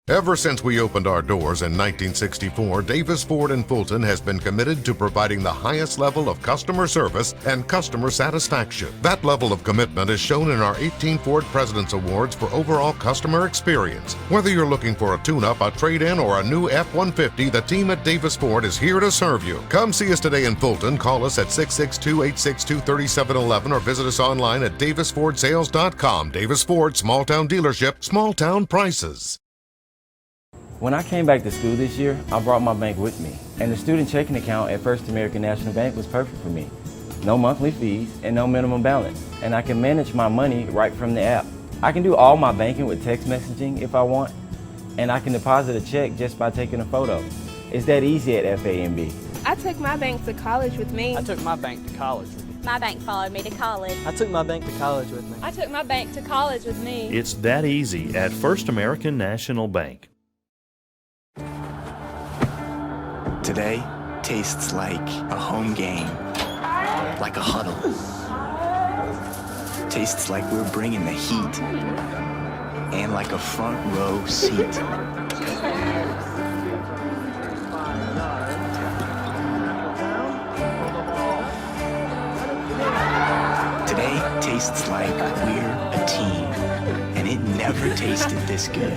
Ever since we opened our doors in 1964, Davis Ford in Fulton has been committed to providing the highest level of customer service and customer satisfaction. That level of commitment is shown in our 18 Ford President's Awards for overall customer experience. Whether you're looking for a tune-up, a trade-in, or a new F-150, the team at Davis Ford is here to serve you. Come see us today in Fulton. Call us at 662-862-3711 or visit us online at davisfordsales.com. Davis Ford, small town dealership, small town prices. When I came back to school this year, I brought my bank with me, and the student checking account at First American National Bank was perfect for me. No monthly fees and no minimum balance, and I can manage my money right from the app. I can do all my banking with text messaging if I want, and I can deposit a check just by taking a photo. It's that easy at FAMB. I took my bank to college with me. I took my bank to college with me. My bank followed me to college. I took my bank to college with me. I took my bank to college with me. It's that easy at First American National Bank. Today tastes like a home game, like a huddle. Tastes like we're bringing the heat, and like a front row seat. Today tastes like we're a team, and it never tasted this good.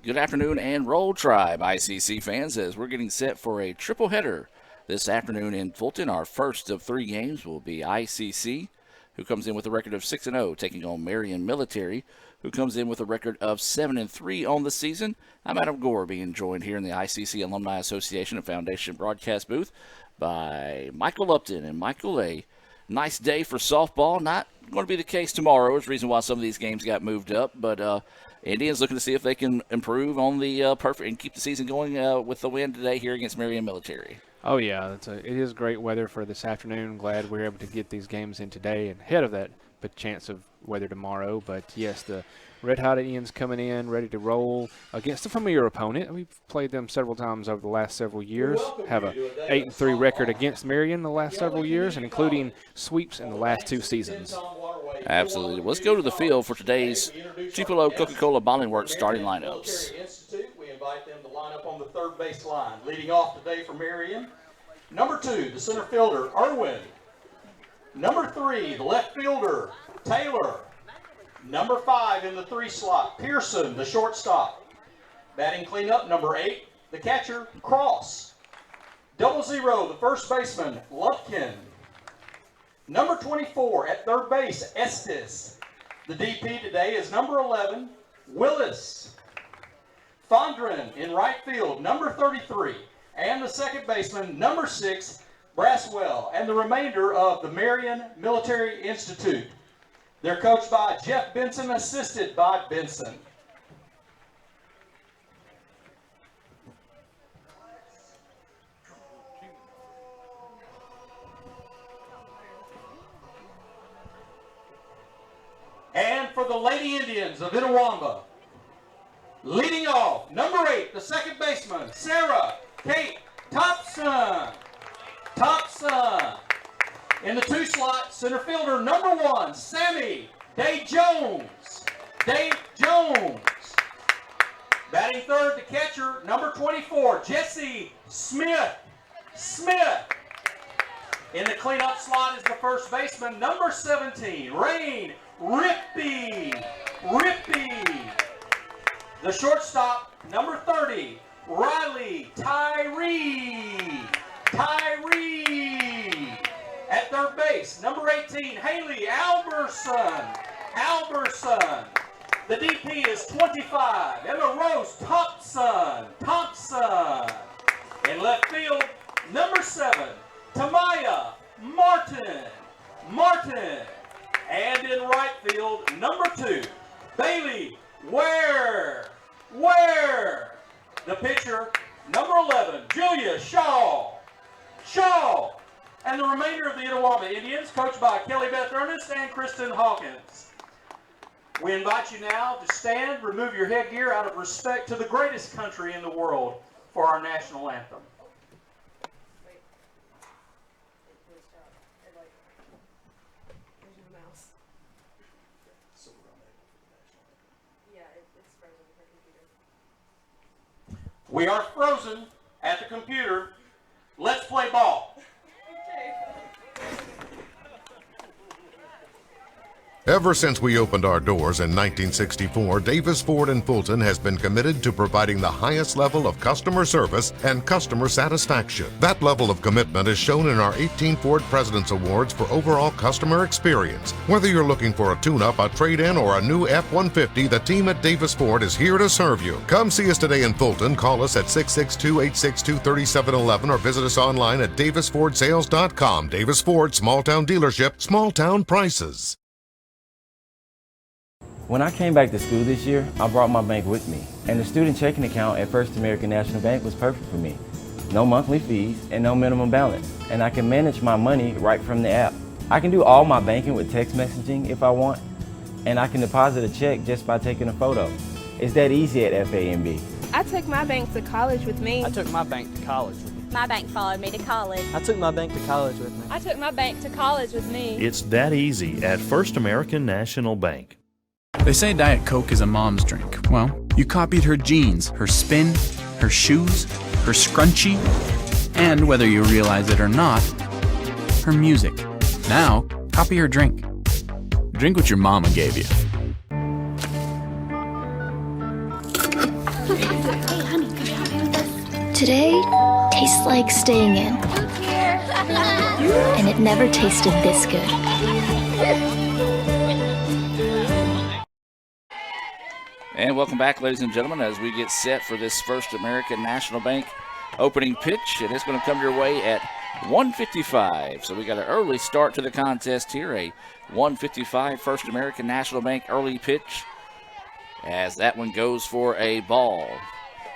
Good afternoon and Roll Tribe ICC fans, as we're getting set for a triple header this afternoon in Fulton. Our first of three games will be ICC, who comes in with a record of 6-0, taking on Marion Military, who comes in with a record of 7-3 on the season. I'm Adam Gore, being joined here in the ICC Alumni Association and Foundation broadcast booth by Michael Upton. And Michael, a nice day for softball. Not going to be the case tomorrow. It's the reason why some of these games got moved up, but Indians looking to see if they can improve on the perfect and keep the season going with the win today here against Marion Military. Oh, yeah. It is great weather for this afternoon. Glad we're able to get these games in today and ahead of that but chance of weather tomorrow. But, yes, the Red Hot Indians coming in, ready to roll against a familiar opponent. We've played them several times over the last several years. Have a 8-3 record against Marion the last several years, and including sweeps in the last two seasons. Absolutely. Let's go to the field for today's Tupelo Coca-Cola Bottling Works starting lineups. We invite them to line up on the third base line. Leading off today for Marion, number 2, the center fielder, Irwin. Number 3, the left fielder, Taylor. Number 5 in the 3 slot, Pearson, the shortstop. Batting cleanup, number 8, the catcher, Cross. 00, the first baseman, Lufkin. Number 24 at third base, Estes. The DP today is number 11, Willis. Fondren in right field, number 33. And the second baseman, number 6, Braswell. And the remainder of the Marion Military Institute. They're coached by Jeff Benson, assisted by Benson. And for the Lady Indians of Itawamba, leading off, number 8, the second baseman, Sarah Kate Thompson. In the 2 slot, center fielder, number 1, Sammy Day Jones. Batting third, the catcher, number 24, Jesse Smith. In the cleanup slot is the first baseman, number 17, Rain Rippey. The shortstop, number 30, Riley Tyree. At third base, number 18, Haley Alberson. The DP is 25, Emma Rose Thompson. In left field, number 7, Tamaya Martin. And in right field, number 2, Bailey Ware. The pitcher, number 11, Julia Shaw. And the remainder of the Itawamba Indians, coached by Kelly Beth Ernest and Kristen Hawkins. We invite you now to stand, remove your headgear out of respect to the greatest country in the world for our national anthem. We are frozen at the computer. Let's play ball. Ever since we opened our doors in 1964, Davis Ford in Fulton has been committed to providing the highest level of customer service and customer satisfaction. That level of commitment is shown in our 18 Ford President's Awards for overall customer experience. Whether you're looking for a tune-up, a trade-in, or a new F-150, the team at Davis Ford is here to serve you. Come see us today in Fulton. Call us at 662-862-3711 or visit us online at davisfordsales.com. Davis Ford, small-town dealership, small-town prices. When I came back to school this year, I brought my bank with me, and the student checking account at First American National Bank was perfect for me. No monthly fees and no minimum balance, and I can manage my money right from the app. I can do all my banking with text messaging if I want, and I can deposit a check just by taking a photo. It's that easy at FAMB. I took my bank to college with me. I took my bank to college with me. My bank followed me to college. I took my bank to college with me. I took my bank to college with me. It's that easy at First American National Bank. They say Diet Coke is a mom's drink. Well, you copied her jeans, her spin, her shoes, her scrunchie, and whether you realize it or not, her music. Now, copy her drink. Drink what your mama gave you. Today tastes like staying in. And it never tasted this good. And welcome back, ladies and gentlemen, as we get set for this First American National Bank opening pitch. And it's going to come your way at 1:55. So we got an early start to the contest here. A 1:55 First American National Bank early pitch as that one goes for a ball.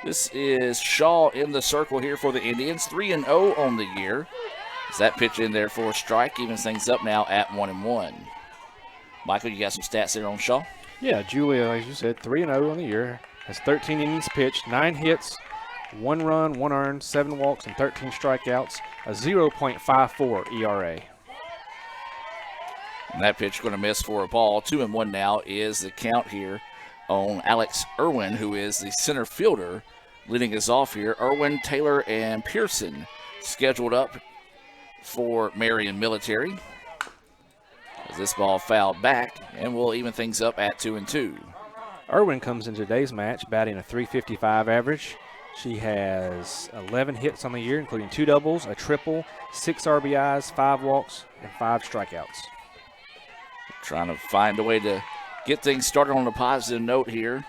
This is Shaw in the circle here for the Indians. 3-0 on the year. As that pitch in there for a strike evens things up now at 1-1. Michael, you got some stats there on Shaw? Yeah, Julia, as you said, 3-0 on the year. Has 13 innings pitched, 9 hits, 1 run, 1 earned, 7 walks, and 13 strikeouts. A 0.54 ERA. And that pitch going to miss for a ball. 2-1 now is the count here on Alex Irwin, who is the center fielder, leading us off here. Irwin, Taylor, and Pearson scheduled up for Marion Military. As this ball fouled back, and we'll even things up at 2-2. Irwin comes in today's match batting a .355 average. She has 11 hits on the year, including 2 doubles, a triple, 6 RBIs, 5 walks, and 5 strikeouts. Trying to find a way to get things started on a positive note here.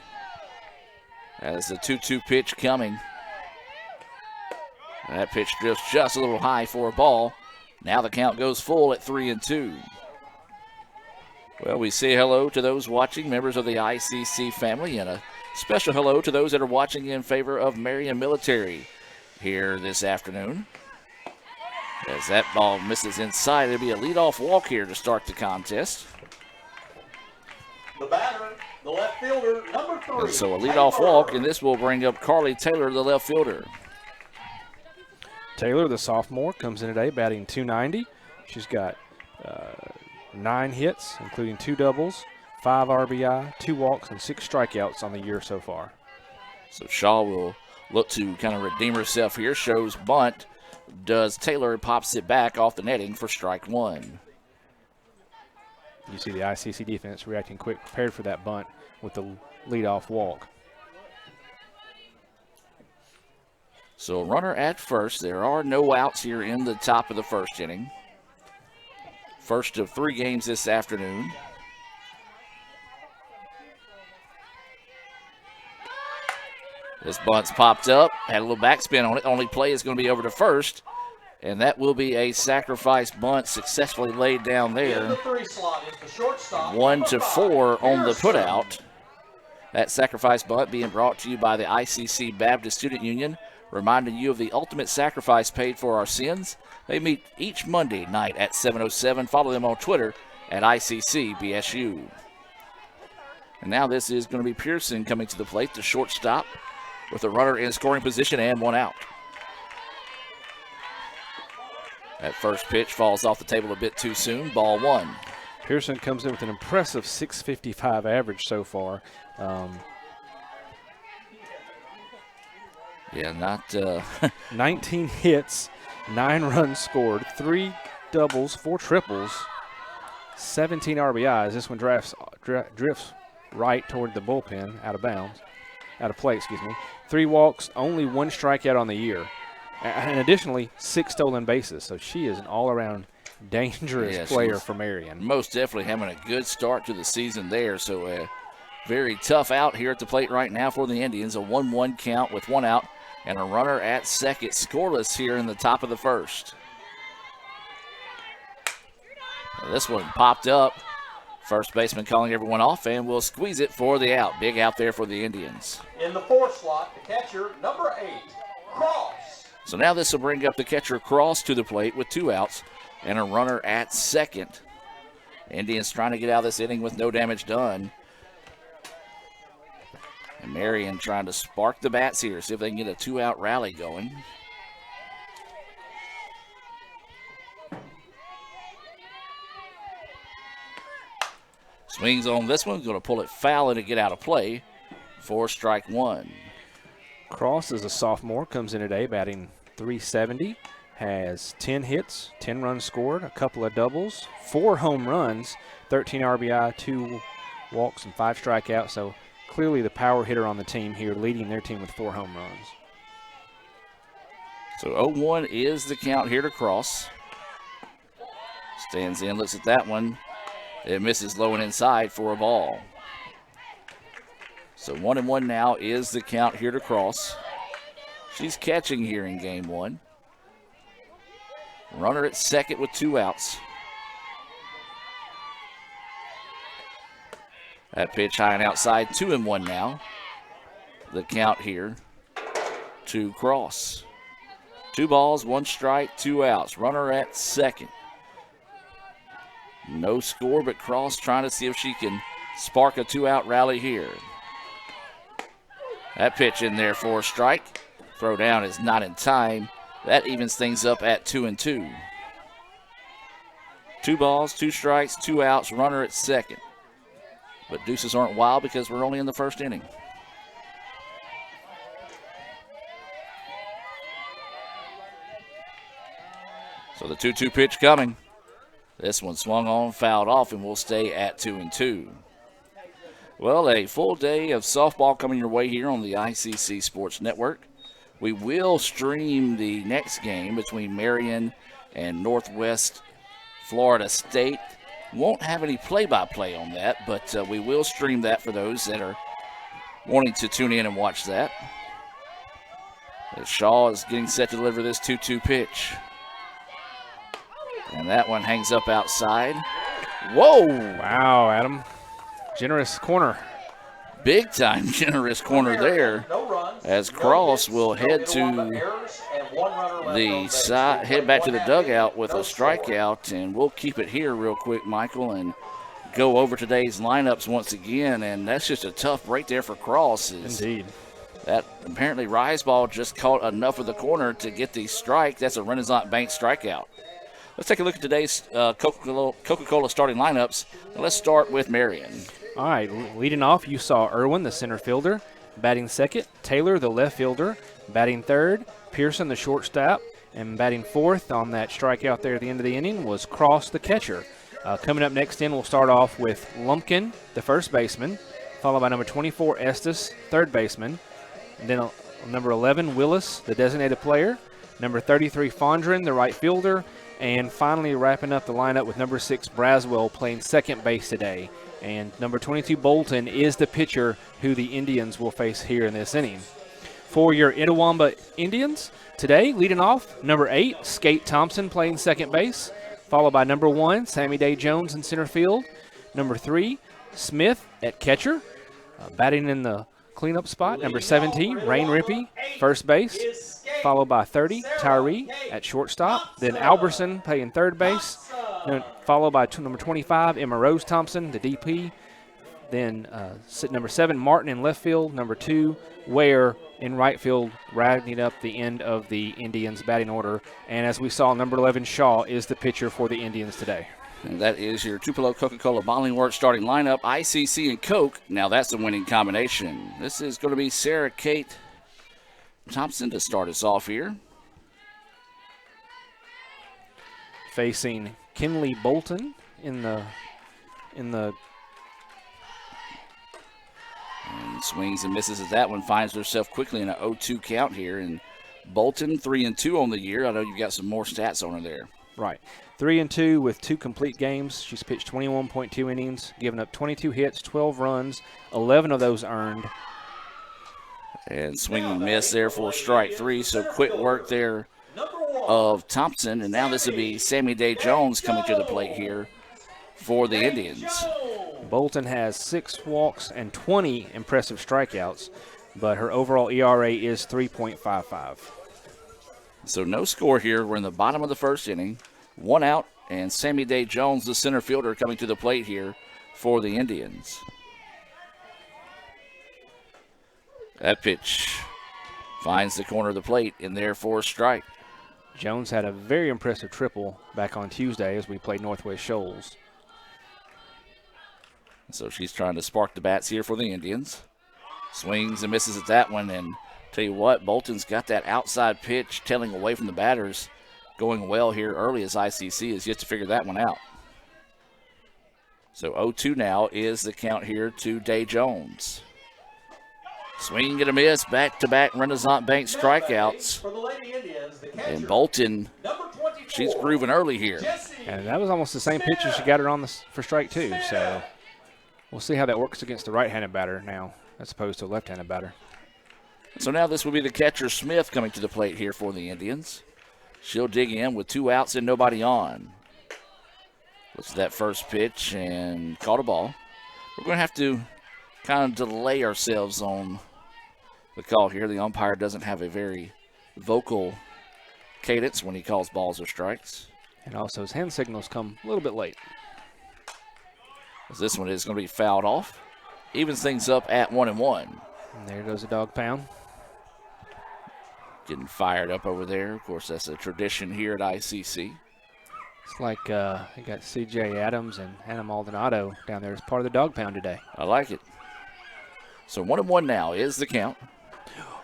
As the 2-2 pitch coming. That pitch drifts just a little high for a ball. Now the count goes full at 3-2. Well, we say hello to those watching, members of the ICC family, and a special hello to those that are watching in favor of Marion Military here this afternoon. As that ball misses inside, it'll be a leadoff walk here to start the contest. The batter, the left fielder, number 3. And so a leadoff walk, and this will bring up Carly Taylor, the left fielder. Taylor, the sophomore, comes in today batting .290. She's got 9 hits, including 2 doubles, 5 RBI, 2 walks, and 6 strikeouts on the year so far. So Shaw will look to kind of redeem herself here. Shows bunt. Does Taylor, pops it back off the netting for strike 1. You see the ICC defense reacting quick, prepared for that bunt with the leadoff walk. So a runner at first. There are no outs here in the top of the first inning. First of 3 games this afternoon. This bunt's popped up, had a little backspin on it. Only play is going to be over to first, and that will be a sacrifice bunt successfully laid down there. 1-4 on the putout. That sacrifice bunt being brought to you by the ICC Baptist Student Union, reminding you of the ultimate sacrifice paid for our sins. They meet each Monday night at 7:07. Follow them on Twitter at ICCBSU. And now this is going to be Pearson coming to the plate, the shortstop, with a runner in scoring position and 1 out. That first pitch falls off the table a bit too soon. Ball 1. Pearson comes in with an impressive .655 average so far. Yeah, not 19 hits, 9 runs scored, 3 doubles, 4 triples, 17 RBIs. This one drifts right toward the bullpen, out of play, 3 walks, only 1 strikeout on the year. And additionally, 6 stolen bases. So she is an all-around dangerous player for Marion. Most definitely having a good start to the season there. So very tough out here at the plate right now for the Indians. A 1-1 count with 1 out and a runner at second, scoreless here in the top of the first. Now this one popped up. First baseman calling everyone off, and will squeeze it for the out. Big out there for the Indians. In the 4th slot, the catcher, number 8, Cross. So now this will bring up the catcher Cross to the plate with 2 outs and a runner at second. Indians trying to get out of this inning with no damage done. And Marion trying to spark the bats here, see if they can get a 2-out rally going. Swings on this one, going to pull it foul and to get out of play for strike 1. Cross is a sophomore, comes in today batting .370, has 10 hits, 10 runs scored, a couple of doubles, 4 home runs, 13 RBI, 2 walks, and 5 strikeouts. So clearly the power hitter on the team here, leading their team with 4 home runs. So 0-1 is the count here to Cross. Stands in, looks at that one. It misses low and inside for a ball. So 1-1 now is the count here to Cross. She's catching here in game 1. Runner at second with 2 outs. That pitch high and outside, 2-1 now. The count here to Cross. 2 balls, 1 strike, 2 outs. Runner at second. No score, but Cross trying to see if she can spark a 2-out rally here. That pitch in there for a strike. Throw down is not in time. That evens things up at 2-2. 2 balls, 2 strikes, 2 outs, runner at second. But deuces aren't wild because we're only in the first inning. So the 2-2 pitch coming. This one swung on, fouled off, and we'll stay at 2-2. Well, a full day of softball coming your way here on the ICC Sports Network. We will stream the next game between Marion and Northwest Florida State. Won't have any play-by-play on that, but we will stream that for those that are wanting to tune in and watch that. As Shaw is getting set to deliver this 2-2 pitch. And that one hangs up outside. Whoa! Wow, Adam. Generous corner. Big time generous corner there. As Cross will head to the side, head back to the dugout with a strikeout, and we'll keep it here real quick, Michael, and go over today's lineups once again. And that's just a tough break there for Cross. Indeed. That apparently Riseball just caught enough of the corner to get the strike. That's a Renaissance Bank strikeout. Let's take a look at today's Coca-Cola starting lineups. Let's start with Marion. All right, leading off, you saw Irwin, the center fielder, batting second. Taylor, the left fielder, batting third. Pearson, the shortstop, and batting fourth on that strikeout there at the end of the inning was Cross, the catcher. Coming up next in, we'll start off with Lumpkin, the first baseman, followed by number 24, Estes, third baseman. And then number 11, Willis, the designated player. Number 33, Fondren, the right fielder. And finally wrapping up the lineup with number 6, Braswell, playing second base today. And number 22, Bolton, is the pitcher who the Indians will face here in this inning. For your Itawamba Indians, today, leading off, number 8, Skate Thompson, playing second base, followed by number 1, Sammy Day Jones in center field. Number 3, Smith at catcher, batting in the cleanup spot. Number 17, Rain Rippey, first base, followed by 30, Tyree at shortstop. Then Alberson playing third base, followed by number 25, Emma Rose Thompson, the DP. Then number 7, Martin in left field. Number 2, Ware in right field, rounding up the end of the Indians' batting order. And as we saw, number 11, Shaw, is the pitcher for the Indians today. And that is your Tupelo Coca-Cola Bottling Works starting lineup, ICC and Coke. Now that's a winning combination. This is going to be Sarah Kate Thompson to start us off here. Facing Kinley Bolton in the and swings and misses at that one. Finds herself quickly in an 0-2 count here. And Bolton 3-2 on the year. I know you've got some more stats on her there. Right. 3-2 with 2 complete games. She's pitched 21.2 innings, given up 22 hits, 12 runs, 11 of those earned. And swing and miss there for strike 3. So quick work there of Thompson. And now this will be Sammy Day Jones coming to the plate here for the Indians. Bolton has 6 walks and 20 impressive strikeouts, but her overall ERA is 3.55. So no score here. We're in the bottom of the first inning. 1 out, and Sammy Day Jones, the center fielder, coming to the plate here for the Indians. That pitch finds the corner of the plate, and there for a strike. Jones had a very impressive triple back on Tuesday as we played Northwest Shoals. So she's trying to spark the bats here for the Indians. Swings and misses at that one, and tell you what, Bolton's got that outside pitch tailing away from the batters going well here early as ICC is yet to figure that one out. So 0-2 now is the count here to Day Jones. Swing and a miss, back-to-back Renaissance Bank strikeouts. And Bolton, she's grooving early here. And that was almost the same pitch as she got her on for strike 2, so we'll see how that works against the right-handed batter now as opposed to a left-handed batter. So now this will be the catcher Smith coming to the plate here for the Indians. She'll dig in with 2 outs and nobody on. Looks at that first pitch and caught a ball. We're going to have to kind of delay ourselves on the call here. The umpire doesn't have a very vocal cadence when he calls balls or strikes. And also his hand signals come a little bit late. As this one is going to be fouled off. Evens things up at 1-1. And there goes a dog pound. Getting fired up over there. Of course, that's a tradition here at ICC. It's like you got C.J. Adams and Anna Maldonado down there as part of the dog pound today. I like it. So 1-1 now is the count.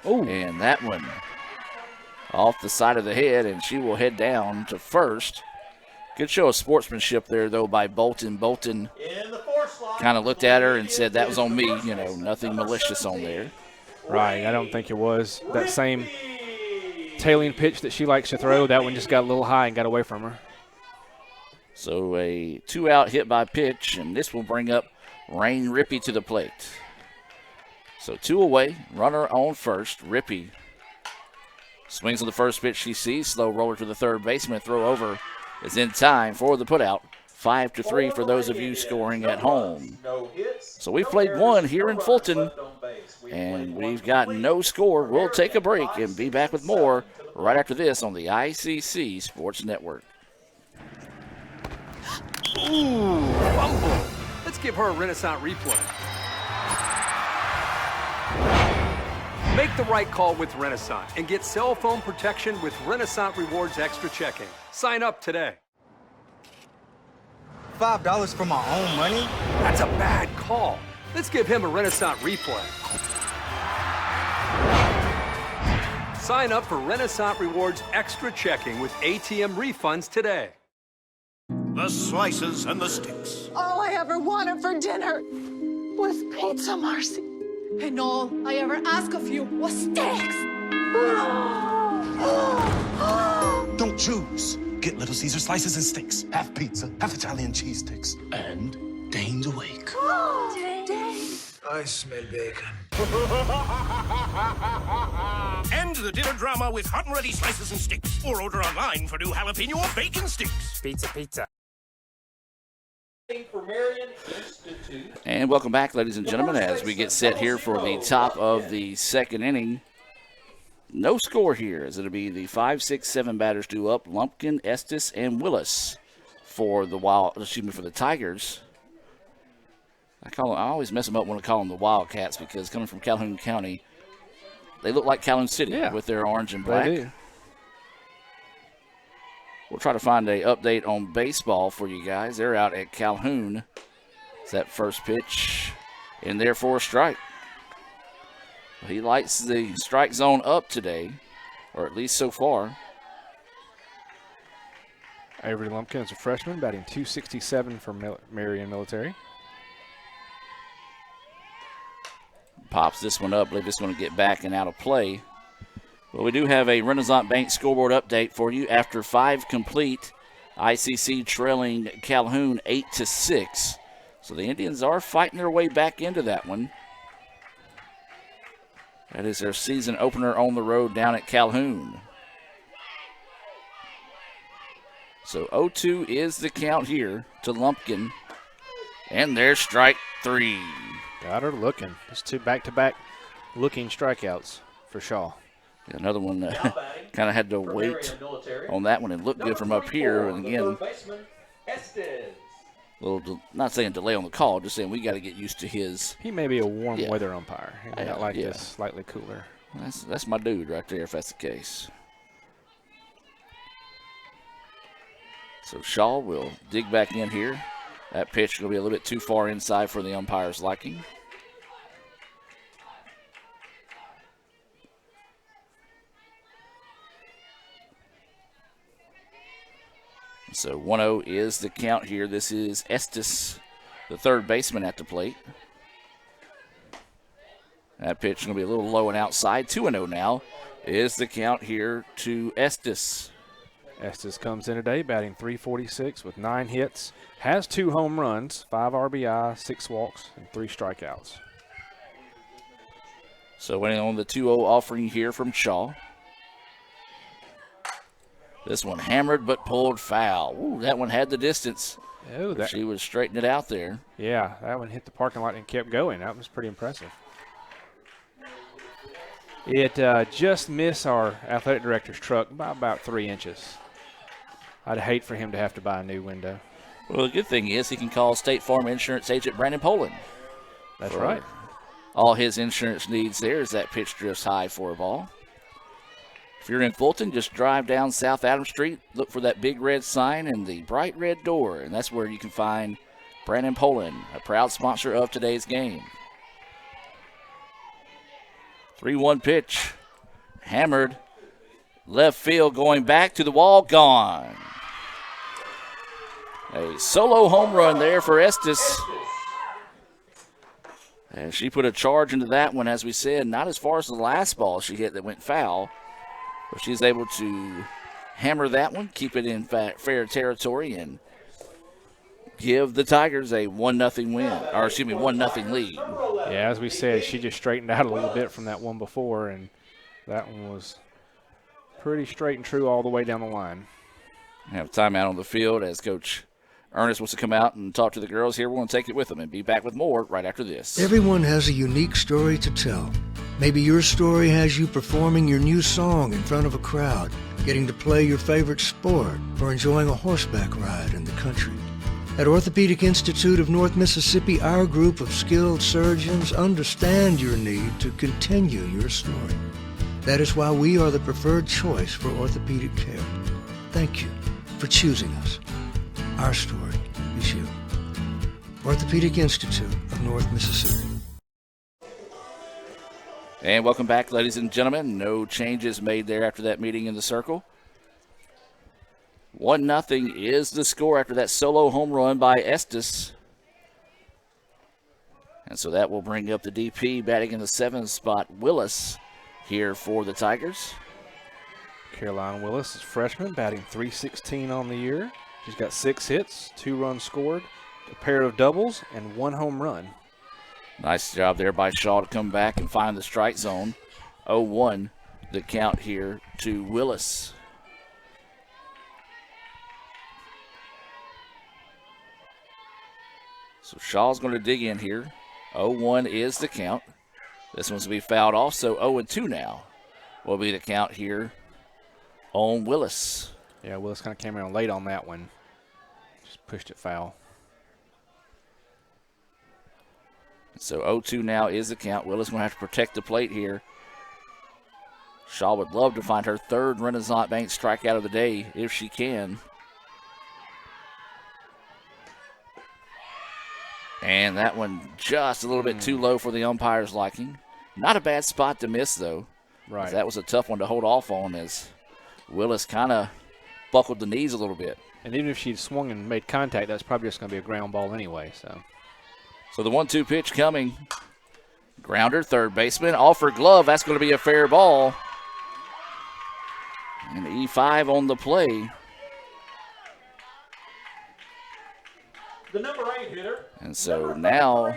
Oh, and that one off the side of the head, and she will head down to first. Good show of sportsmanship there, though, by Bolton. Bolton kind of looked at her and said, that was on me. You know, nothing malicious on there. Right, I don't think it was. That same tailing pitch that she likes to throw, that one just got a little high and got away from her. So a 2-out hit by pitch, and this will bring up Rain Rippey to the plate. So 2 away, runner on first. Rippey swings on the first pitch she sees. Slow roller to the third baseman. Throw over is in time for the putout. 5-3 for those of you scoring at home. So we've played 1 here in Fulton, and we've got no score. We'll take a break and be back with more right after this on the ICC Sports Network. Ooh, fumble. Let's give her a Renaissance replay. Make the right call with Renaissance and get cell phone protection with Renaissance Rewards Extra Checking. Sign up today. $5 for my own money? That's a bad call. Let's give him a Renaissance replay. Sign up for Renaissance Rewards Extra Checking with ATM refunds today. The slices and the sticks. All I ever wanted for dinner was pizza, Marcy. And all I ever asked of you was steaks. Don't choose. Get Little Caesar slices and sticks. Half pizza, half Italian cheese sticks. And Dane's awake. Dane. I smell bacon. End the dinner drama with hot and ready slices and sticks. Or order online for new jalapeno or bacon sticks. Pizza. For Marion Institute. And welcome back, ladies and gentlemen, as we get set here for the top of the second inning. No score here, as it'll be the 5, 6, 7 batters due up: Lumpkin, Estes, and Willis for the Tigers. I always mess them up when I call them the Wildcats, because coming from Calhoun County, they look like Calhoun City with their orange and black. They do. We'll try to find an update on baseball for you guys. They're out at Calhoun. It's that first pitch in there for a strike. He lights the strike zone up today, or at least so far. Avery Lumpkin is a freshman, batting .267 for Marion Military. Pops this one up. I believe it's going to get back and out of play. Well, we do have a Renaissance Bank scoreboard update for you. After 5 complete, ICC trailing Calhoun 8-6. So the Indians are fighting their way back into that one. That is their season opener on the road down at Calhoun. So 0-2 is the count here to Lumpkin. And there's strike 3. Got her looking. Just 2 back-to-back looking strikeouts for Shaw. Another one kind of had to wait on that one and look good from up here. And again, not saying delay on the call, just saying we got to get used to his. He may be a warm weather umpire. He may not like this slightly cooler. That's my dude right there if that's the case. So Shaw will dig back in here. That pitch is going to be a little bit too far inside for the umpire's liking. So 1-0 is the count here. This is Estes, the third baseman at the plate. That pitch is going to be a little low and outside. 2-0 now is the count here to Estes. Estes comes in today batting .346 with 9 hits. Has 2 home runs, 5 RBI, 6 walks, and 3 strikeouts. So waiting on the 2-0 offering here from Shaw. This one hammered but pulled foul. Ooh, that one had the distance. Oh, she was straightening it out there. Yeah, that one hit the parking lot and kept going. That was pretty impressive. It just missed our athletic director's truck by about 3 inches. I'd hate for him to have to buy a new window. Well, the good thing is he can call State Farm Insurance agent Brandon Poland. That's right. All his insurance needs there is that pitch drifts high for a ball. If you're in Fulton, just drive down South Adams Street, look for that big red sign and the bright red door, and that's where you can find Brandon Poland, a proud sponsor of today's game. 3-1 pitch, hammered, left field going back to the wall, gone. A solo home run there for Estes. And she put a charge into that one, as we said, not as far as the last ball she hit that went foul. But she's able to hammer that one, keep it in fair territory, and give the Tigers a 1-0 win, or excuse me, 1-0 lead. Yeah, as we said, she just straightened out a little bit from that one before, and that one was pretty straight and true all the way down the line. We have a timeout on the field as Coach Ernest wants to come out and talk to the girls here. We're going to take it with them and be back with more right after this. Everyone has a unique story to tell. Maybe your story has you performing your new song in front of a crowd, getting to play your favorite sport, or enjoying a horseback ride in the country. At Orthopedic Institute of North Mississippi, our group of skilled surgeons understand your need to continue your story. That is why we are the preferred choice for orthopedic care. Thank you for choosing us. Our story is you. Orthopedic Institute of North Mississippi. And welcome back, ladies and gentlemen. No changes made there after that meeting in the circle. 1-0 is the score after that solo home run by Estes. And so that will bring up the DP batting in the 7th spot, Willis, here for the Tigers. Caroline Willis is freshman, batting .316 on the year. She's got 6 hits, 2 runs scored, a pair of doubles, and 1 home run. Nice job there by Shaw to come back and find the strike zone. 0-1 the count here to Willis. So Shaw's going to dig in here. 0-1 is the count. This one's going to be fouled off, so 0-2 now will be the count here on Willis. Yeah, Willis kind of came around late on that one. Just pushed it foul. So 0-2 now is the count. Willis going to have to protect the plate here. Shaw would love to find her 3rd Renaissance Bank strikeout of the day if she can. And that one just a little bit too low for the umpire's liking. Not a bad spot to miss, though. Right. That was a tough one to hold off on as Willis kind of buckled the knees a little bit. And even if she'd swung and made contact, that's probably just going to be a ground ball anyway. So the 1-2 pitch coming. Grounder, third baseman, off her glove. That's going to be a fair ball. And E5 on the play. The number 8 hitter. And so now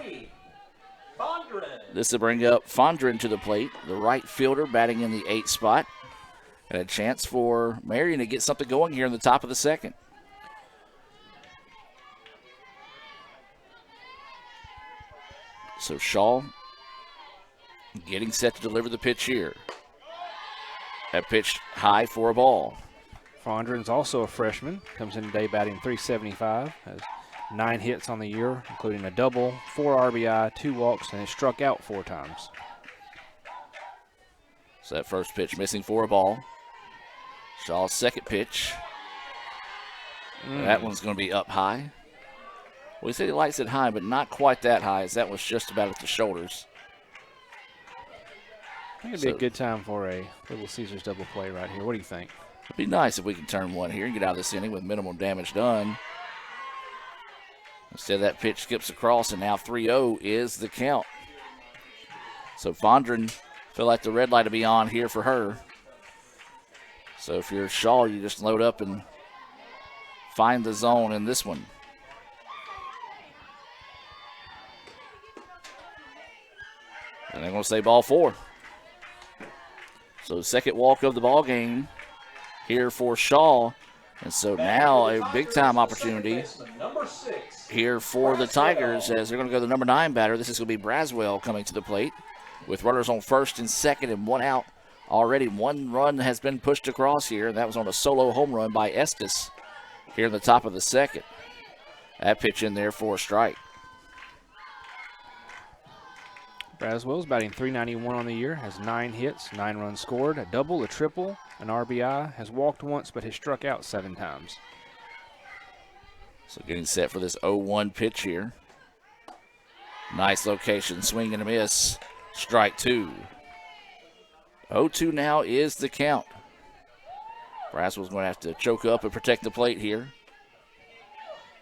this will bring up Fondren to the plate, the right fielder batting in the 8th spot. And a chance for Marion to get something going here in the top of the second. So Shaw getting set to deliver the pitch here. That pitch high for a ball. Fondren's also a freshman. Comes in today batting .375. Has 9 hits on the year, including a double, 4 RBI, 2 walks, and has struck out 4 times. So that first pitch missing for a ball. Shaw's second pitch. That one's going to be up high. Well, he said he likes it high, but not quite that high, as that was just about at the shoulders. I think it'd be a good time for a Little Caesars double play right here. What do you think? It'd be nice if we can turn one here and get out of this inning with minimal damage done. Instead, that pitch skips across, and now 3-0 is the count. So Fondren feel like the red light will be on here for her. So if you're Shaw, you just load up and find the zone in this one. And they're going to say ball 4. So second walk of the ball game here for Shaw. And so now a big-time opportunity here for the Tigers as they're going to go to the number 9 batter. This is going to be Braswell coming to the plate with runners on first and second and 1 out. Already 1 run has been pushed across here, and that was on a solo home run by Estes here in the top of the second. That pitch in there for a strike. Braswell's batting .391 on the year, has 9 hits, 9 runs scored, a double, a triple, an RBI, has walked once but has struck out 7 times. So getting set for this 0-1 pitch here. Nice location, swing and a miss, strike 2. 0-2 now is the count. Braswell's going to have to choke up and protect the plate here.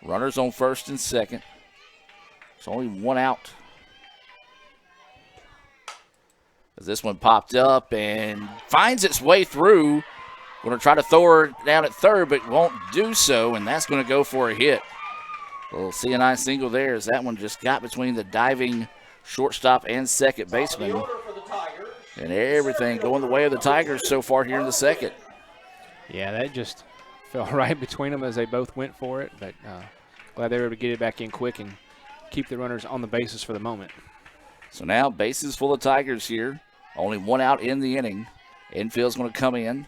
Runners on first and second. It's only 1 out. As this one popped up and finds its way through. Going to try to throw her down at third, but won't do so, and that's going to go for a hit. A little CNI single there as that one just got between the diving shortstop and second baseman. And everything going the way of the Tigers so far here in the second. Yeah, that just fell right between them as they both went for it, but glad they were able to get it back in quick and keep the runners on the bases for the moment. So now bases full of Tigers here. Only 1 out in the inning. Infield's going to come in.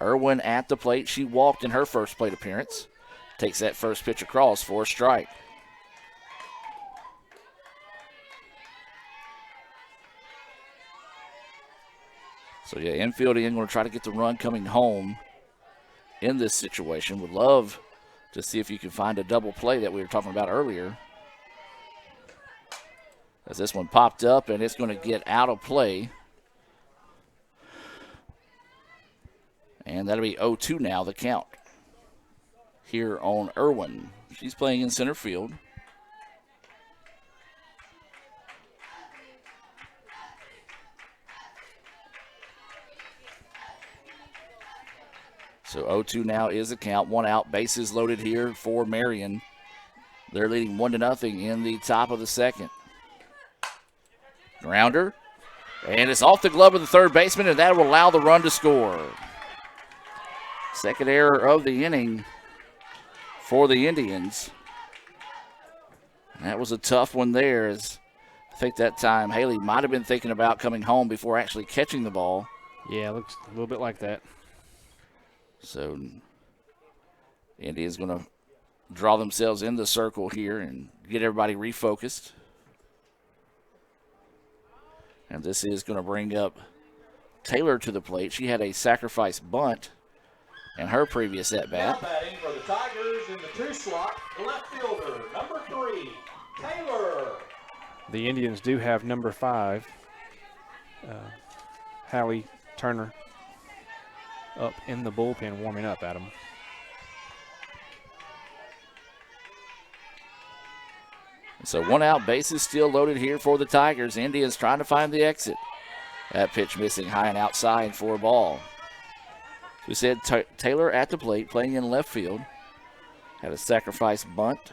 Irwin at the plate. She walked in her first plate appearance. Takes that first pitch across for a strike. So, yeah, infield in, going to try to get the run coming home in this situation. Would love to see if you can find a double play that we were talking about earlier. As this one popped up, and it's going to get out of play. And that'll be 0-2 now, the count. Here on Irwin. She's playing in center field. So 0-2 now is the count. 1 out, bases loaded here for Marion. They're leading 1-0 in the top of the second. Grounder. And it's off the glove of the third baseman, and that will allow the run to score. Second error of the inning for the Indians. And that was a tough one there. As I think that time Haley might have been thinking about coming home before actually catching the ball. Yeah, it looks a little bit like that. So Indians going to draw themselves in the circle here and get everybody refocused. And this is going to bring up Taylor to the plate. She had a sacrifice bunt in her previous at-bat. Now batting for the Tigers in the 2 slot, left fielder, number 3, Taylor. The Indians do have number 5 Hallie Turner up in the bullpen warming up, Adam. So 1 out, bases still loaded here for the Tigers. Indians trying to find the exit. That pitch missing high and outside for a ball. We said Taylor at the plate, playing in left field. Had a sacrifice bunt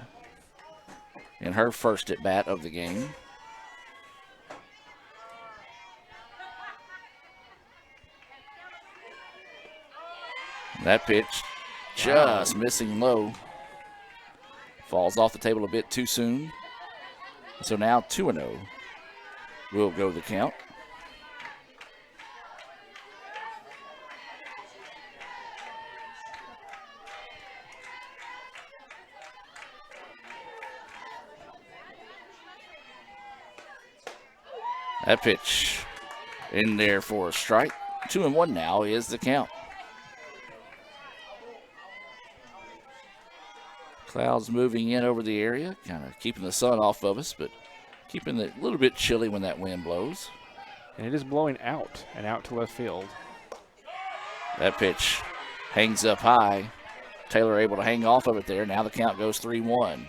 in her first at bat of the game. That pitch just missing low. Falls off the table a bit too soon. So now 2-0 will go the count. That pitch in there for a strike. 2-1 now is the count. Clouds moving in over the area, kind of keeping the sun off of us, but keeping it a little bit chilly when that wind blows. And it is blowing out and out to left field. That pitch hangs up high. Taylor able to hang off of it there. Now the count goes 3-1.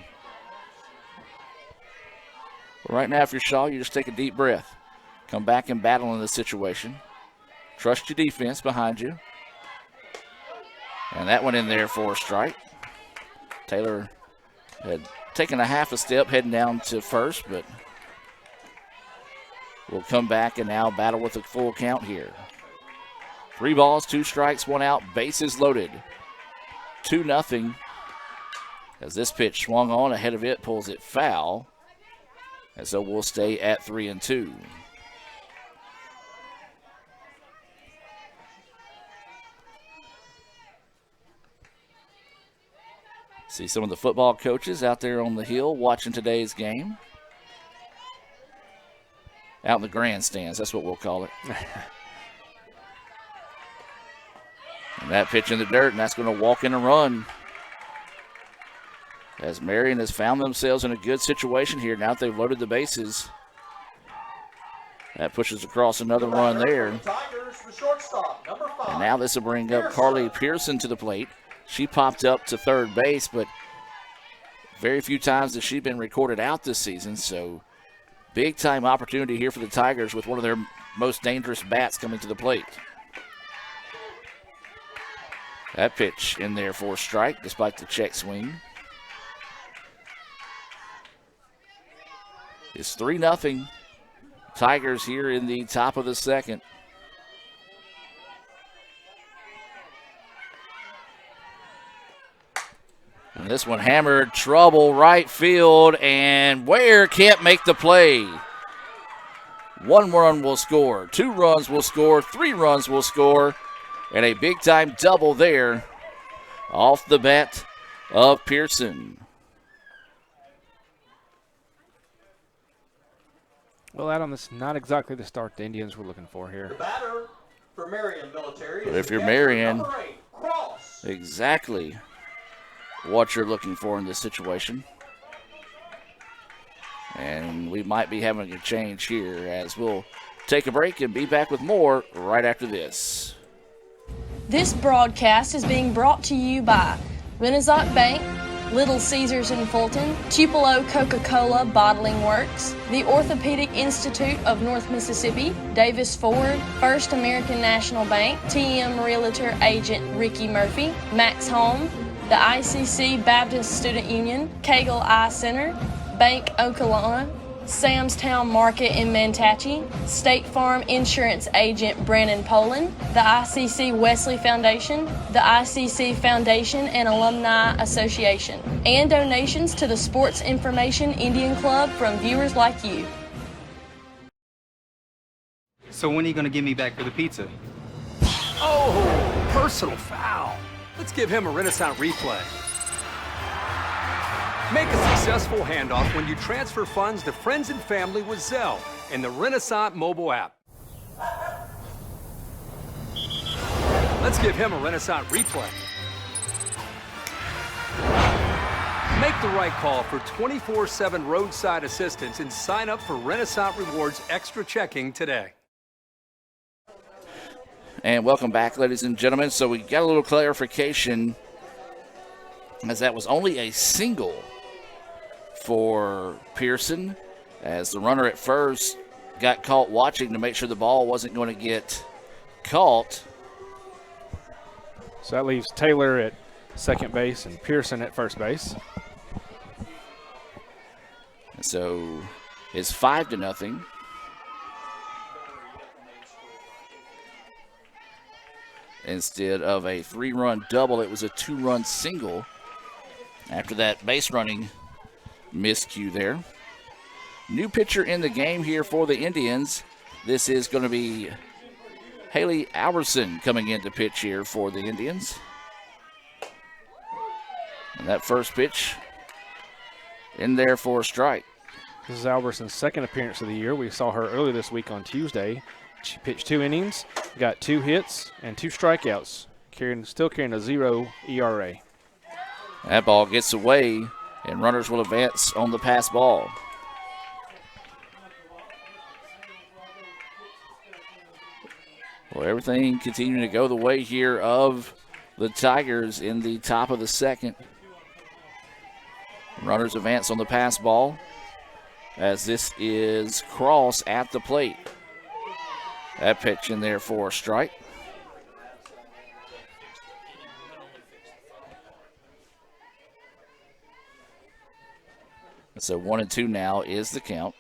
Right now, if you're Shaw, you just take a deep breath. Come back and battle in this situation. Trust your defense behind you. And that one in there for a strike. Taylor had taken a half a step heading down to first, but will come back and now battle with a full count here. 3 balls, 2 strikes, 1 out, bases loaded. 2-0 as this pitch swung on ahead of it, pulls it foul. And so we'll stay at 3-2. See some of the football coaches out there on the hill watching today's game. Out in the grandstands, that's what we'll call it. And that pitch in the dirt, and that's going to walk in a run. As Marion has found themselves in a good situation here now that they've loaded the bases. That pushes across another run there. And now this will bring up Carly Pearson to the plate. She popped up to third base, but very few times has she been recorded out this season. So big-time opportunity here for the Tigers with one of their most dangerous bats coming to the plate. That pitch in there for a strike despite the check swing. It's 3-0. Tigers here in the top of the second. And this one hammered, trouble, right field, and Ware can't make the play. 1 run will score, 2 runs will score, 3 runs will score, and a big-time double there off the bat of Pearson. Well, Adam, that's not exactly the start the Indians were looking for here. The batter for Marion Military. But if you're Marion, exactly what you're looking for in this situation. And we might be having a change here as we'll take a break and be back with more right after this. This broadcast is being brought to you by Renaissance Bank, Little Caesars in Fulton, Tupelo Coca-Cola Bottling Works, the Orthopedic Institute of North Mississippi, Davis Ford, First American National Bank, TM Realtor Agent Ricky Murphy, Max Home, the ICC Baptist Student Union, Cagle Eye Center, Bank Okolona, Sam's Town Market in Mantachie, State Farm Insurance Agent Brandon Poland, the ICC Wesley Foundation, the ICC Foundation and Alumni Association, and donations to the Sports Information Indian Club from viewers like you. So when are you going to give me back for the pizza? Oh, personal foul. Let's give him a Renaissance replay. Make a successful handoff when you transfer funds to friends and family with Zelle and the Renaissance mobile app. Let's give him a Renaissance replay. Make the right call for 24/7 roadside assistance and sign up for Renaissance Rewards Extra Checking today. And welcome back, ladies and gentlemen. So we got a little clarification, as that was only a single for Pearson, as the runner at first got caught watching to make sure the ball wasn't going to get caught. So that leaves Taylor at second base and Pearson at first base. So it's 5-0. Instead of a 3-run double, it was a 2-run single after that base running miscue there. New pitcher in the game here for the Indians. This is going to be Haley Alberson coming in to pitch here for the Indians. And that first pitch in there for a strike. This is Alberson's second appearance of the year. We saw her earlier this week on Tuesday. She pitched 2 innings, got 2 hits and 2 strikeouts, still carrying a 0 ERA. That ball gets away, and runners will advance on the pass ball. Well, everything continuing to go the way here of the Tigers in the top of the second. Runners advance on the pass ball, as this is Cross at the plate. That pitch in there for a strike. So 1-2 now is the count.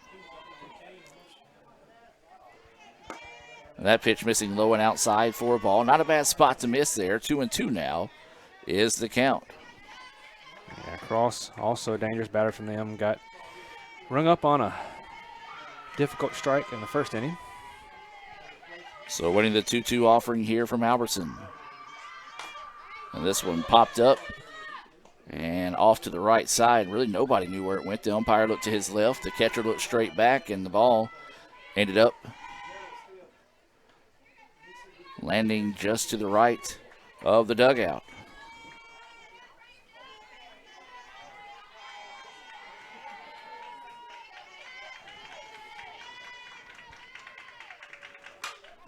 And that pitch missing low and outside for a ball. Not a bad spot to miss there. 2-2 now is the count. Yeah, Cross, also a dangerous batter from them, got rung up on a difficult strike in the first inning. So winning the 2-2 offering here from Alberson. And this one popped up and off to the right side. Really nobody knew where it went. The umpire looked to his left. The catcher looked straight back, and the ball ended up landing just to the right of the dugout.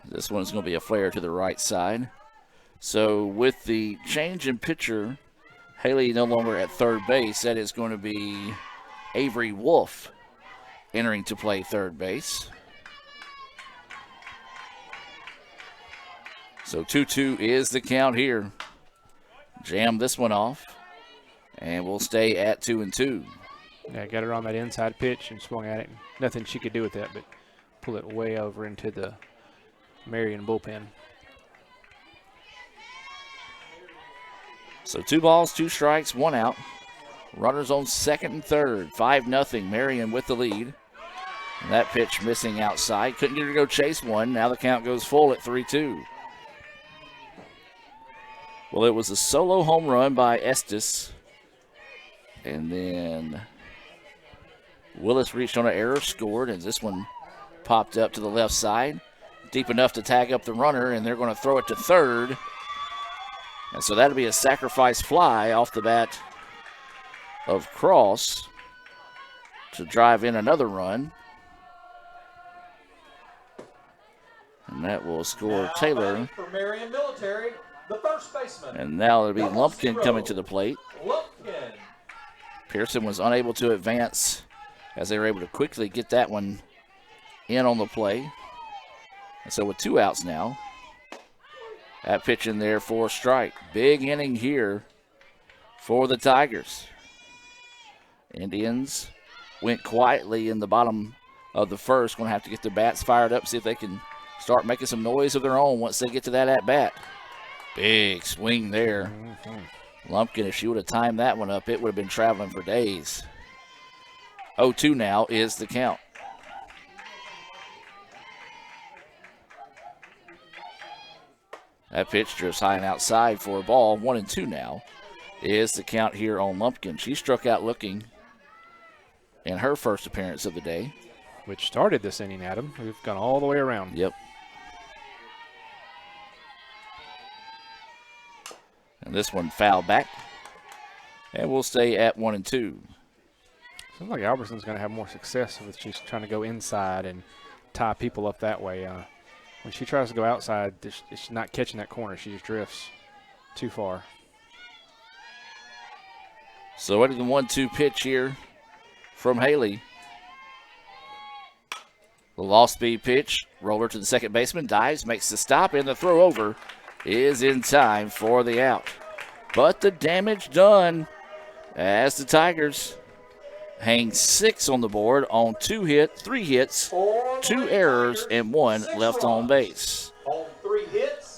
This one's going to be a flare to the right side. So with the change in pitcher, Haley no longer at third base. That is going to be Avery Wolf entering to play third base. So 2-2 is the count here. Jam this one off, and we'll stay at 2-2. Yeah, got her on that inside pitch and swung at it. Nothing she could do with that but pull it way over into the Marion bullpen. So 2 balls, 2 strikes, 1 out. Runners on second and third. 5-0. Marion with the lead. And that pitch missing outside. Couldn't get her to go chase one. Now the count goes full at 3-2. Well, it was a solo home run by Estes. And then Willis reached on an error, scored, and this one popped up to the left side. Deep enough to tag up the runner, and they're going to throw it to third. And so that'll be a sacrifice fly off the bat of Cross to drive in another run. And that will score Taylor. For Marion Military, the first baseman. And now it'll be Lumpkin coming to the plate. Lumpkin. Pearson was unable to advance as they were able to quickly get that one in on the play. And so with 2 outs now, that pitch in there for a strike. Big inning here for the Tigers. Indians went quietly in the bottom of the first. Going to have to get their bats fired up, see if they can start making some noise of their own once they get to that at-bat. Big swing there. Lumpkin, if she would have timed that one up, it would have been traveling for days. 0-2 now is the count. That pitch drifts high and outside for a ball. 1-2 now is the count here on Lumpkin. She struck out looking in her first appearance of the day. Which started this inning, Adam. We've gone all the way around. Yep. And this one fouled back. And we'll stay at 1-2. Seems like Alberson's going to have more success if she's trying to go inside and tie people up that way. when she tries to go outside, she's not catching that corner. She just drifts too far. So what is the 1-2 pitch here from Haley? The off-speed pitch, roller to the second baseman, dives, makes the stop, and the throw over is in time for the out. But the damage done as the Tigers hang 6 on the board on 3 hits, 2 errors, and 1 left on base.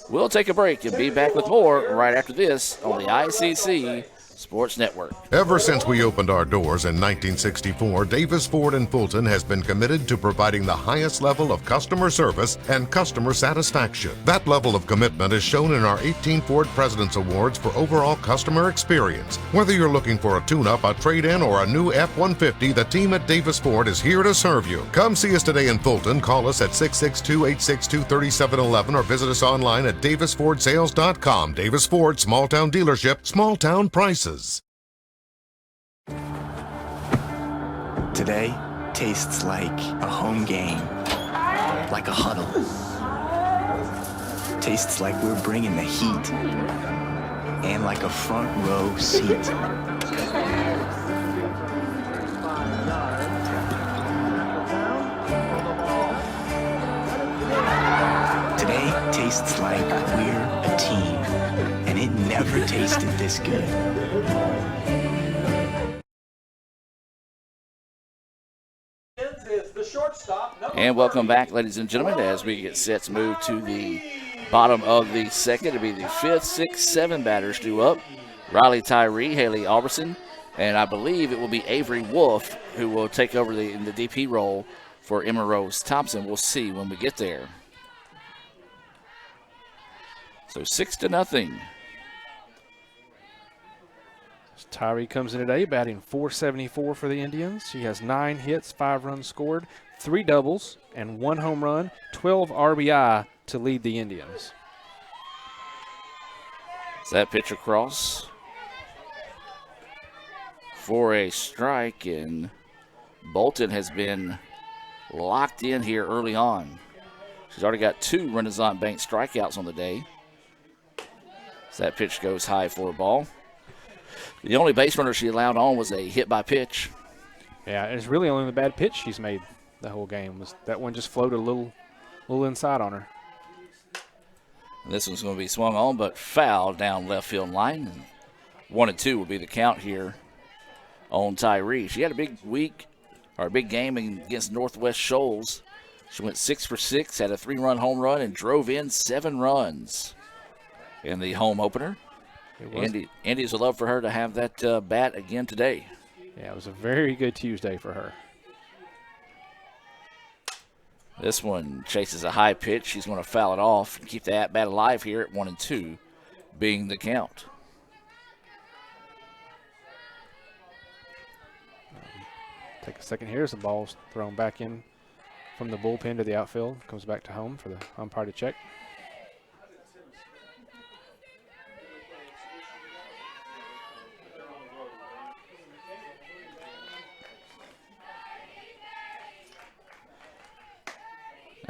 We'll take a break and be back with more right after this on the ICC Sports Network. Ever since we opened our doors in 1964, Davis Ford in Fulton has been committed to providing the highest level of customer service and customer satisfaction. That level of commitment is shown in our 18 Ford President's Awards for overall customer experience. Whether you're looking for a tune-up, a trade-in, or a new F-150, the team at Davis Ford is here to serve you. Come see us today in Fulton. Call us at 662-862-3711 or visit us online at davisfordsales.com. Davis Ford, small town dealership, small town prices. Today tastes like a home game, like a huddle. Tastes like we're bringing the heat, and like a front row seat. Today tastes like we're a team, and it never tasted this good. And welcome back, ladies and gentlemen, as we get set to move to the bottom of the second. It'll be the 5th, 6th, 7 batters due up. Riley Tyree, Haley Alberson, and I believe it will be Avery Wolf who will take over in the DP role for Emma Rose Thompson. We'll see when we get there. So 6-0. Tyree comes in today batting .474 for the Indians. She has 9 hits, 5 runs scored, 3 doubles, and 1 home run, 12 RBI to lead the Indians. Is that pitch across for a strike, and Bolton has been locked in here early on. She's already got 2 Renaissance Bank strikeouts on the day. So that pitch goes high for a ball. The only base runner she allowed on was a hit by pitch. Yeah, and it's really only the bad pitch she's made the whole game. Was that one just floated a little inside on her. And this one's going to be swung on, but foul down left field line. And 1-2 will be the count here on Tyree. She had a big big game against Northwest Shoals. She went 6 for 6, had a 3-run home run, and drove in 7 runs in the home opener. Indians would love for her to have that bat again today. Yeah, it was a very good Tuesday for her. This one chases a high pitch. She's going to foul it off and keep the at-bat alive here at 1-2, being the count. Take a second here as the ball's thrown back in from the bullpen to the outfield. Comes back to home for the umpire to check.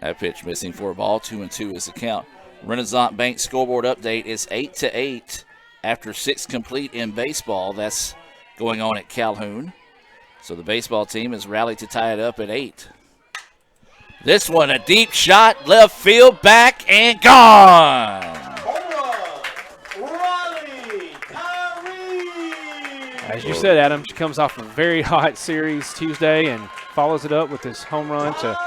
That pitch missing for a ball. 2-2 is the count. Renaissance Bank scoreboard update is 8-8 after 6 complete in baseball. That's going on at Calhoun. So the baseball team has rallied to tie it up at 8. This one, a deep shot, left field, back and gone. As you said, Adam, she comes off a very hot series Tuesday and follows it up with this home run to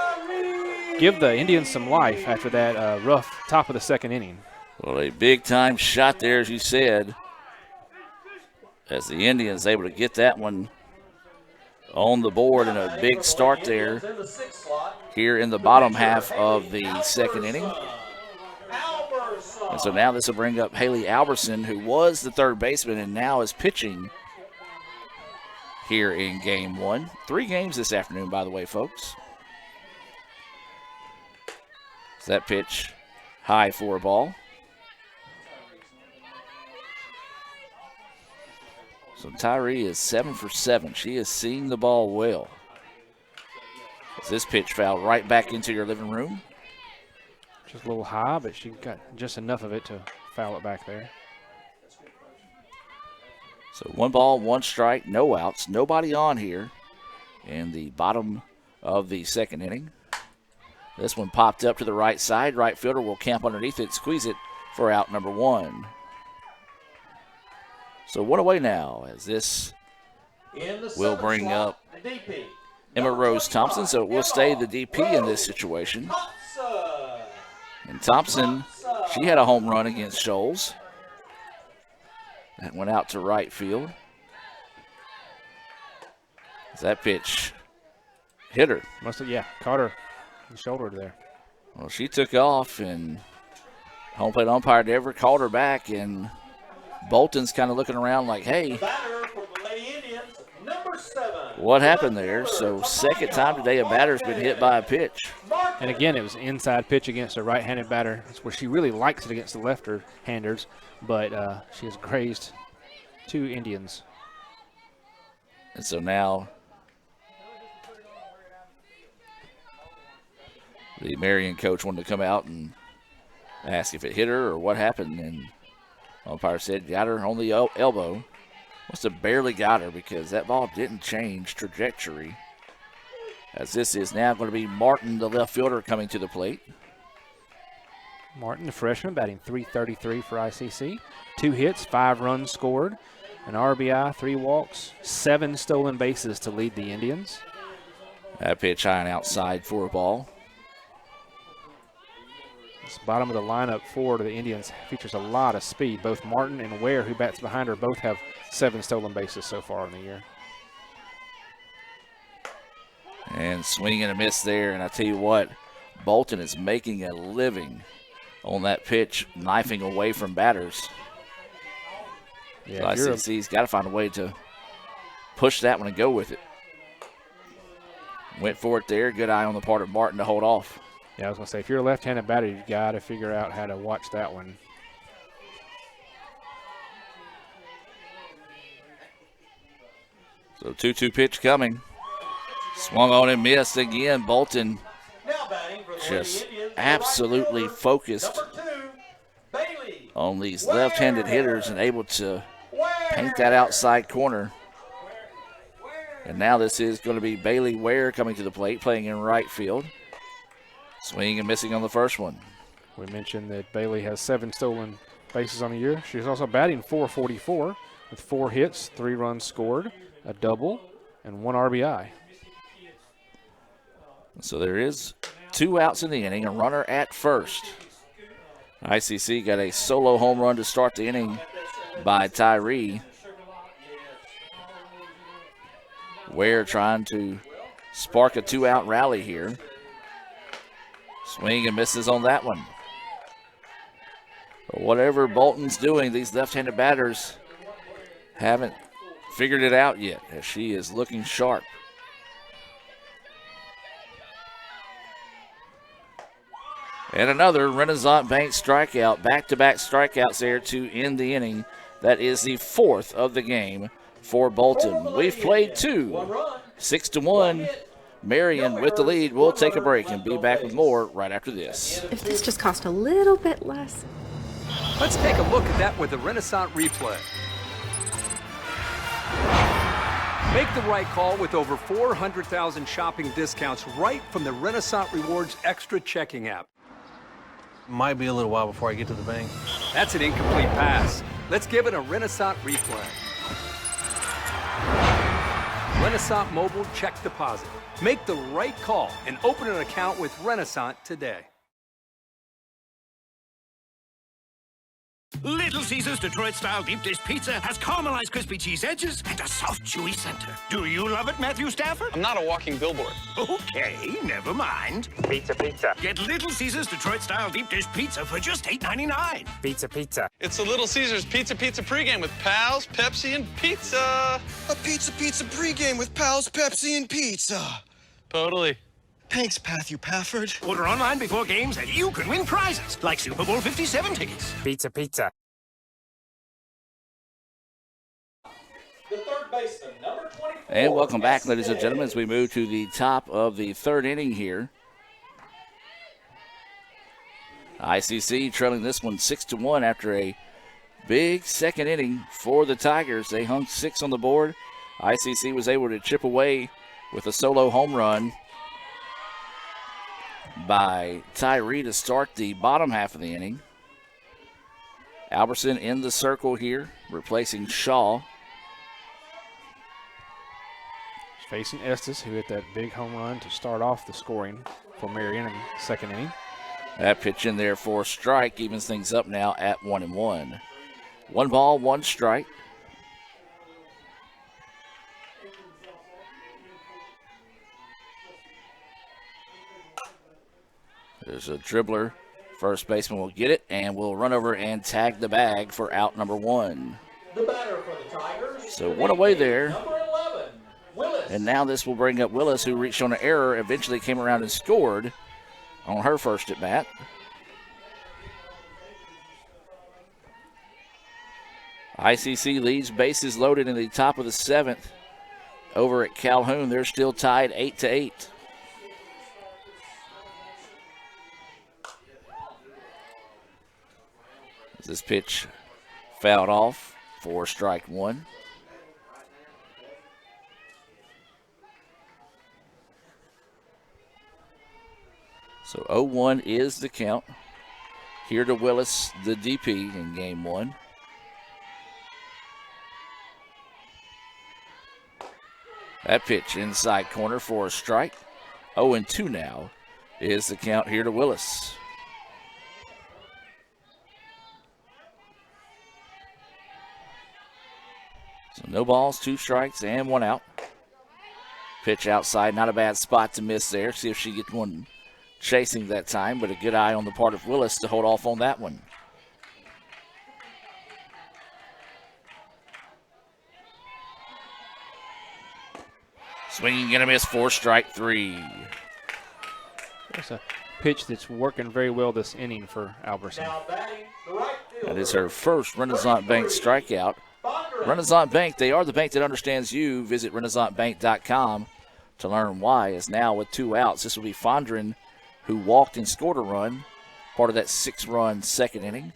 give the Indians some life after that rough top of the second inning. Well, a big-time shot there, as you said, as the Indians able to get that one on the board in a big start there here in the bottom half of the second inning. And so now this will bring up Haley Alberson, who was the third baseman and now is pitching here in game 1. 3 games this afternoon, by the way, folks. So that pitch high for a ball. So Tyree is 7 for 7. She is seeing the ball well. As this pitch fouled right back into your living room. Just a little high, but she got just enough of it to foul it back there. So 1 ball, 1 strike, no outs, nobody on here in the bottom of the second inning. This one popped up to the right side. Right fielder will camp underneath it, squeeze it for out number 1. So 1 away now as this will bring up Emma Rose Thompson. So it will stay the DP in this situation. And Thompson, she had a home run against Shoals. That went out to right field. That pitch hit her. Must have, yeah, caught her in the shoulder there. Well, she took off, and home plate umpire never called her back, and Bolton's kind of looking around like, hey, what happened there? So second time today a batter's been hit by a pitch. And again, it was inside pitch against a right-handed batter. That's where she really likes it against the left-handers, but she has grazed 2 Indians. And so now the Marion coach wanted to come out and ask if it hit her or what happened, and umpire said got her on the elbow. Must have barely got her because that ball didn't change trajectory. As this is now going to be Martin, the left fielder, coming to the plate. Martin, the freshman, batting .333 for ICC. 2 hits, 5 runs scored, an RBI, 3 walks, 7 stolen bases to lead the Indians. That pitch high and outside for a ball. This bottom of the lineup for the Indians features a lot of speed. Both Martin and Ware, who bats behind her, both have 7 stolen bases so far in the year. And swing and a miss there. And I tell you what, Bolton is making a living on that pitch, knifing away from batters. Yeah, so ICC's got to find a way to push that one and go with it. Went for it there. Good eye on the part of Martin to hold off. Yeah, I was going to say, if you're a left-handed batter, you've got to figure out how to watch that one. So 2-2 pitch coming. Swung on and missed again. Bolton just absolutely focused on these left-handed hitters and able to paint that outside corner. And now this is going to be Bailey Ware coming to the plate, playing in right field. Swing and missing on the first one. We mentioned that Bailey has 7 stolen bases on the year. She's also batting .444 with 4 hits, 3 runs scored, a double, and 1 RBI. So there is 2 outs in the inning, a runner at first. ICC got a solo home run to start the inning by Tyree. Ware trying to spark a 2-out rally here. Swing and misses on that one. But whatever Bolton's doing, these left-handed batters haven't figured it out yet, as she is looking sharp. And another Renaissance Bank strikeout, back-to-back strikeouts there to end the inning. That is the 4th of the game for Bolton. We've played 2, 6-1. Marion with the lead. We'll take a break and be back with more right after this. If this just cost a little bit less. Let's take a look at that with the Renaissance replay. Make the right call with over 400,000 shopping discounts right from the Renaissance Rewards Extra checking app. Might be a little while before I get to the bank. That's an incomplete pass. Let's give it a Renaissance replay. Renaissance Mobile Check Deposit. Make the right call and open an account with Renaissance today. Little Caesars Detroit-style deep dish pizza has caramelized crispy cheese edges and a soft, chewy center. Do you love it, Matthew Stafford? I'm not a walking billboard. Okay, never mind. Pizza, pizza. Get Little Caesars Detroit-style deep dish pizza for just $8.99. Pizza, pizza. It's the Little Caesars Pizza pregame with Pals, Pepsi, and pizza. A pizza pregame with Pals, Pepsi, and pizza. Totally. Thanks, Matthew Pafford. Order online before games and you can win prizes, like Super Bowl 57 tickets. Pizza, pizza. The third baseman, number 24. And welcome back, ladies and gentlemen, as we move to the top of the 3rd inning here. ICC trailing this one 6-1 after a big second inning for the Tigers. They hung 6 on the board. ICC was able to chip away with a solo home run by Tyree to start the bottom half of the inning. Albertson in the circle here, replacing Shaw. Facing Estes, who hit that big home run to start off the scoring for Marion in the second inning. That pitch in there for a strike evens things up now at 1-1. 1 ball, 1 strike. There's a dribbler. First baseman will get it and will run over and tag the bag for out number 1. The batter for the Tigers. So 1 away there. Number 11, Willis. And now this will bring up Willis, who reached on an error, eventually came around and scored on her first at bat. ICC leads bases loaded in the top of the 7th. Over at Calhoun, they're still tied 8-8. This pitch fouled off for strike 1. So 0-1 is the count. Here to Willis, the DP in game 1. That pitch inside corner for a strike. 0-2 now is the count here to Willis. So no balls, 2 strikes, and 1 out. Pitch outside, not a bad spot to miss there. See if she gets one chasing that time, but a good eye on the part of Willis to hold off on that one. Swinging and a miss for strike 3. There's a pitch that's working very well this inning for Albertson. That is her first Renaissance Bank strikeout. Renaissance Bank, they are the bank that understands you. Visit RenaissanceBank.com to learn why. As now with 2 outs, this will be Fondren, who walked and scored a run, part of that 6-run second inning.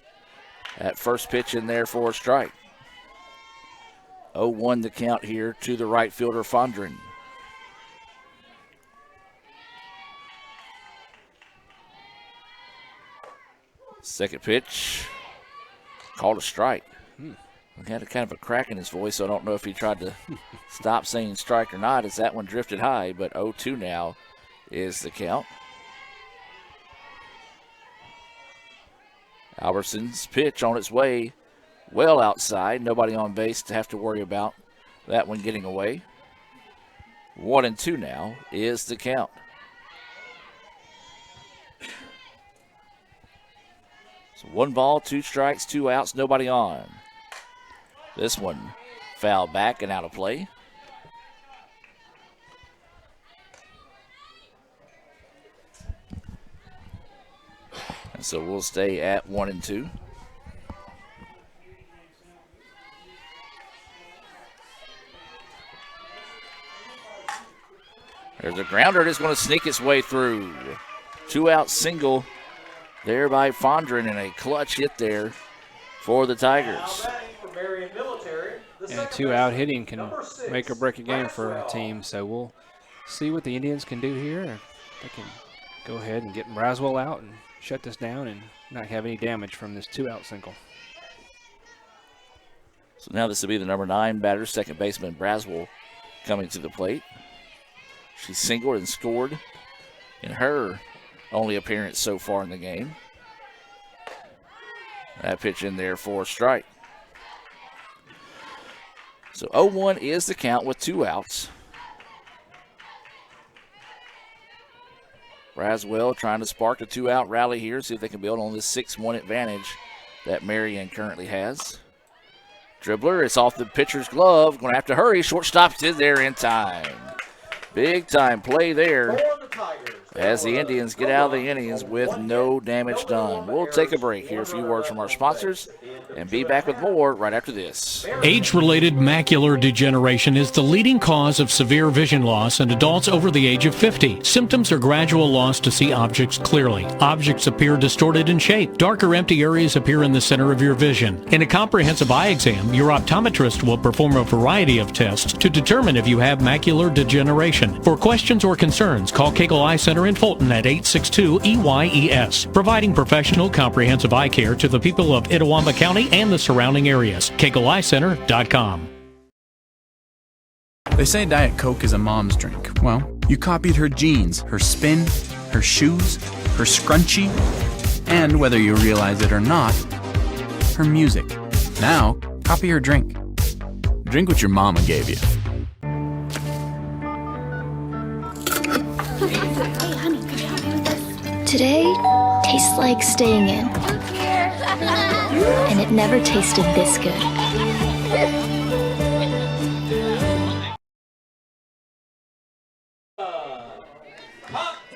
That first pitch in there for a strike. 0-1 the count here to the right fielder, Fondren. Second pitch, called a strike. He had a kind of a crack in his voice, so I don't know if he tried to stop saying strike or not as that one drifted high, but 0-2 now is the count. Albertson's pitch on its way well outside. Nobody on base to have to worry about that one getting away. 1-2 now is the count. So 1 ball, 2 strikes, 2 outs, nobody on. This one fouled back and out of play. And so we'll stay at 1-2. There's a grounder that's going to sneak its way through. 2-out single there by Fondren, and a clutch hit there for the Tigers. And 2-out hitting can make or break a game for a team, so we'll see what the Indians can do here. If they can go ahead and get Braswell out and shut this down and not have any damage from this 2-out single. So now this will be the number 9 batter, second baseman Braswell, coming to the plate. She singled and scored in her only appearance so far in the game. That pitch in there for a strike. So 0-1 is the count with 2 outs. Braswell trying to spark a 2-out rally here, see if they can build on this 6-1 advantage that Marion currently has. Dribbler, it's off the pitcher's glove. Going to have to hurry. Shortstop's in there in time. Big time play there as the Indians get out of the innings with no damage done. We'll take a break, hear a few words from our sponsors, and be back with more right after this. Age-related macular degeneration is the leading cause of severe vision loss in adults over the age of 50. Symptoms are gradual loss to see objects clearly. Objects appear distorted in shape. Dark or empty areas appear in the center of your vision. In a comprehensive eye exam, your optometrist will perform a variety of tests to determine if you have macular degeneration. For questions or concerns, call Cagle Eye Center in Fulton at 862-EYES, providing professional comprehensive eye care to the people of Itawamba County and the surrounding areas. CagleEyeCenter.com. They say Diet Coke is a mom's drink. Well, you copied her jeans, her spin, her shoes, her scrunchie, and whether you realize it or not, her music. Now, copy her drink. Drink what your mama gave you. Hey, honey, could you help me with this? Today tastes like staying in. And it never tasted this good.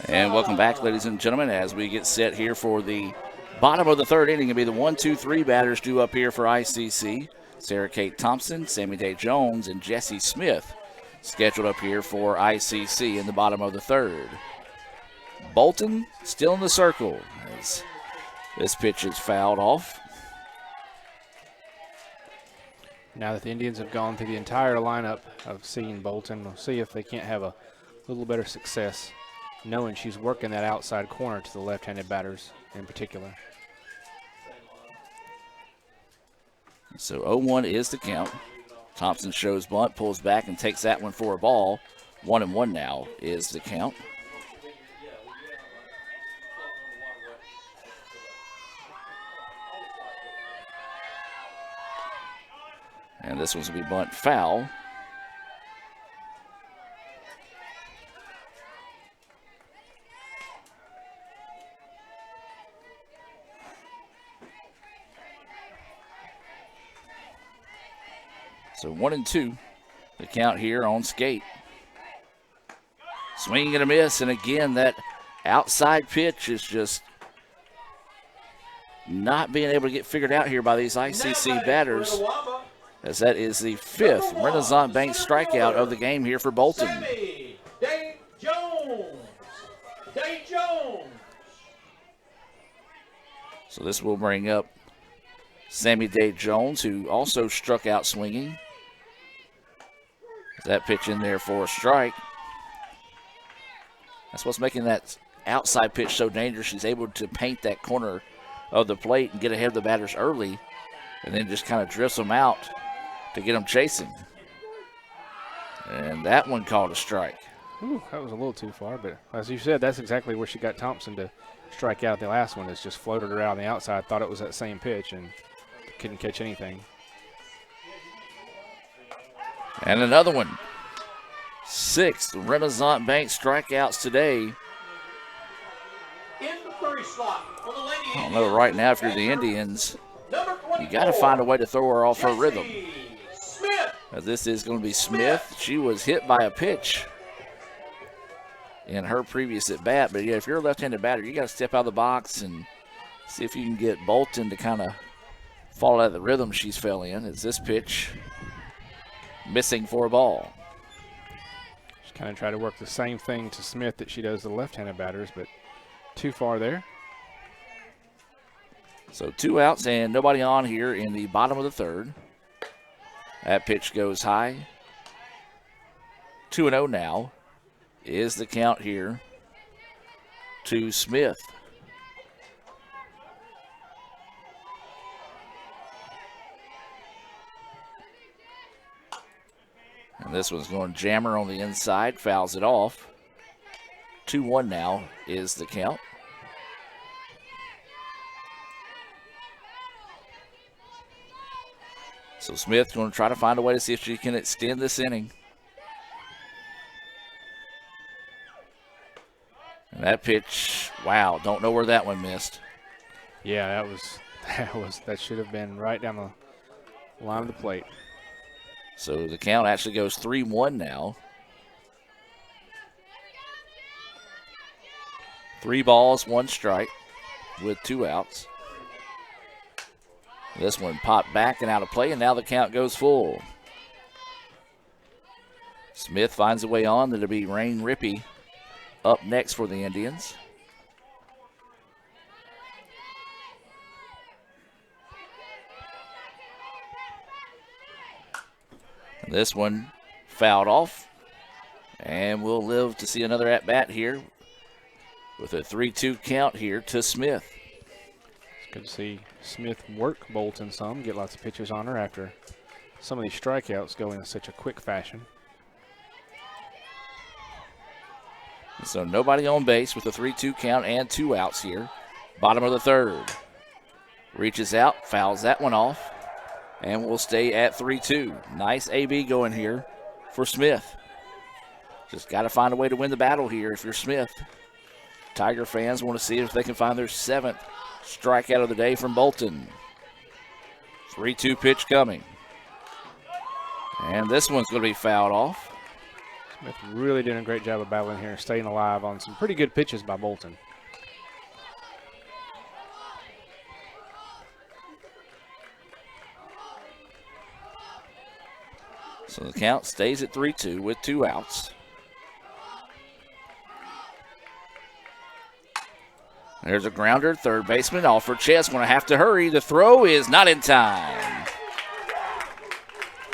And welcome back, ladies and gentlemen, as we get set here for the bottom of the third inning. It'll be the 1-2-3 batters due up here for ICC. Sarah Kate Thompson, Sammy Day Jones, and Jessie Smith scheduled up here for ICC in the bottom of the third. Bolton still in the circle as this pitch is fouled off. Now that the Indians have gone through the entire lineup of seeing Bolton, we'll see if they can't have a little better success, knowing she's working that outside corner to the left-handed batters in particular. So 0-1 is the count. Thompson shows bunt, pulls back, and takes that one for a ball. 1-1 now is the count. And this one's going to be bunt foul. So 1-2, the count here on skate. Swing and a miss, and again, that outside pitch is just not being able to get figured out here by these ICC batters, as that is the fifth Renaissance Bank strikeout of the game here for Bolton. Sammy Day Jones. Day Jones. So this will bring up Sammy Day Jones, who also struck out swinging. That pitch in there for a strike. That's what's making that outside pitch so dangerous. She's able to paint that corner of the plate and get ahead of the batters early, and then just kind of drifts them out to get them chasing. And that one called a strike. Ooh, that was a little too far, but as you said, that's exactly where she got Thompson to strike out. The last one is just floated her out on the outside, thought it was that same pitch, and couldn't catch anything. And another one. Sixth Renaissance Bank strikeouts today. In the 30 slot for the Lady I don't know right now if you're the Indians, you got to find a way to throw her off her rhythm. This is going to be Smith. She was hit by a pitch in her previous at bat, but yeah, if you're a left-handed batter, you got to step out of the box and see if you can get Bolton to kind of fall out of the rhythm she's fell in. Is this pitch missing for a ball? She's kind of try to work the same thing to Smith that she does to the left-handed batters, but too far there. So 2 outs and nobody on here in the bottom of the third. That pitch goes high. 2-0 now is the count here to Smith. And this one's going jammer on the inside, fouls it off. 2-1 now is the count. So Smith going to try to find a way to see if she can extend this inning. And that pitch, wow, don't know where that one missed. Yeah, that should have been right down the line of the plate. So the count actually goes 3-1 now. 3 balls, 1 strike with 2 outs. This one popped back and out of play, and now the count goes full. Smith finds a way on. It'll be Rain Rippey up next for the Indians. This one fouled off, and we'll live to see another at-bat here with a 3-2 count here to Smith. It's good to see Smith work Bolton some, get lots of pitches on her after some of these strikeouts go in such a quick fashion. So nobody on base with a 3-2 count and 2 outs here. Bottom of the third. Reaches out, fouls that one off, and we'll stay at 3-2. Nice AB going here for Smith. Just got to find a way to win the battle here if you're Smith. Tiger fans want to see if they can find their 7th strikeout of the day from Bolton. 3-2 pitch coming. And this one's going to be fouled off. Smith really doing a great job of battling here, staying alive on some pretty good pitches by Bolton. So the count stays at 3-2 with 2 outs. There's a grounder, third baseman, off for Chess. Going to have to hurry. The throw is not in time.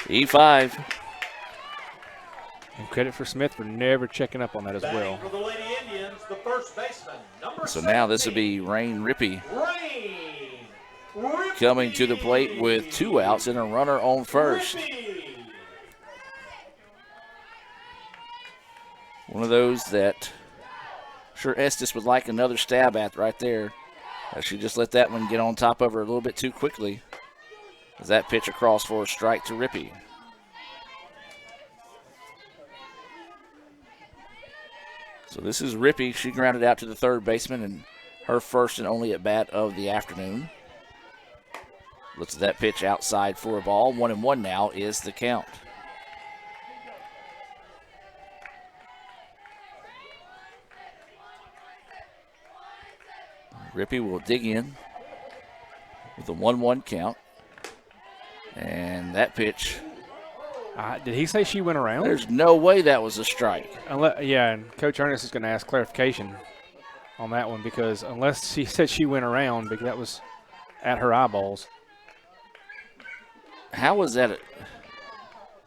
E5. And credit for Smith for never checking up on that as well. For the Lady Indians, the first baseman, number So now this will be Rain Rippey coming to the plate with 2 outs and a runner on first. One of those that sure Estes would like another stab at right there. She just let that one get on top of her a little bit too quickly. As that pitch across for a strike to Rippey. So this is Rippey. She grounded out to the third baseman and her first and only at bat of the afternoon. Looks at that pitch outside for a ball. 1-1 now is the count. Rippey will dig in with a 1-1 count. And that pitch. Did he say she went around? There's no way that was a strike. Yeah, and Coach Ernest is going to ask clarification on that one because unless he said she went around, because that was at her eyeballs. How was that?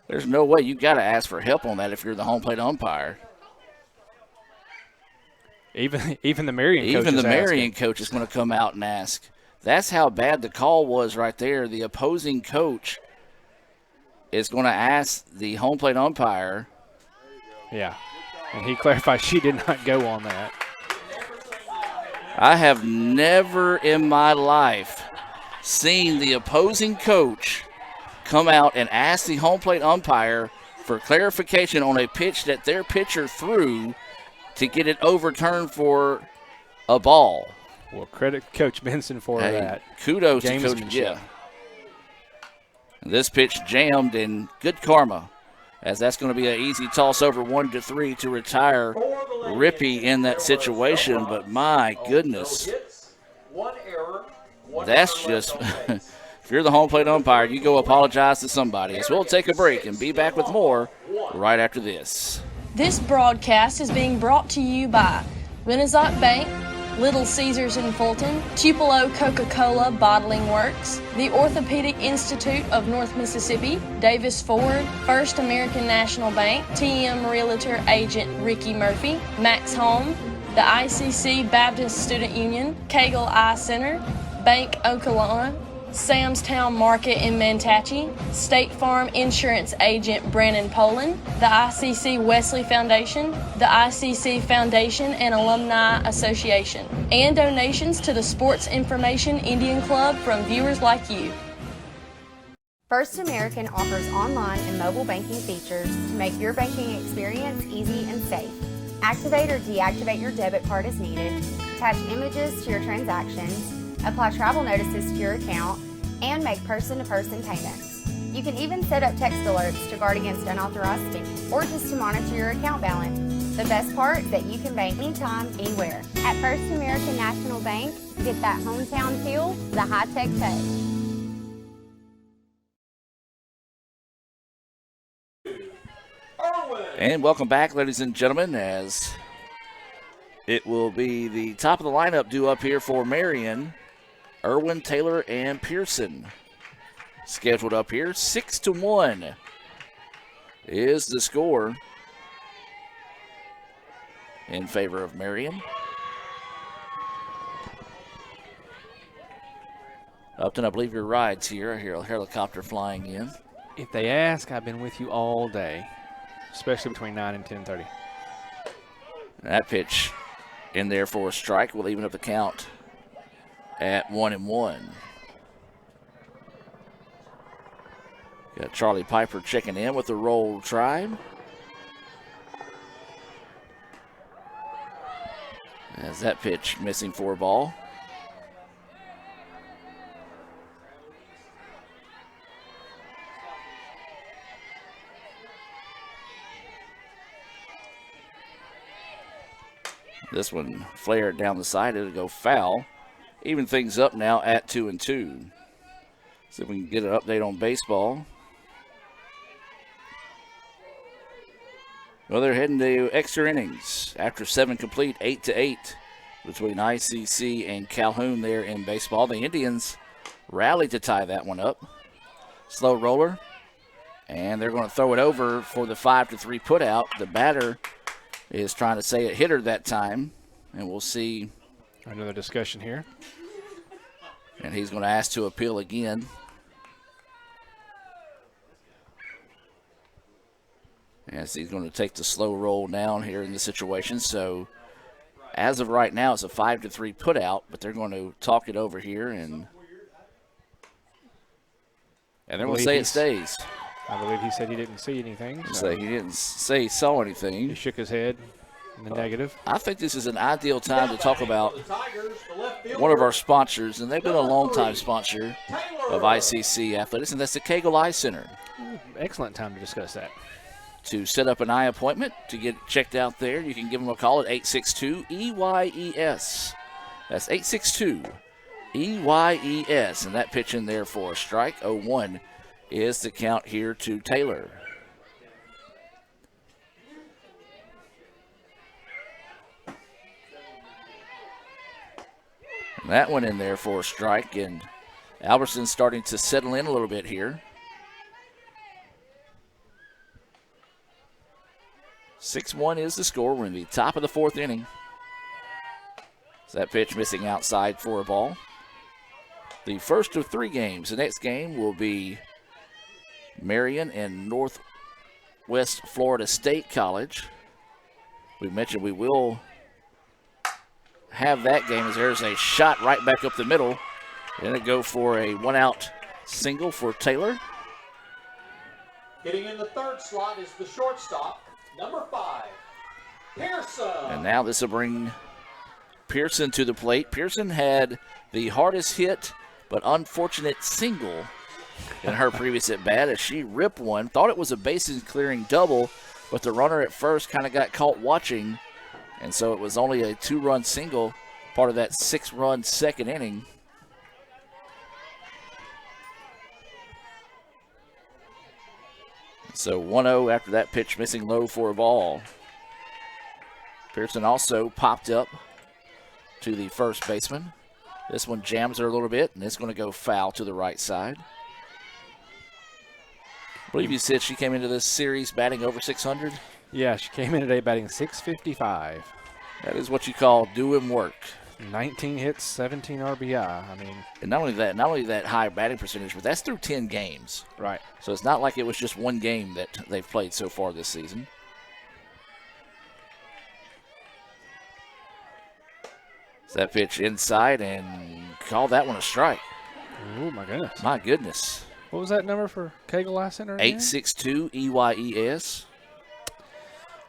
There's no way. You got to ask for help on that if you're the home plate umpire. Even the Marion coach is going to come out and ask. That's how bad the call was right there. The opposing coach is going to ask the home plate umpire. Yeah, and he clarified she did not go on that. I have never in my life seen the opposing coach come out and ask the home plate umpire for clarification on a pitch that their pitcher threw to get it overturned for a ball. Well, credit Coach Benson for that. Kudos to Coach. Yeah. This pitch jammed in good karma, as that's going to be an easy toss over 1-3 to retire Rippey in that situation. But my goodness, that's just, if you're the home plate umpire, you go apologize to somebody. So we'll take a break and be back with more right after this. This broadcast is being brought to you by Renaissance Bank, Little Caesars in Fulton, Tupelo Coca-Cola Bottling Works, the Orthopedic Institute of North Mississippi, Davis Ford, First American National Bank, TM Realtor Agent Ricky Murphy, Max Home, the ICC Baptist Student Union, Cagle Eye Center, Bank Okolona, Sam's Town Market in Manatee, State Farm Insurance Agent Brandon Poland, the ICC Wesley Foundation, the ICC Foundation and Alumni Association, and donations to the Sports Information Indian Club from viewers like you. First American offers online and mobile banking features to make your banking experience easy and safe. Activate or deactivate your debit card as needed, attach images to your transactions, apply travel notices to your account, and make person-to-person payments. You can even set up text alerts to guard against unauthorized spending. or just to monitor your account balance. The best part is that you can bank anytime, anywhere. At First American National Bank, get that hometown feel with a high-tech touch. And welcome back, ladies and gentlemen, as it will be the top of the lineup due up here for Marion. Irwin, Taylor, and Pearson. Scheduled up here, 6-1 is the score in favor of Marion. Upton, I believe your ride's here. I hear a helicopter flying in. If they ask, I've been with you all day, especially between 9 and 10:30. That pitch in there for a strike will even up the count at 1-1. Got Charlie Piper checking in with the Roll Tribe. As that pitch missing for a ball. This one flared down the side. It'll go foul. Even things up now at 2-2. See if we can get an update on baseball. Well, they're heading to extra innings after 7 complete, 8-8 between ICC and Calhoun there in baseball. The Indians rallied to tie that one up. Slow roller, and they're going to throw it over for the 5-3 putout. The batter is trying to say it hit her that time, and we'll see. Another discussion here. And he's going to ask to appeal again. As he's going to take the slow roll down here in this situation. So as of right now, it's a 5-3 putout, but they're going to talk it over here, and they're going to say it stays. I believe he said he didn't see anything. So he didn't say he saw anything. He shook his head in the negative. I think this is an ideal time to talk about one of our sponsors, and they've been a long-time sponsor of ICC Athletics, and that's the Cagle Eye Center. Excellent time to discuss that. To set up an eye appointment to get checked out there, you can give them a call at 862-EYES. That's 862-EYES, and that pitch in there for a strike. 0-1 is the count here to Taylor. And that one in there for a strike, and Albertson's starting to settle in a little bit here. 6-1 is the score. We're in the top of the 4th inning. So that pitch missing outside for a ball. The first of 3 games. The next game will be Marion and Northwest Florida State College. We mentioned we will have that game as there's a shot right back up the middle. And it'll go for a 1-out single for Taylor. Getting in the 3rd slot is the shortstop, number 5, Pearson. And now this will bring Pearson to the plate. Pearson had the hardest hit but unfortunate single in her previous at-bat as she ripped one. Thought it was a bases-clearing double, but the runner at first kind of got caught watching, and so it was only a 2-run single, part of that 6-run second inning. So 1-0 after that pitch missing low for a ball. Pearson also popped up to the first baseman. This one jams her a little bit, and it's going to go foul to the right side. I believe you said she came into this series batting over 600? Yeah, she came in today batting .655. That is what you call doing work. 19 hits, 17 RBI. I mean, and not only that high batting percentage, but that's through 10 games. Right. So it's not like it was just one game that they've played so far this season. So that pitch inside and call that one a strike. Oh, my goodness. My goodness. What was that number for Cagle Eye Center? 862-EYES.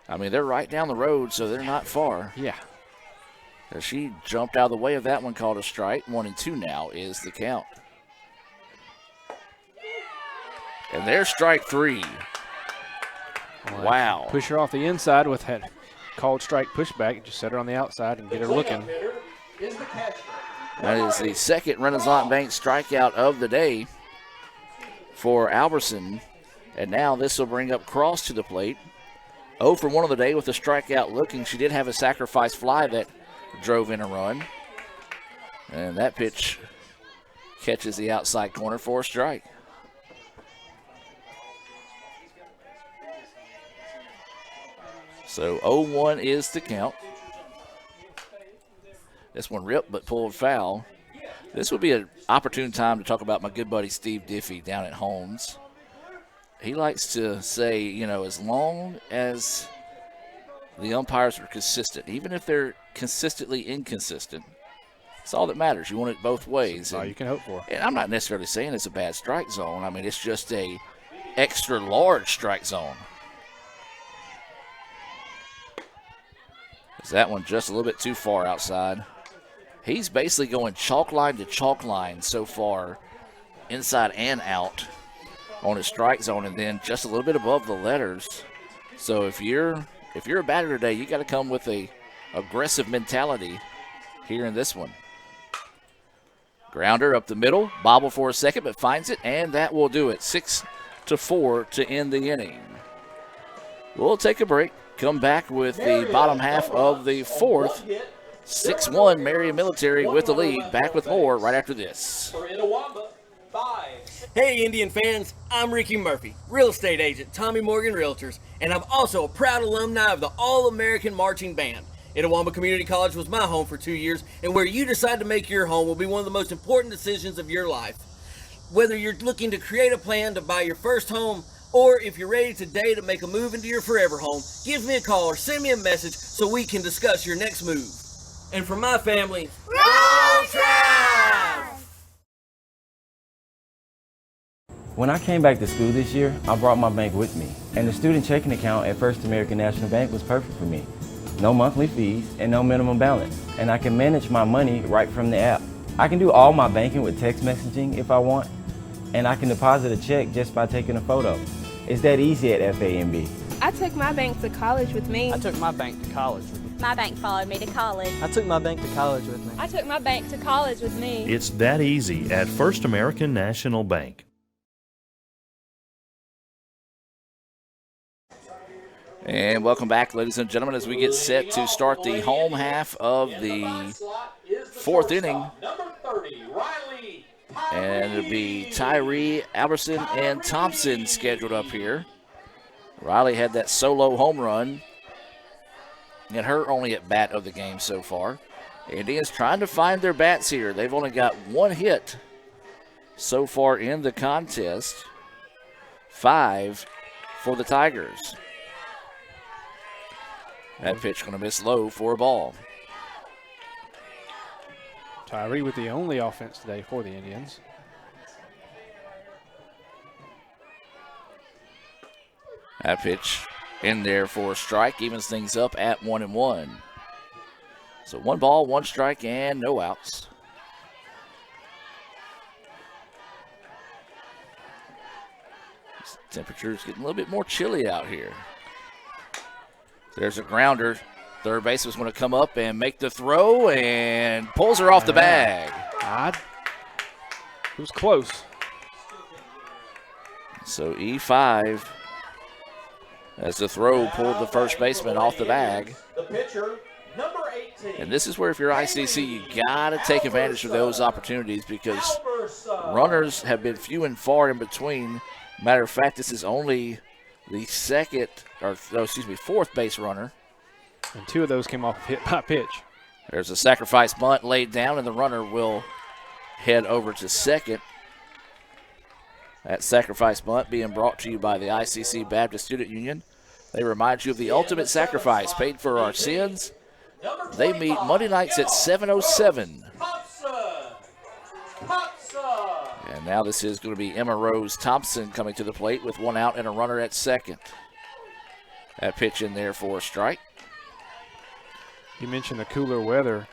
I mean, they're right down the road, so they're not far. Yeah. She jumped out of the way of that one, called a strike. 1-2 now is the count. And there's strike 3. Wow. Push her off the inside with that called strike pushback. Just set her on the outside and get her looking. That is the second Renaissance Bank strikeout of the day for Alberson. And now this will bring up Cross to the plate. 0 for 1 of the day with a strikeout looking. She did have a sacrifice fly that drove in a run. And that pitch catches the outside corner for a strike. So 0-1 is the count. This one ripped but pulled foul. This would be an opportune time to talk about my good buddy Steve Diffie down at Holmes. He likes to say, you know, as long as the umpires are consistent, even if they're consistently inconsistent, it's all that matters. You want it both ways. That's all you can hope for. And I'm not necessarily saying it's a bad strike zone. I mean, it's just a extra large strike zone. Is that one just a little bit too far outside? He's basically going chalk line to chalk line so far, inside and out on his strike zone, and then just a little bit above the letters. So if you're a batter today, you got to come with a aggressive mentality here in this one. Grounder up the middle, bobble for a second, but finds it, and that will do it. 6-4 to end the inning. We'll take a break. Come back with the bottom half of the fourth. 6-1 Marion Military with the lead. Back with more right after this. Hey Indian fans, I'm Ricky Murphy, real estate agent, Tommy Morgan Realtors, and I'm also a proud alumni of the All-American Marching Band. Itawamba Community College was my home for 2 years, and where you decide to make your home will be one of the most important decisions of your life. Whether you're looking to create a plan to buy your first home, or if you're ready today to make a move into your forever home, give me a call or send me a message so we can discuss your next move. And for my family, Roll Tribe! When I came back to school this year, I brought my bank with me, and the student checking account at First American National Bank was perfect for me. No monthly fees and no minimum balance, and I can manage my money right from the app. I can do all my banking with text messaging if I want, and I can deposit a check just by taking a photo. It's that easy at FAMB. I took my bank to college with me. I took my bank to college with me. My bank followed me to college. I took my bank to college with me. I took my bank to college with me. It's that easy at First American National Bank. And welcome back, ladies and gentlemen, as we get set to start the home half of the fourth inning. And it'll be Tyree, Alberson, and Thompson scheduled up here. Riley had that solo home run, and her only at bat of the game so far. Indians trying to find their bats here. They've only got one hit so far in the contest. 5 for the Tigers. That pitch going to miss low for a ball. Tyree with the only offense today for the Indians. That pitch in there for a strike, evens things up at 1-1. So 1 ball, 1 strike, and no outs. Temperature's getting a little bit more chilly out here. There's a grounder. Third baseman's going to come up and make the throw and pulls her off the bag. It was close. So E5, as the throw pulled the first baseman off the bag. The pitcher, number 18. And this is where if you're ICC, you got to take advantage of those opportunities because runners have been few and far in between. Matter of fact, this is only the fourth base runner. And 2 of those came off hit by pitch. There's a sacrifice bunt laid down, and the runner will head over to second. That sacrifice bunt being brought to you by the ICC Baptist Student Union. They remind you of the ultimate sacrifice paid for our sins. They meet Monday nights at 7:07. And now this is going to be Emma Rose Thompson coming to the plate with 1 out and a runner at second. That pitch in there for a strike. You mentioned the cooler weather.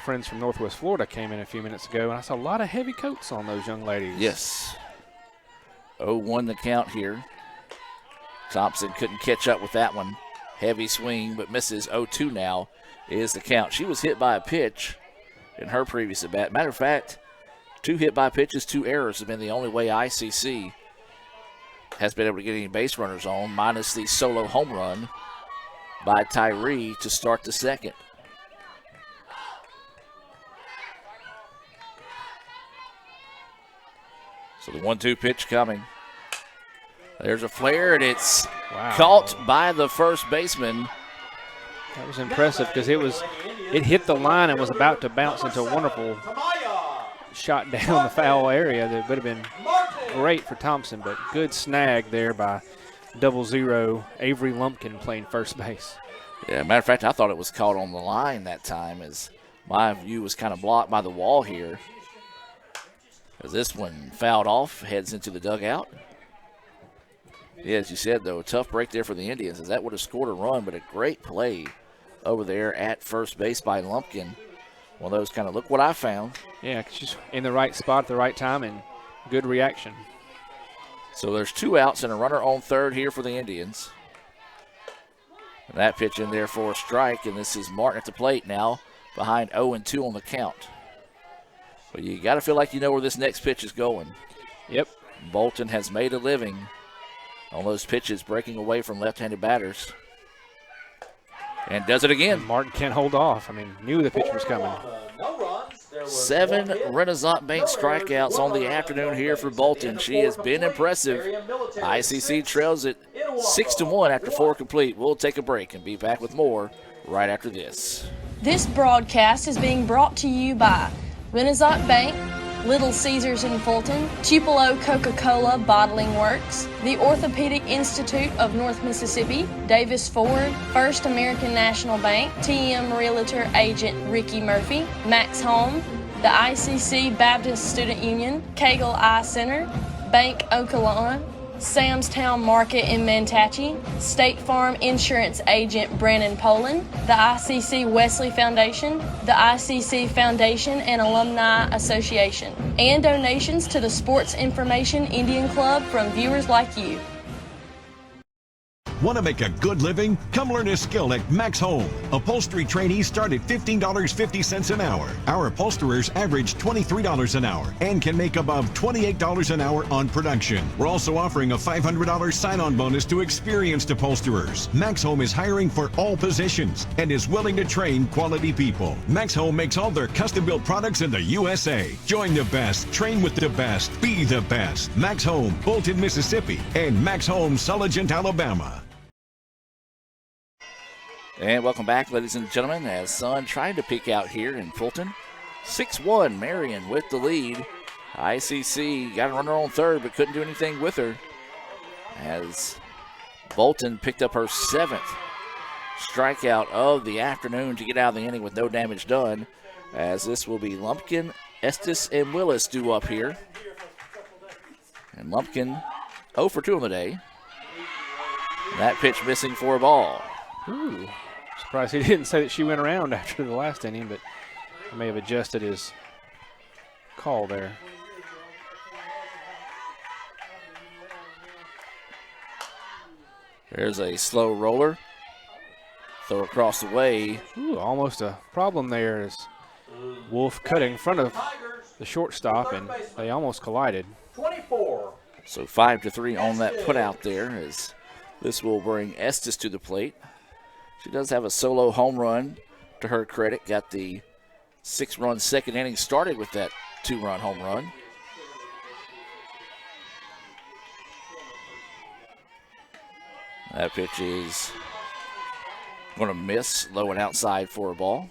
Friends from Northwest Florida came in a few minutes ago, and I saw a lot of heavy coats on those young ladies. Yes. 0-1 the count here. Thompson couldn't catch up with that one. Heavy swing, but misses. 0-2 now is the count. She was hit by a pitch in her previous at bat. Matter of fact, 2 hit by pitches, 2 errors have been the only way ICC has been able to get any base runners on, minus the solo home run by Tyree to start the second. So the 1-2 pitch coming. There's a flare, and it's caught by the first baseman. That was impressive because it hit the line and was about to bounce into a wonderful shot down the foul area. That would have been great for Thompson, but good snag there by 00 Avery Lumpkin playing first base. Yeah, matter of fact, I thought it was caught on the line that time, as my view was kind of blocked by the wall here. As this one fouled off, heads into the dugout. Yeah, as you said, though, a tough break there for the Indians, as that would have scored a run, but a great play over there at first base by Lumpkin. One of those kind of, look what I found. Yeah, she's in the right spot at the right time, and good reaction. So there's 2 outs and a runner on third here for the Indians. And that pitch in there for a strike, and this is Martin at the plate now, behind 0-2 on the count. But you got to feel like you know where this next pitch is going. Yep. Bolton has made a living on those pitches, breaking away from left-handed batters. And does it again. Martin can't hold off. I mean, knew the pitch was coming. 7 Renaissance Bank strikeouts on the afternoon here for Bolton. She has been impressive. ICC trails it 6-1 after 4 complete. We'll take a break and be back with more right after this. This broadcast is being brought to you by Renaissance Bank, Little Caesars in Fulton, Tupelo Coca-Cola Bottling Works, the Orthopedic Institute of North Mississippi, Davis Ford, First American National Bank, TM Realtor Agent Ricky Murphy, Max Home, the ICC Baptist Student Union, Cagle Eye Center, Bank Okolona, Sam's Town Market in Mantachie, State Farm Insurance Agent Brandon Poland, the ICC Wesley Foundation, the ICC Foundation and Alumni Association, and donations to the Sports Information Indian Club from viewers like you. Want to make a good living? Come learn a skill at Max Home. Upholstery trainees start at $15.50 an hour. Our upholsterers average $23 an hour and can make above $28 an hour on production. We're also offering a $500 sign-on bonus to experienced upholsterers. Max Home is hiring for all positions and is willing to train quality people. Max Home makes all their custom-built products in the USA. Join the best, train with the best, be the best. Max Home, Bolton, Mississippi, and Max Home, Sulligent, Alabama. And welcome back, ladies and gentlemen, as Sun trying to peek out here in Fulton. 6-1, Marion with the lead. ICC got a runner on third, but couldn't do anything with her, as Bolton picked up her 7th strikeout of the afternoon to get out of the inning with no damage done, as this will be Lumpkin, Estes, and Willis due up here. And Lumpkin 0 for 2 on the day. That pitch missing for a ball. Ooh. Surprised he didn't say that she went around after the last inning, but I may have adjusted his call there. There's a slow roller. Throw across the way. Ooh, almost a problem there as Wolf cut in front of the shortstop, and they almost collided. 24. So 5-3 on that put out there, as this will bring Estes to the plate. She does have a solo home run to her credit. Got the 6-run second inning started with that 2-run home run. That pitch is going to miss, low and outside for a ball.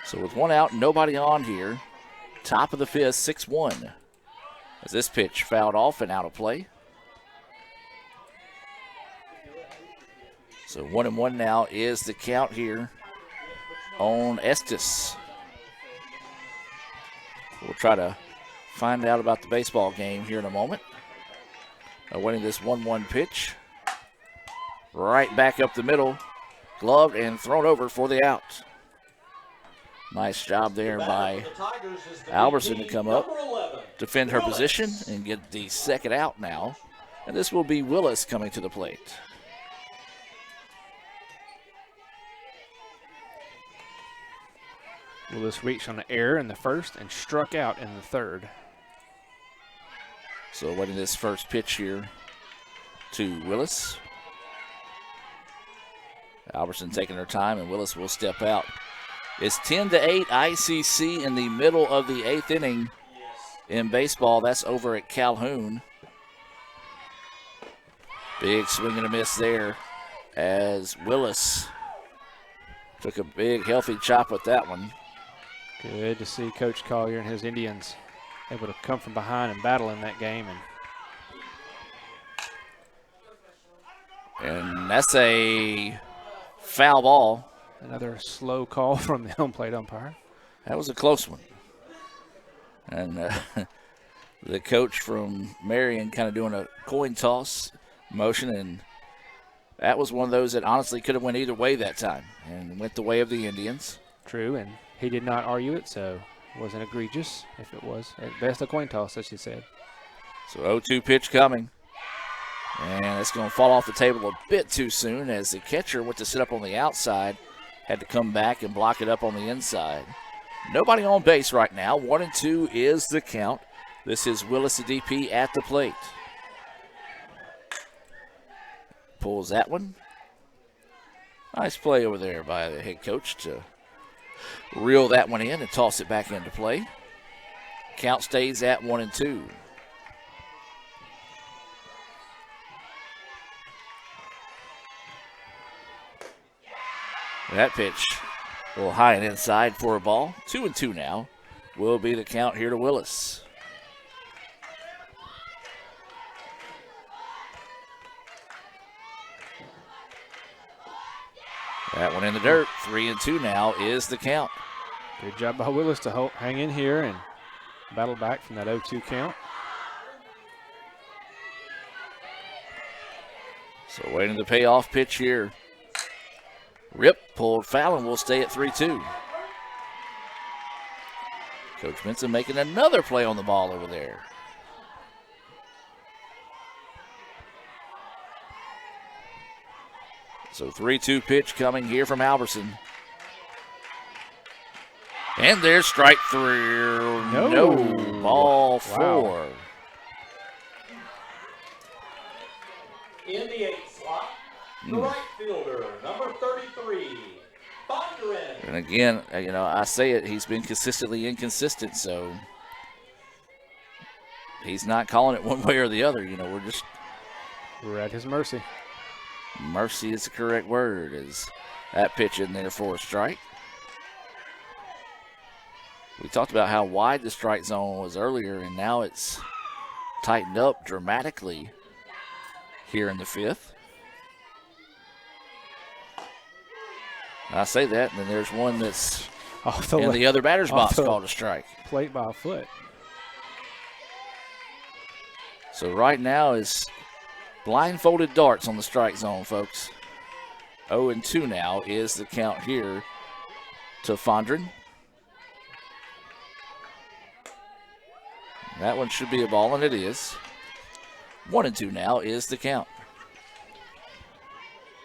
So with 1 out, nobody on here, top of the 5th, 6-1. As this pitch fouled off and out of play. So 1-1 now is the count here on Estes. We'll try to find out about the baseball game here in a moment. Awaiting this 1-1 pitch. Right back up the middle. Gloved and thrown over for the out. Nice job there by Albertson to come up, defend her position, and get the second out now. And this will be Willis coming to the plate. Willis reached on the air in the first and struck out in the third. So waiting this first pitch here to Willis. Albertson taking her time, and Willis will step out. It's 10-8 ICC in the middle of the 8th inning in baseball. That's over at Calhoun. Big swing and a miss there as Willis took a big healthy chop with that one. Good to see Coach Collier and his Indians able to come from behind and battle in that game. And that's a foul ball. Another slow call from the home plate umpire. That was a close one. And the coach from Marion kind of doing a coin toss motion, and that was one of those that honestly could have went either way that time and went the way of the Indians. True, and he did not argue it, so it wasn't egregious if it was. At best a coin toss, as she said. So 0-2 pitch coming. And it's going to fall off the table a bit too soon as the catcher went to sit up on the outside, had to come back and block it up on the inside. Nobody on base right now. 1-2 is the count. This is Willis, the DP, at the plate. Pulls that one. Nice play over there by the head coach to reel that one in and toss it back into play. Count stays at 1-2. That pitch a little high and inside for a ball. 2-2 now will be the count here to Willis. That one in the dirt. 3-2 now is the count. Good job by Willis to hang in here and battle back from that 0-2 count. So waiting the payoff pitch here. Rip pulled foul and will stay at 3-2. Coach Benson making another play on the ball over there. So 3-2 pitch coming here from Albertson. And there's strike three. No. Ball four. In the 8th slot, the right fielder, number 33, Bondurant. And again, I say it, he's been consistently inconsistent, so he's not calling it one way or the other. We're at his mercy. Mercy is the correct word. Is that pitch in there for a strike? We talked about how wide the strike zone was earlier, and now it's tightened up dramatically here in the 5th. I say that, and then there's one that's in the other batter's box called a strike. Plate by a foot. So right now is blindfolded darts on the strike zone, folks. 0-2 now is the count here to Fondren. That one should be a ball, and it is. 1-2 now is the count.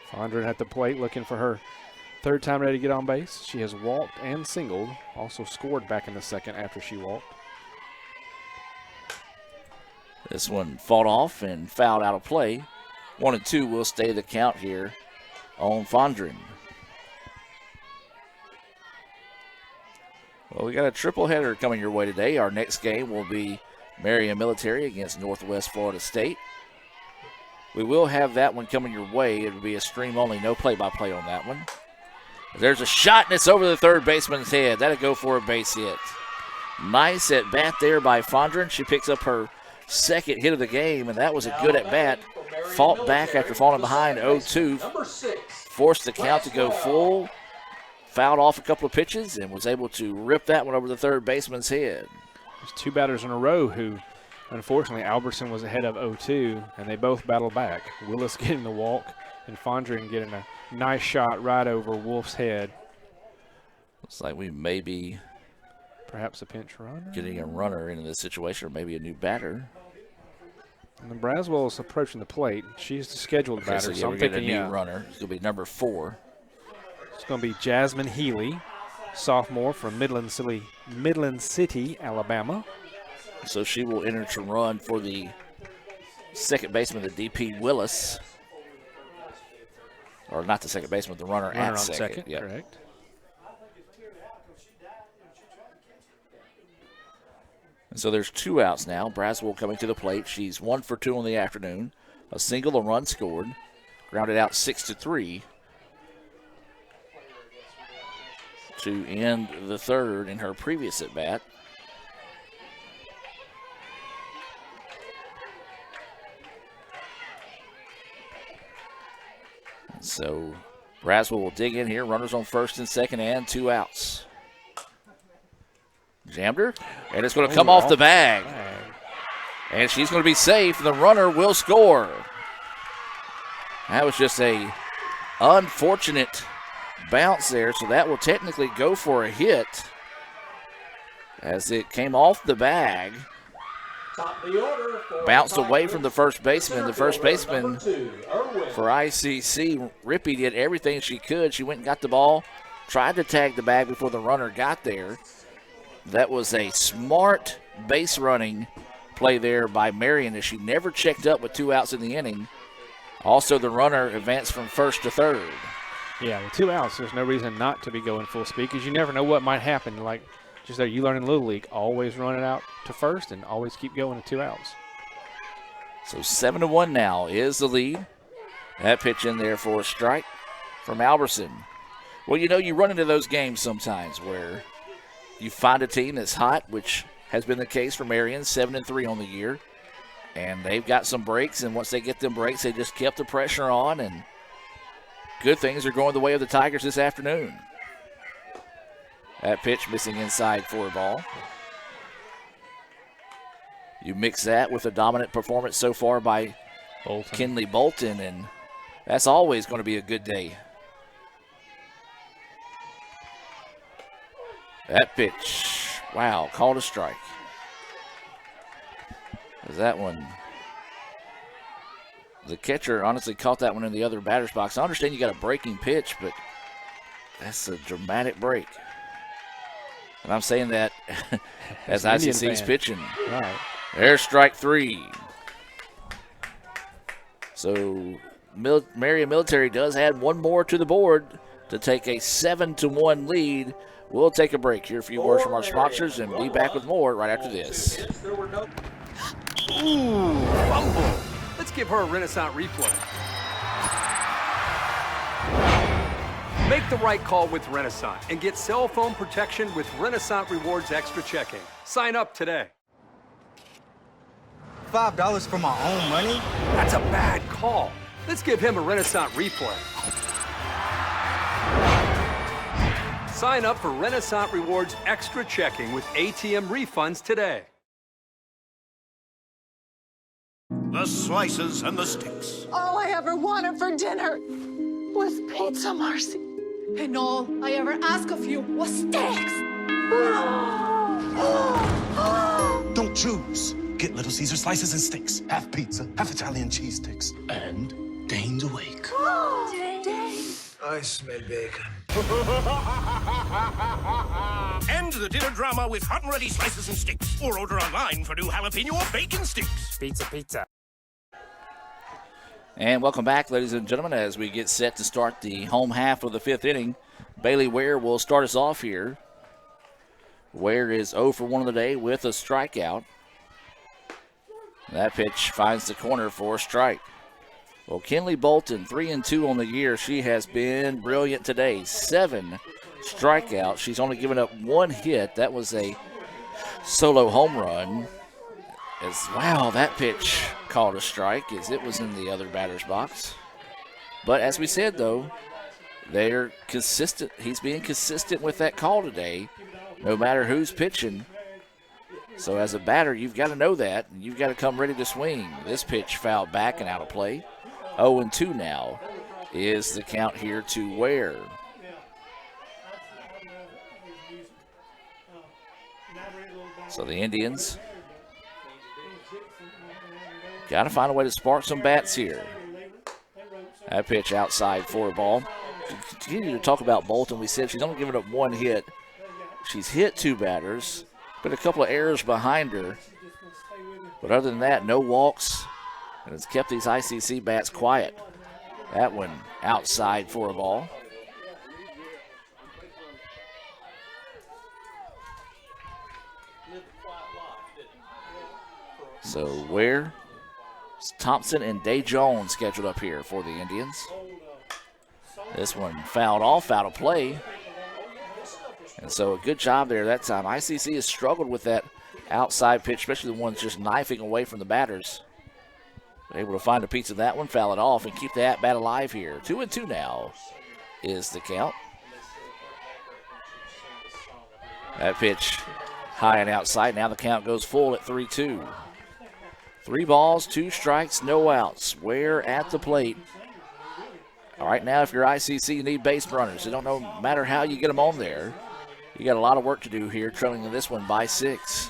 Fondren at the plate looking for her third time ready to get on base. She has walked and singled, also scored back in the second after she walked. This one fought off and fouled out of play. 1-2 will stay the count here on Fondren. Well, we got a triple header coming your way today. Our next game will be Marion Military against Northwest Florida State. We will have that one coming your way. It will be a stream only, no play-by-play on that one. There's a shot, and it's over the third baseman's head. That'll go for a base hit. Nice at bat there by Fondren. She picks up her second hit of the game, and that was a good at bat. Fought back after falling behind 0-2. Forced the count to go full. Fouled off a couple of pitches and was able to rip that one over the third baseman's head. There's two batters in a row who, unfortunately, Albertson was ahead of 0-2, and they both battled back. Willis getting the walk and Fondren getting a nice shot right over Wolf's head. Looks like we may be perhaps a pinch runner. Getting a runner into this situation, or maybe a new batter. And Braswell is approaching the plate. She's the scheduled batter, so I'm thinking, a new runner. It's going to be number 4. It's going to be Jasmine Healy, sophomore from Midland City, Alabama. So she will enter to run for the second baseman, the DP Willis. Or not the second baseman, the runner at on second. Yep. Correct. And so there's 2 outs now. Braswell coming to the plate. She's 1 for 2 on the afternoon. A single, a run scored. Grounded out 6-3 to end the third in her previous at bat. So Braswell will dig in here. Runners on first and second and 2 outs. Jammed her, and it's going to come off the bag. And she's going to be safe. The runner will score. That was just a unfortunate bounce there, so that will technically go for a hit as it came off the bag. Bounced away from the first baseman. The first baseman for ICC, Rippey, did everything she could. She went and got the ball, tried to tag the bag before the runner got there. That was a smart base running play there by Marion, as she never checked up with 2 outs in the inning. Also, the runner advanced from first to third. Yeah, with 2 outs, there's no reason not to be going full speed, because you never know what might happen. Like just there, you learn in Little League, always run it out to first and always keep going to 2 outs. So 7-1 now is the lead. That pitch in there for a strike from Alberson. Well, you know, you run into those games sometimes where you find a team that's hot, which has been the case for Marion, 7-3 on the year. And they've got some breaks, and once they get them breaks, they just kept the pressure on, and good things are going the way of the Tigers this afternoon. That pitch missing inside for a ball. You mix that with a dominant performance so far by Kinley Bolton, and that's always going to be a good day. That pitch, wow, called a strike. That one, the catcher honestly caught that one in the other batter's box. I understand you got a breaking pitch, but that's a dramatic break. And I'm saying that as ICC's pitching. Right. There's strike 3. So Marion Military does add 1 more to the board to take a 7-1 lead. We'll take a break. Hear a few words from our sponsors and be back with more right after this. Ooh, fumble. Let's give her a Renaissance replay. Make the right call with Renaissance and get cell phone protection with Renaissance Rewards Extra Checking. Sign up today. $5 for my own money? That's a bad call. Let's give him a Renaissance replay. Sign up for Renaissance Rewards Extra Checking with ATM refunds today. The slices and the sticks. All I ever wanted for dinner was pizza, Marcy. And all I ever asked of you was steaks. Don't choose. Get Little Caesar slices and sticks. Half pizza, half Italian cheese sticks. And Dane's awake. Dane. I smell bacon. End the dinner drama with hot and ready slices and sticks. Or order online for new jalapeno or bacon sticks. Pizza. And welcome back, ladies and gentlemen, as we get set to start the home half of the 5th inning. Bailey Ware will start us off here. Ware is 0 for 1 of the day with a strikeout. That pitch finds the corner for a strike. Well, Kinley Bolton, 3-2 on the year. She has been brilliant today. 7 strikeouts. She's only given up 1 hit. That was a solo home run. Wow, that pitch called a strike as it was in the other batter's box. But as we said, though, they're consistent. He's being consistent with that call today, no matter who's pitching. So as a batter, you've got to know that, and you've got to come ready to swing. This pitch fouled back and out of play. 0-2 now is the count here to Ware. So the Indians got to find a way to spark some bats here. That pitch outside for a ball. Continue to talk about Bolton. We said she's only given up one hit. She's hit 2 batters, but a couple of errors behind her. But other than that, no walks, and it's kept these ICC bats quiet. That one outside for a ball. So where Thompson and Day Jones scheduled up here for the Indians. This one fouled off, out of play. And so a good job there that time. ICC has struggled with that outside pitch, especially the ones just knifing away from the batters. Able to find a piece of that one, foul it off, and keep the at-bat alive here. 2-2 now is the count. That pitch high and outside. Now the count goes full at 3-2. 3 balls, 2 strikes, no outs. Where at the plate. All right, now if you're ICC, you need base runners. It don't matter how you get them on there. You got a lot of work to do here, trailing in this one by 6.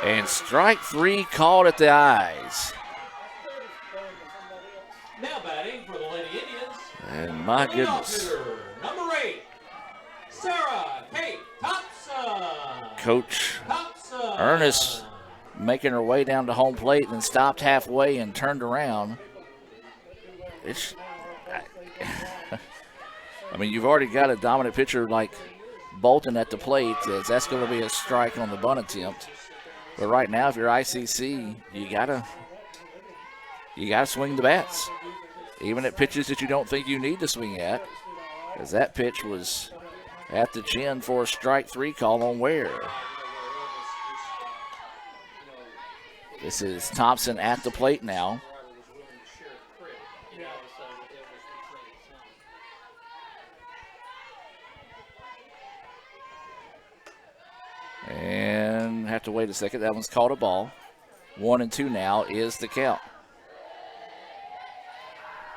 And strike 3 called at the eyes. Now batting for the Lady Indians. And my goodness. Number 8, Sarah Kate Thompson. Coach Ernest making her way down to home plate and then stopped halfway and turned around. I mean, you've already got a dominant pitcher like Bolton at the plate. That's going to be a strike on the bunt attempt. But right now, if you're ICC, you gotta swing the bats, even at pitches that you don't think you need to swing at, because that pitch was at the chin for a strike 3 call on Ware. This is Thompson at the plate now. And have to wait a second. That one's called a ball. 1-2 now is the count.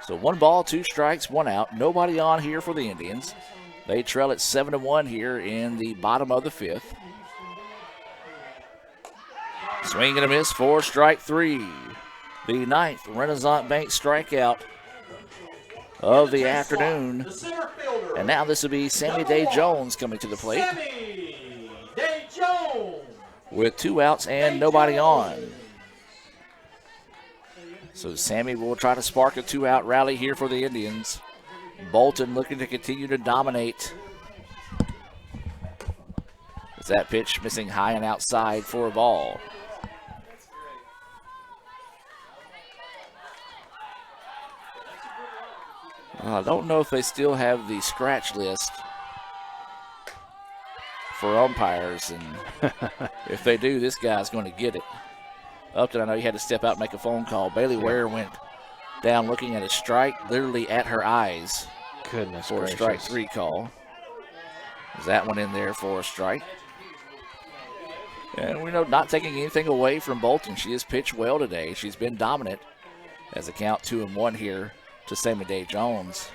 So 1 ball, 2 strikes, 1 out. Nobody on here for the Indians. They trail at 7-1 here in the bottom of the 5th. Swing and a miss for strike 3. The 9th Renaissance Bank strikeout of the afternoon. And now this will be Sammy Day Jones coming to the plate. Day Jones. With 2 outs and nobody on. So Sammy will try to spark a 2-out rally here for the Indians. Bolton looking to continue to dominate. As that pitch missing high and outside for a ball. I don't know if they still have the scratch list for umpires, and if they do, this guy's going to get it. Upton, I know you had to step out and make a phone call. Bailey Ware went down looking at a strike, literally at her eyes. Goodness for gracious. A strike 3 call. Is that one in there for a strike? And we know, not taking anything away from Bolton. She has pitched well today. She's been dominant as a count 2-1 here to Sammy Day Jones.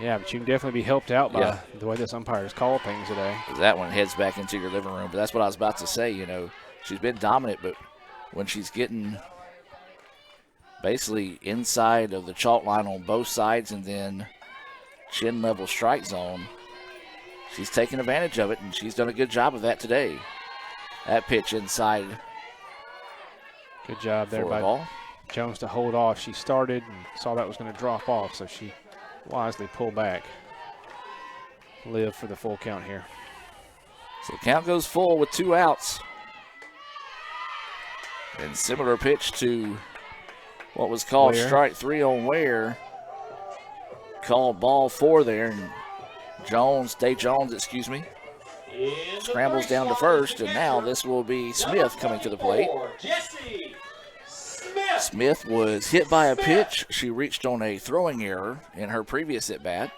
Yeah, but you can definitely be helped out by the way this umpires call things today. That one heads back into your living room. But that's what I was about to say. You know, she's been dominant, but when she's getting basically inside of the chalk line on both sides and then chin level strike zone, she's taking advantage of it, and she's done a good job of that today. That pitch inside. Good job there by Jones to hold off. She started and saw that was going to drop off, so she wisely pulled back. Live for the full count here. So the count goes full with 2 outs. And similar pitch to what was called Ware. strike 3 on Ware. Called ball 4 there, and Day Jones, scrambles down to first, and now this will be Smith coming to the plate. Smith was hit by a pitch. She reached on a throwing error in her previous at-bat.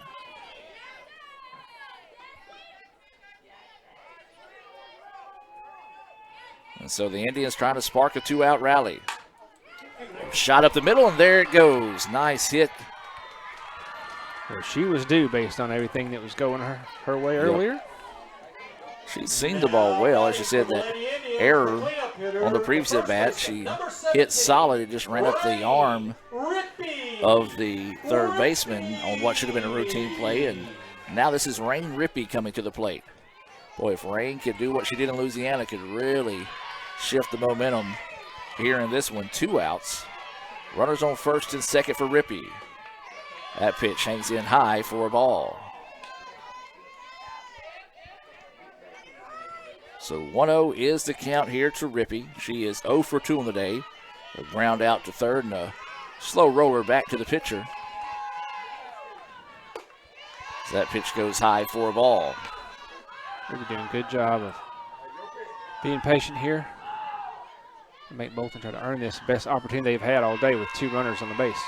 And so the Indians trying to spark a 2-out rally. Shot up the middle, and there it goes. Nice hit. Well, she was due based on everything that was going her way earlier. She's seen the ball well. As she said, that error on the previous at bat, she hit solid. It just ran up the arm of the third baseman on what should have been a routine play. And now this is Rain Rippey coming to the plate. Boy, if Rain could do what she did in Louisiana, could really shift the momentum here in this one. 2 outs. Runners on first and second for Rippey. That pitch hangs in high for a ball. So 1-0 is the count here to Rippey. She is 0 for 2 on the day. A ground out to third and a slow roller back to the pitcher. So that pitch goes high for a ball. Rippey doing a good job of being patient here. Make Bolton try to earn this best opportunity they've had all day with 2 runners on the base.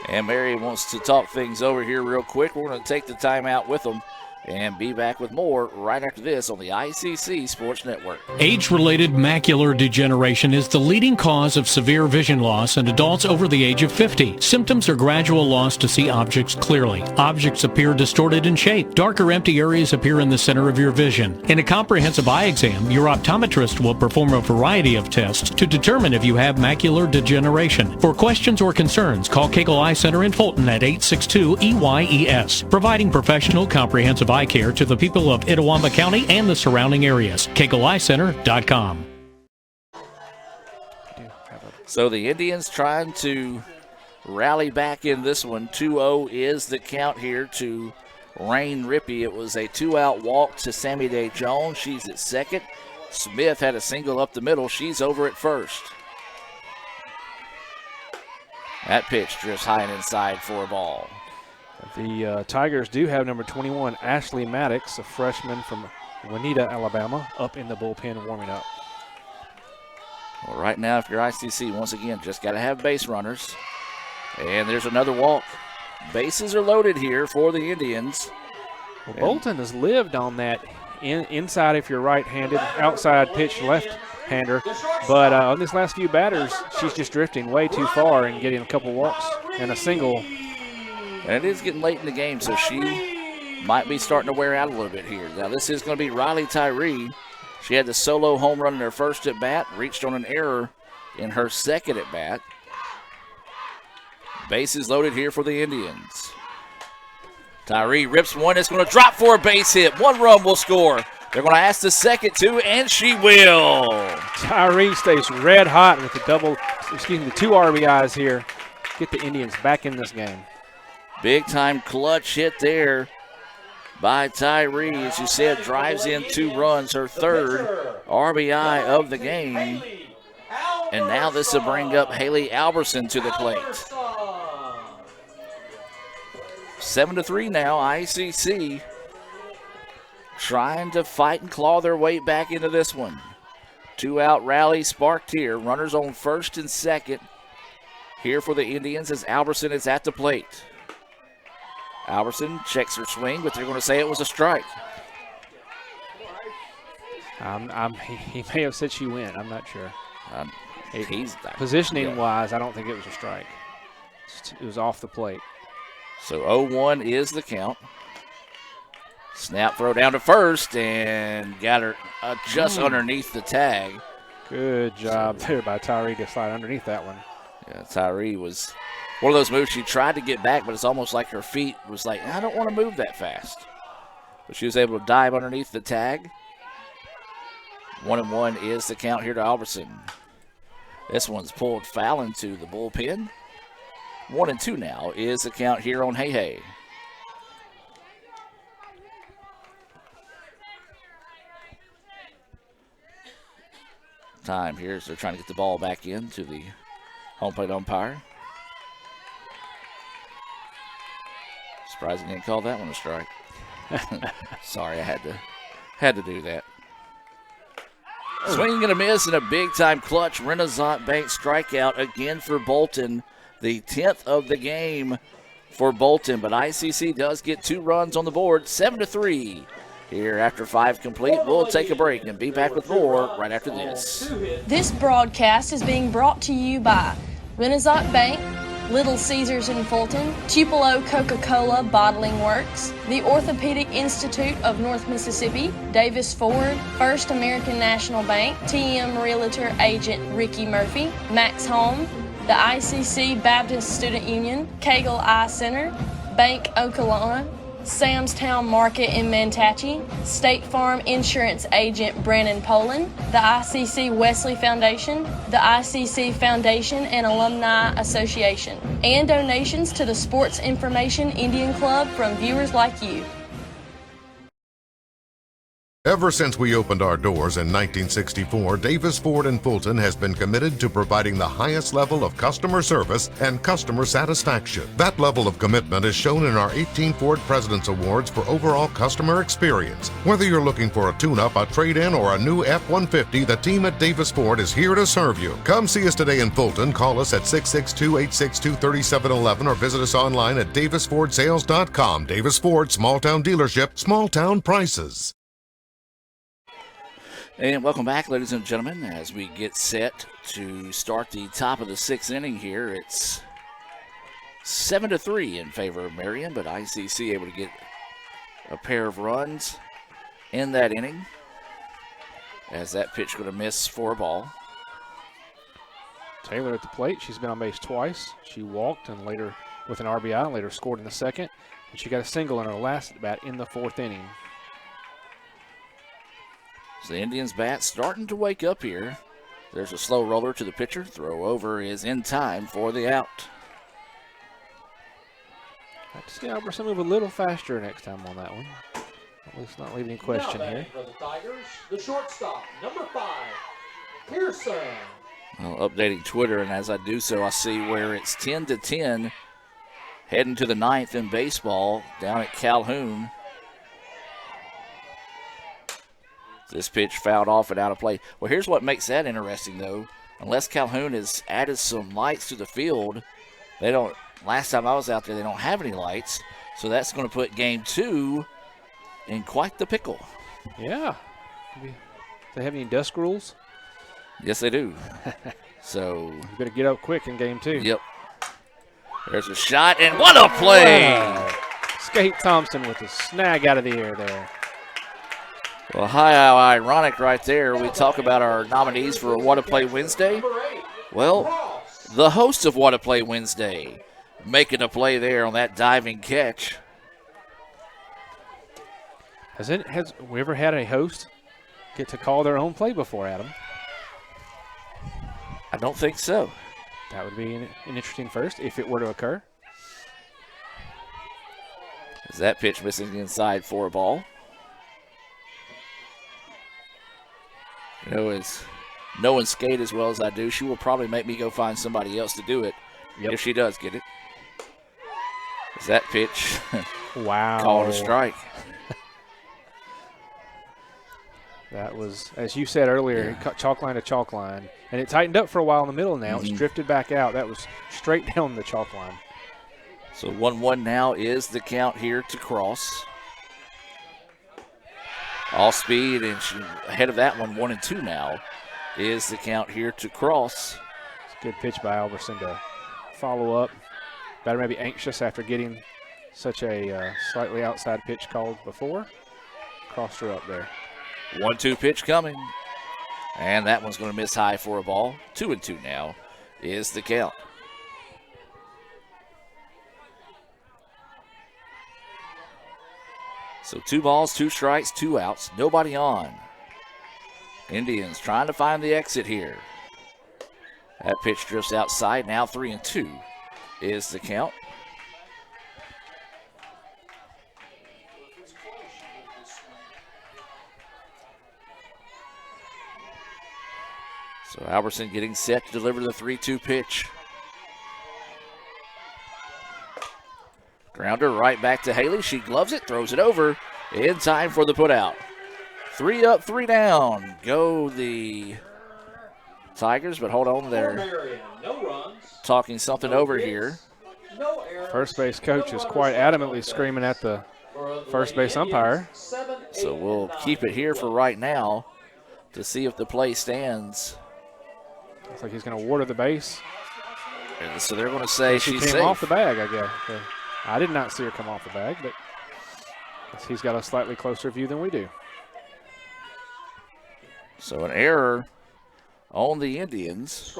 And Marion wants to talk things over here real quick. We're going to take the timeout with them and be back with more right after this on the ICC Sports Network. Age-related macular degeneration is the leading cause of severe vision loss in adults over the age of 50. Symptoms are gradual loss to see objects clearly. Objects appear distorted in shape. Darker empty areas appear in the center of your vision. In a comprehensive eye exam, your optometrist will perform a variety of tests to determine if you have macular degeneration. For questions or concerns, call Cagle Eye Center in Fulton at 862-EYES, providing professional comprehensive eye care to the people of Itawamba County and the surrounding areas. CagleEyeCenter.com. So the Indians trying to rally back in this one. 2-0 is the count here to Rain Rippey. It was a 2-out walk to Sammy Day Jones. She's at second. Smith had a single up the middle. She's over at first. That pitch drifts high and inside for a ball. The Tigers do have number 21, Ashley Maddox, a freshman from Juanita, Alabama, up in the bullpen warming up. Well, right now, if you're ICC, once again, just got to have base runners. And there's another walk. Bases are loaded here for the Indians. Well, Bolton has lived on that inside if you're right-handed, outside pitch left-hander. But on these last few batters, she's just drifting way too far and getting a couple walks and a single. And it is getting late in the game, so she might be starting to wear out a little bit here. Now, this is going to be Riley Tyree. She had the solo home run in her first at-bat, reached on an error in her second at-bat. Bases loaded here for the Indians. Tyree rips one. It's going to drop for a base hit. 1 run will score. They're going to ask the second too, and she will. Tyree stays red hot with the 2 RBIs here. Get the Indians back in this game. Big time clutch hit there by Tyree. As you said, drives in 2 runs, her third RBI of the game. And now this will bring up Haley Alberson to the plate. 7-3 now, ICC trying to fight and claw their way back into this one. 2-out rally sparked here. Runners on first and second here for the Indians as Alberson is at the plate. Alberson checks her swing, but they're going to say it was a strike. He may have said she went. I'm not sure. Positioning-wise, I don't think it was a strike. It was off the plate. So 0-1 is the count. Snap throw down to first and got her just underneath the tag. Good job there by Tyree to slide underneath that one. Yeah, Tyree was one of those moves. She tried to get back, but it's almost like her feet was like, I don't want to move that fast. But she was able to dive underneath the tag. 1-1 is the count here to Alberson. This one's pulled foul into the bullpen. 1-2 now is the count here on Hay. Time here as they're trying to get the ball back into the home plate umpire. Surprised he didn't call that one a strike. Sorry, I had to do that. Swinging and a miss and a big-time clutch Renaissance Bank strikeout again for Bolton. The 10th of the game for Bolton, but ICC does get 2 runs on the board, 7-3. Here after 5 complete, we'll take a break and be back with more right after this. This broadcast is being brought to you by Renaissance Bank, Little Caesars in Fulton, Tupelo Coca-Cola Bottling Works, the Orthopedic Institute of North Mississippi, Davis Ford, First American National Bank, TM Realtor Agent Ricky Murphy, Max Home, the ICC Baptist Student Union, Cagle Eye Center, Bank Okolona, Sam's Town Market in Mantachie, State Farm Insurance Agent Brandon Poland, the ICC Wesley Foundation, the ICC Foundation and Alumni Association, and donations to the Sports Information Indian Club from viewers like you. Ever since we opened our doors in 1964, Davis Ford in Fulton has been committed to providing the highest level of customer service and customer satisfaction. That level of commitment is shown in our 18 Ford President's Awards for overall customer experience. Whether you're looking for a tune-up, a trade-in, or a new F-150, the team at Davis Ford is here to serve you. Come see us today in Fulton. Call us at 662-862-3711 or visit us online at davisfordsales.com. Davis Ford, small-town dealership, small-town prices. And welcome back, ladies and gentlemen, as we get set to start the top of the sixth inning here. It's 7-3 in favor of Marion, but ICC able to get a pair of runs in that inning as that pitch going to miss for a ball. Taylor at the plate. She's been on base twice. She walked and later with an RBI and later scored in the second. And she got a single in her last at bat in the fourth inning. So the Indians' bat starting to wake up here. There's a slow roller to the pitcher. Throw over is in time for the out. I'd see Albertson move a little faster next time on that one. At least not leaving any question here. For the Tigers, the shortstop, number 5, Pearson. Well, updating Twitter, and as I do so, I see where it's 10-10 heading to the ninth in baseball down at Calhoun. This pitch fouled off and out of play. Well, here's what makes that interesting, though. Unless Calhoun has added some lights to the field, they don't. Last time I was out there, they don't have any lights. So that's going to put game 2 in quite the pickle. Yeah. Do they have any dusk rules? Yes, they do. So you better get up quick in game 2. Yep. There's a shot, and what a play! Wow. Skate Thompson with a snag out of the air there. Well, how ironic right there. We talk about our nominees for What a Play Wednesday. Well, the host of What a Play Wednesday making a play there on that diving catch. Has we ever had a host get to call their own play before, Adam? I don't think so. That would be an interesting first if it were to occur. Is that pitch missing inside for a ball? You know, as knowing Skate as well as I do, she will probably make me go find somebody else to do it if she does get it. Is that pitch wow. called a strike? That was, as you said earlier, chalk line to chalk line. And it tightened up for a while in the middle now. It's drifted back out. That was straight down the chalk line. So 1-1 now is the count here to Cross. All speed, and she ahead of that one, 1-2 now, is the count here to Cross. It's a good pitch by Albertson to follow up. Batter may be anxious after getting such a slightly outside pitch called before. Crossed her up there. 1-2 pitch coming, and that one's going to miss high for a ball. 2-2 now is the count. So 2 balls, 2 strikes, 2 outs, nobody on. Indians trying to find the exit here. That pitch drifts outside, now 3-2 is the count. So Albertson getting set to deliver the 3-2 pitch. Grounder right back to Haley. She gloves it, throws it over in time for the putout. 3 up, 3 down. Go the Tigers, but hold on there. Talking something over here. First base coach is quite adamantly screaming at the first base umpire. So we'll keep it here for right now to see if the play stands. Looks like he's going to water the base. And so they're going to say she she's came safe. off the bag, I guess. I did not see her come off the bag, but he's got a slightly closer view than we do. So an error on the Indians.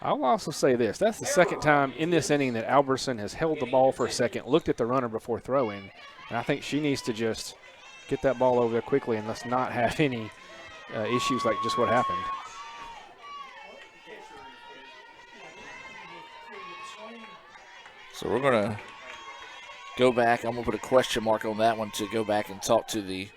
I'll also say this. That's the second time in this inning that Albertson has held the ball for a second, looked at the runner before throwing, and I think she needs to just get that ball over there quickly and let's not have any issues like just what happened. So we're going to go back. I'm going to put a question mark on that one to go back and talk to the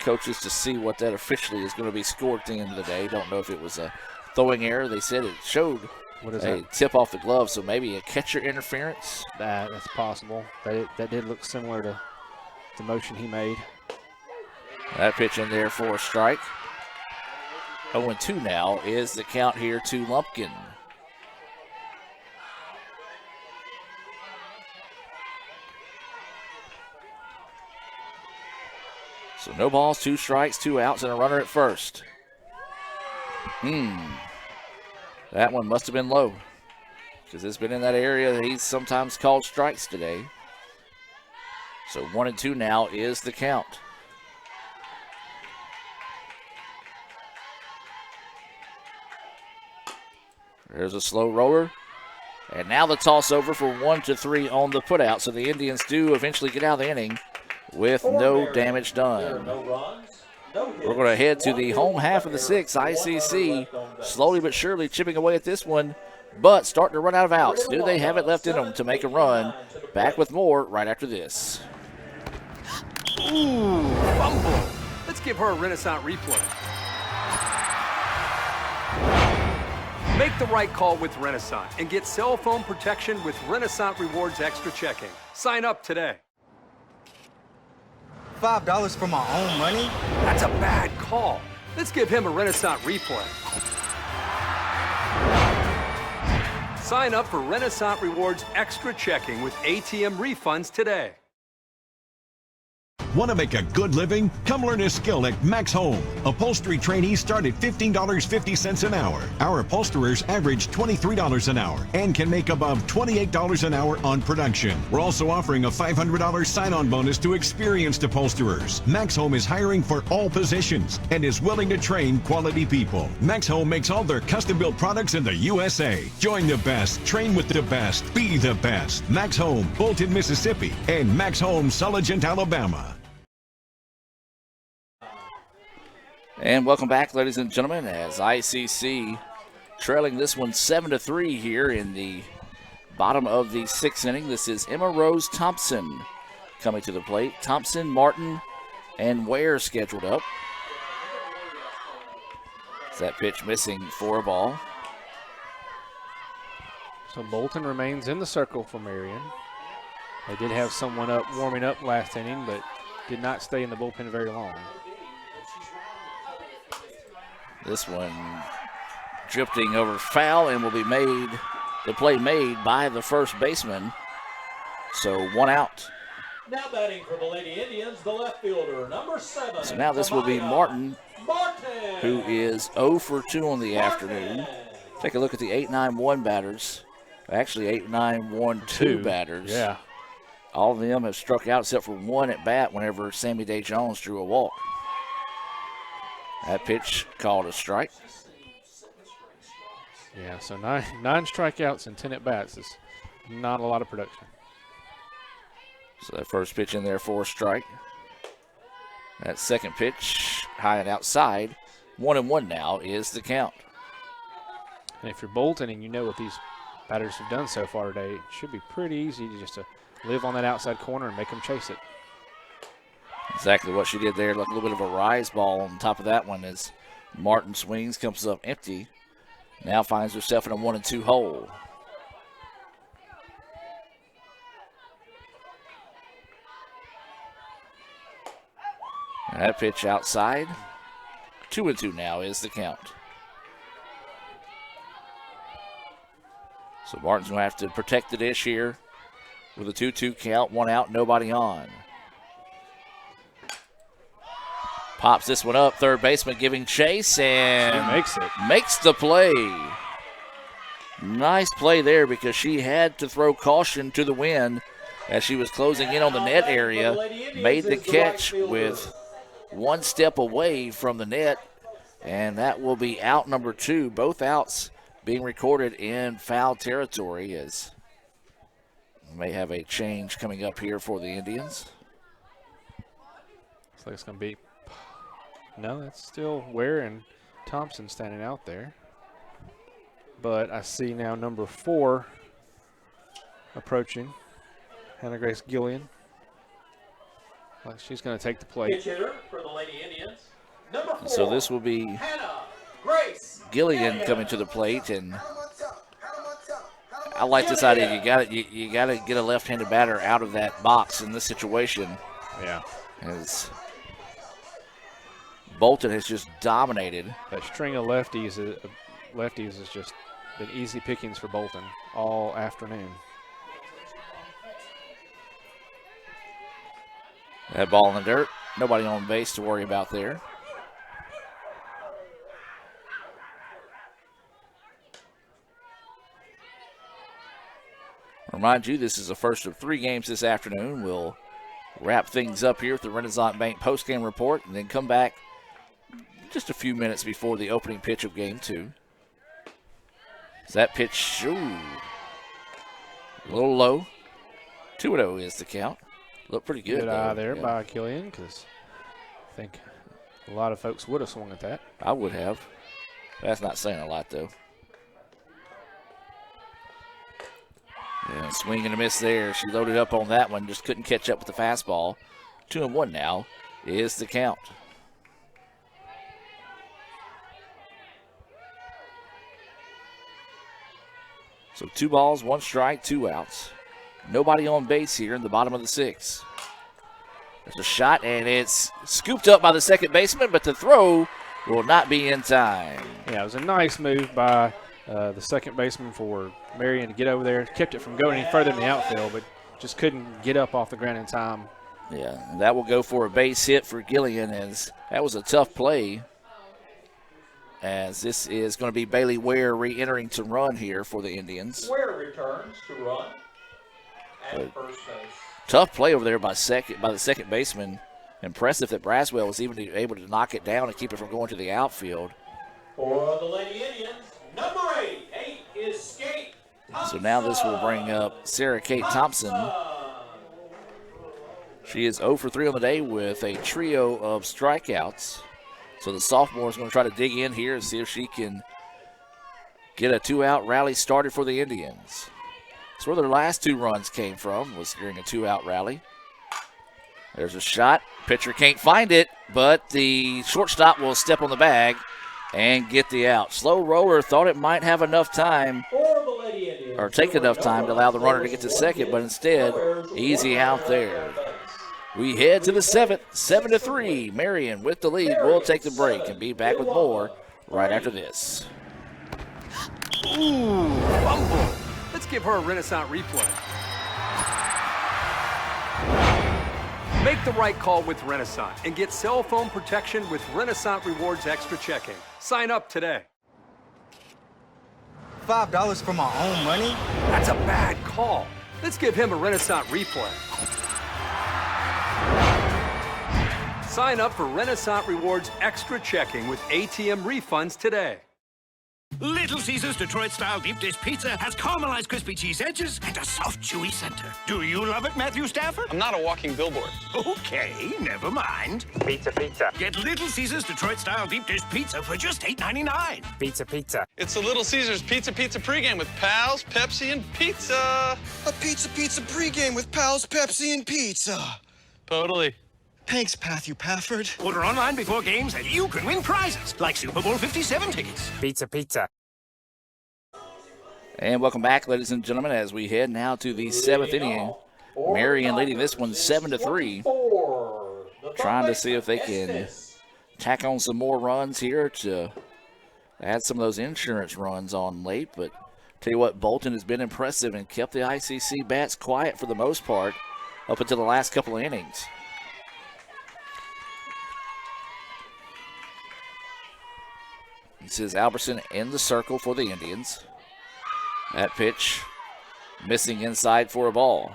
coaches to see what that officially is going to be scored at the end of the day. Don't know if it was a throwing error. They said it showed a tip off the glove, so maybe a catcher interference. That's possible. That did look similar to the motion he made. That pitch in there for a strike. 0-2 now is the count here to Lumpkin. So no balls, 2 strikes, 2 outs, and a runner at first. That one must have been low because it's been in that area that he's sometimes called strikes today. So 1-2 now is the count. There's a slow roller. And now the toss over for 1-3 on the putout. So the Indians do eventually get out of the inning with no damage done. We're going to head to the home half of the 6th. ICC slowly but surely chipping away at this one, but starting to run out of outs. Do they have it left in them to make a run? Back with more right after this. Ooh, fumble. Let's give her a Renaissance replay. Make the right call with Renaissance and get cell phone protection with Renaissance Rewards Extra Checking. Sign up today. $5 for my own money? That's a bad call. Let's give him a Renaissance replay. Sign up for Renaissance Rewards Extra Checking with ATM refunds today. Want to make a good living? Come learn a skill at Max Home. Upholstery trainees start at $15.50 an hour. Our upholsterers average $23 an hour and can make above $28 an hour on production. We're also offering a $500 sign-on bonus to experienced upholsterers. Max Home is hiring for all positions and is willing to train quality people. Max Home makes all their custom-built products in the USA. Join the best, train with the best, be the best. Max Home, Bolton, Mississippi, and Max Home, Sulligent, Alabama. And welcome back, ladies and gentlemen, as ICC trailing this one 7-3 here in the bottom of the 6th inning. This is Emma Rose Thompson coming to the plate. Thompson, Martin, and Ware scheduled up. That pitch missing for a ball. So Bolton remains in the circle for Marion. They did have someone up warming up last inning, but did not stay in the bullpen very long. This one drifting over foul and will be made, the play made by the first baseman. So 1 out. Now batting for the Lady Indians, the left fielder, number 7. So now this will be Martin, who is 0 for 2 on the afternoon. Take a look at the 8-9-1 batters. Actually, 8-9-1-2 batters. Yeah. All of them have struck out except for one at bat whenever Sammy Day Jones drew a walk. That pitch called a strike. Yeah, so nine strikeouts and 10 at bats is not a lot of production. So that first pitch in there for a strike. That second pitch high and outside. 1-1 now is the count. And if you're Bolton and you know what these batters have done so far today, it should be pretty easy to live on that outside corner and make them chase it. Exactly what she did there. Like a little bit of a rise ball on top of that one as Martin swings, comes up empty. Now finds herself in a 1-2 hole. And that pitch outside. 2-2 now is the count. So Martin's going to have to protect the dish here with a 2-2 count, 1 out, nobody on. Pops this one up, third baseman giving chase, and she makes it. Makes the play. Nice play there because she had to throw caution to the wind as she was closing in on the net area. Made the catch with one step away from the net, and that will be out number 2. Both outs being recorded in foul territory, as we may have a change coming up here for the Indians. Looks like it's going to be, no, that's still Ware and Thompson standing out there. But I see now number 4 approaching, Hannah Grace Gillian. Like she's going to take the plate. Pitch hitter for the Lady Indians. Number 4. So this will be Hannah Grace Gillian coming to the plate, and I like this idea. You got to get a left-handed batter out of that box in this situation. Yeah. As Bolton has just dominated. That string of lefties has just been easy pickings for Bolton all afternoon. That ball in the dirt. Nobody on base to worry about there. Remind you, this is the first of 3 games this afternoon. We'll wrap things up here with the Renaissance Bank postgame report and then come back just a few minutes before the opening pitch of Game 2. So that pitch, a little low. 2-0 is the count. Looked pretty good. Good eye there by Killian, because I think a lot of folks would have swung at that. I would have. That's not saying a lot, though. Yeah, swing and a miss there. She loaded up on that one, just couldn't catch up with the fastball. 2-1 now is the count. So 2 balls, 1 strike, 2 outs. Nobody on base here in the bottom of the 6th. There's a shot, and it's scooped up by the second baseman, but the throw will not be in time. Yeah, it was a nice move by the second baseman for Marion to get over there. Kept it from going any further in the outfield, but just couldn't get up off the ground in time. Yeah, and that will go for a base hit for Gillian, as that was a tough play. As this is going to be Bailey Ware re-entering to run here for the Indians. Ware returns to run at first base. Tough play over there by the second baseman. Impressive that Braswell was even able to knock it down and keep it from going to the outfield. For the Lady Indians, number 8 is Skate Thompson. So now this will bring up Sarah Kate Thompson. She is 0 for 3 on the day with a trio of strikeouts. So the sophomore is going to try to dig in here and see if she can get a 2-out rally started for the Indians. That's where their last 2 runs came from, was during a 2-out rally. There's a shot. Pitcher can't find it, but the shortstop will step on the bag and get the out. Slow roller thought it might have enough time, or take enough time to allow the runner to get to second, but instead, easy out there. We head to the 7th, 7-3. Marion with the lead. We'll take the break and be back with more right after this. Ooh, fumble. Let's give her a Renaissance replay. Make the right call with Renaissance and get cell phone protection with Renaissance Rewards Extra Checking. Sign up today. $5 for my own money? That's a bad call. Let's give him a Renaissance replay. Sign up for Renaissance Rewards Extra Checking with ATM refunds today. Little Caesars Detroit-style deep dish pizza has caramelized crispy cheese edges and a soft, chewy center. Do you love it, Matthew Stafford? I'm not a walking billboard. Okay, never mind. Pizza, pizza. Get Little Caesars Detroit-style deep dish pizza for just $8.99. Pizza, pizza. It's the Little Caesars Pizza pregame with Pals, Pepsi, and pizza. A pizza pregame with Pals, Pepsi, and pizza. Totally. Thanks, Matthew Pafford. Order online before games and you can win prizes like Super Bowl 57 tickets. Pizza, pizza. And welcome back, ladies and gentlemen, as we head now to the 7th inning. Marion leading this one 7-3. Trying to see if they can tack on some more runs here to add some of those insurance runs on late. But tell you what, Bolton has been impressive and kept the ICC bats quiet for the most part up until the last couple of innings. This is Albertson in the circle for the Indians. That pitch missing inside for a ball.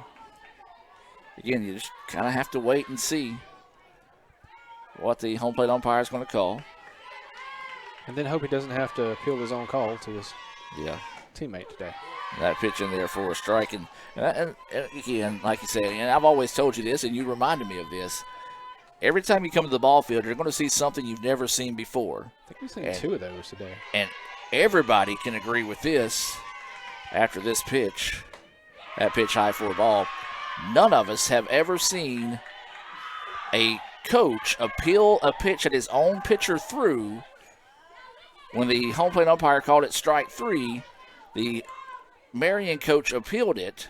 Again, you just kind of have to wait and see what the home plate umpire is going to call. And then hope he doesn't have to appeal his own call to his teammate today. That pitch in there for a strike. And again, like you said, and I've always told you this, and you reminded me of this. Every time you come to the ball field, you're going to see something you've never seen before. I think we've seen 2 of those today. And everybody can agree with this after this pitch. That pitch high for a ball. None of us have ever seen a coach appeal a pitch that his own pitcher threw. When the home plate umpire called it strike 3, the Marion coach appealed it,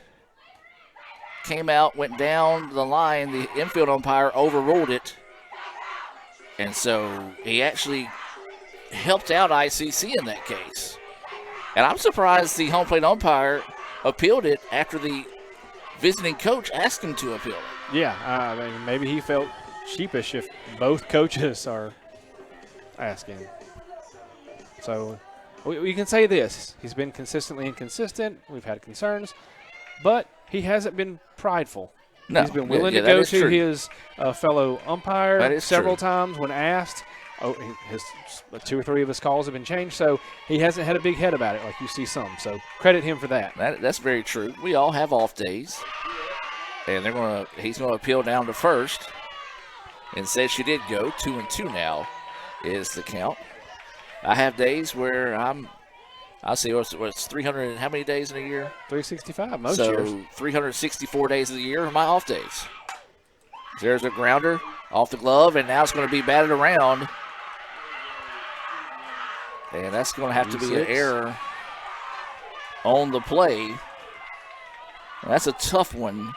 came out, went down the line, the infield umpire overruled it, and so he actually helped out ICC in that case. And I'm surprised the home plate umpire appealed it after the visiting coach asked him to appeal it. Yeah, I mean, maybe he felt sheepish if both coaches are asking. So we can say this. He's been consistently inconsistent. We've had concerns. But he hasn't been prideful. No. He's been willing to go to his fellow umpire several times when asked. His 2 or 3 of his calls have been changed, so he hasn't had a big head about it like you see some. So credit him for that. That's very true. We all have off days. And he's going to appeal down to first. And says she did go. 2-2 now is the count. I have days where I'll see what's 300, how many days in a year? 365 most years. So 364 days of the year are my off days. There's a grounder off the glove, and now it's going to be batted around. And that's going to have to be an error on the play. And that's a tough one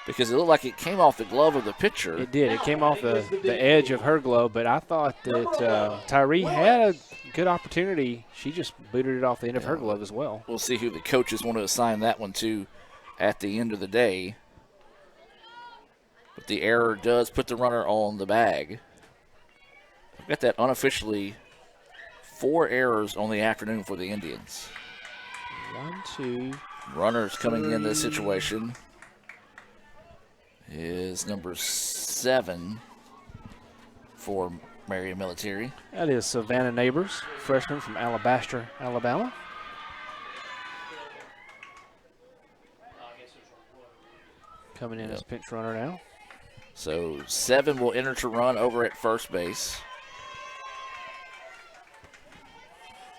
because it looked like it came off the glove of the pitcher. It did. It came off the edge of her glove, but I thought that Tyree had a good opportunity. She just booted it off the end of her glove as well. We'll see who the coaches want to assign that one to at the end of the day. But the error does put the runner on the bag. I've got that unofficially 4 errors on the afternoon for the Indians. 1, 2. Runners coming in this situation is number 7 for Marion Military. That is Savannah Neighbors, freshman from Alabaster, Alabama. Coming in as pinch runner now. So 7 will enter to run over at first base.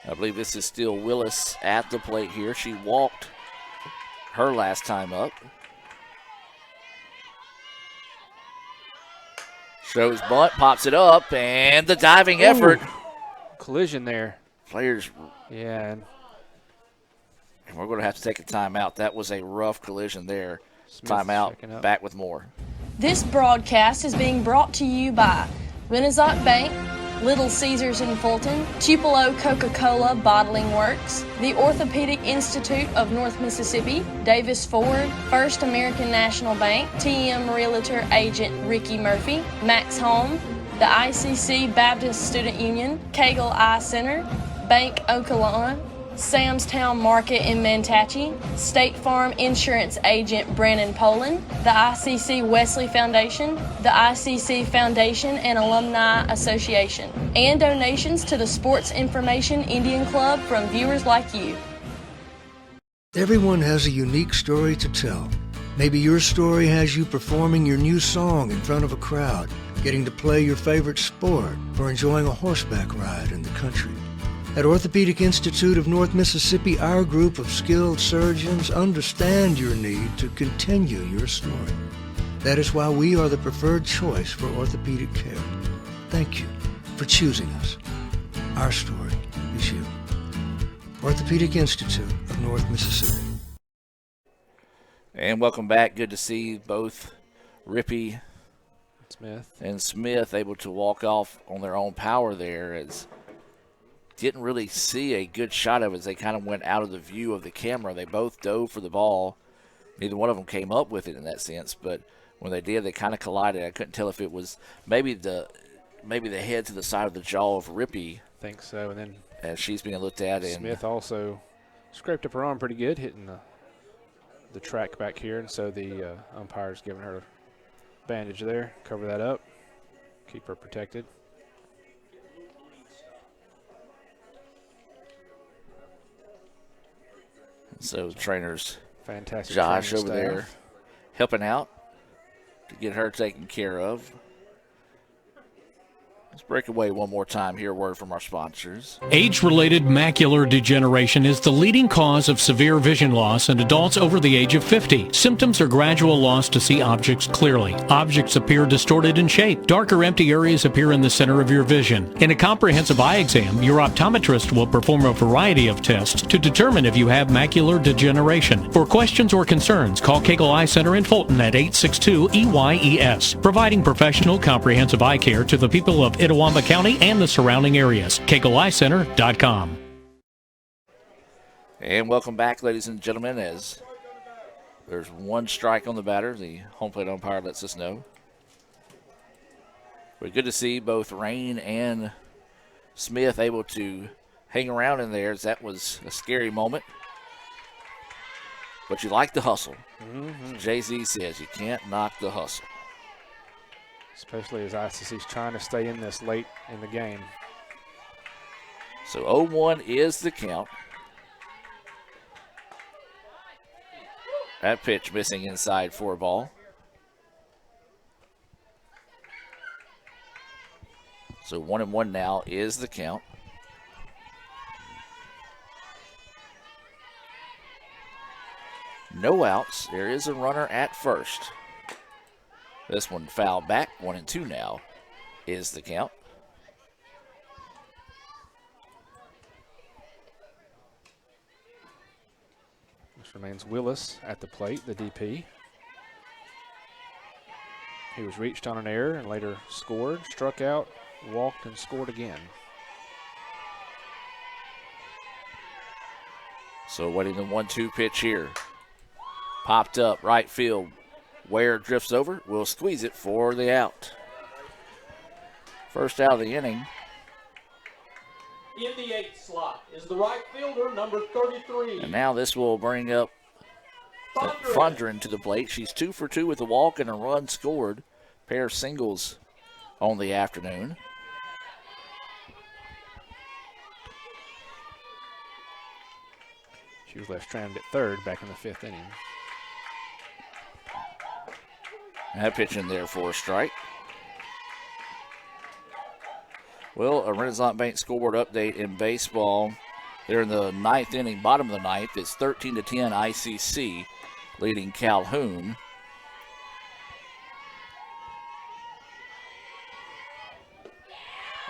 I believe this is still Willis at the plate here. She walked her last time up. Shows bunt, pops it up, and the diving effort. Collision there. Players. Yeah. And we're going to have to take a timeout. That was a rough collision there. Timeout. Back with more. This broadcast is being brought to you by Renaissance Bank, Little Caesars in Fulton, Tupelo Coca-Cola Bottling Works, the Orthopedic Institute of North Mississippi, Davis Ford, First American National Bank, TM Realtor Agent Ricky Murphy, Max Home, the ICC Baptist Student Union, Cagle Eye Center, Bank Okalona, Sam's Town Market in Mantachie, State Farm Insurance Agent Brandon Poland, the ICC Wesley Foundation, the ICC Foundation and Alumni Association, and donations to the Sports Information Indian Club from viewers like you. Everyone has a unique story to tell. Maybe your story has you performing your new song in front of a crowd, getting to play your favorite sport, or enjoying a horseback ride in the country. At Orthopedic Institute of North Mississippi, our group of skilled surgeons understand your need to continue your story. That is why we are the preferred choice for orthopedic care. Thank you for choosing us. Our story is you. Orthopedic Institute of North Mississippi. And welcome back. Good to see both Rippey and Smith able to walk off on their own power there. As didn't really see a good shot of it as they kind of went out of the view of the camera. They both dove for the ball. Neither one of them came up with it in that sense, but when they did, they kind of collided. I couldn't tell if it was maybe the head to the side of the jaw of Rippey. I think so. And then as she's being looked at, Smith also Scraped up her arm pretty good, hitting the track back here, and so the umpire's giving her a bandage there. Cover that up, keep her protected. So the trainers, fantastic Josh over staff there helping out to get her taken care of. Let's break away one more time. Hear a word from our sponsors. Age-related macular degeneration is the leading cause of severe vision loss in adults over the age of 50. Symptoms are gradual loss to see objects clearly. Objects appear distorted in shape. Darker empty areas appear in the center of your vision. In a comprehensive eye exam, your optometrist will perform a variety of tests to determine if you have macular degeneration. For questions or concerns, call Cagle Eye Center in Fulton at 862-EYES, providing professional comprehensive eye care to the people of Itawamba County and the surrounding areas. CagleEyeCenter.com. And welcome back, ladies and gentlemen, as there's one strike on the batter. The home plate umpire lets us know. But good to see both Rain and Smith able to hang around in there, as that was a scary moment. But you like the hustle. Mm-hmm. Jay-Z says you can't knock the hustle. Especially as ICC's trying to stay in this late in the game. So 0-1 is the count. That pitch missing inside for a ball. So 1-1 now is the count. No outs. There is a runner at first. This one fouled back. 1-2 now is the count. This remains Willis at the plate, the DP. He was reached on an error and later scored, struck out, walked, and scored again. So waiting the 1-2 pitch here. Popped up right field. Ware drifts over, will squeeze it for the out. First out of the inning. In the 8th slot is the right fielder, number 33. And now this will bring up Fondren to the plate. She's 2 for 2 with a walk and a run scored. Pair of singles on the afternoon. She was left stranded at third back in the 5th inning. That pitch in there for a strike. Well, a Renaissance Bank scoreboard update in baseball. They're in the 9th inning, bottom of the 9th. It's 13-10 ICC, leading Calhoun.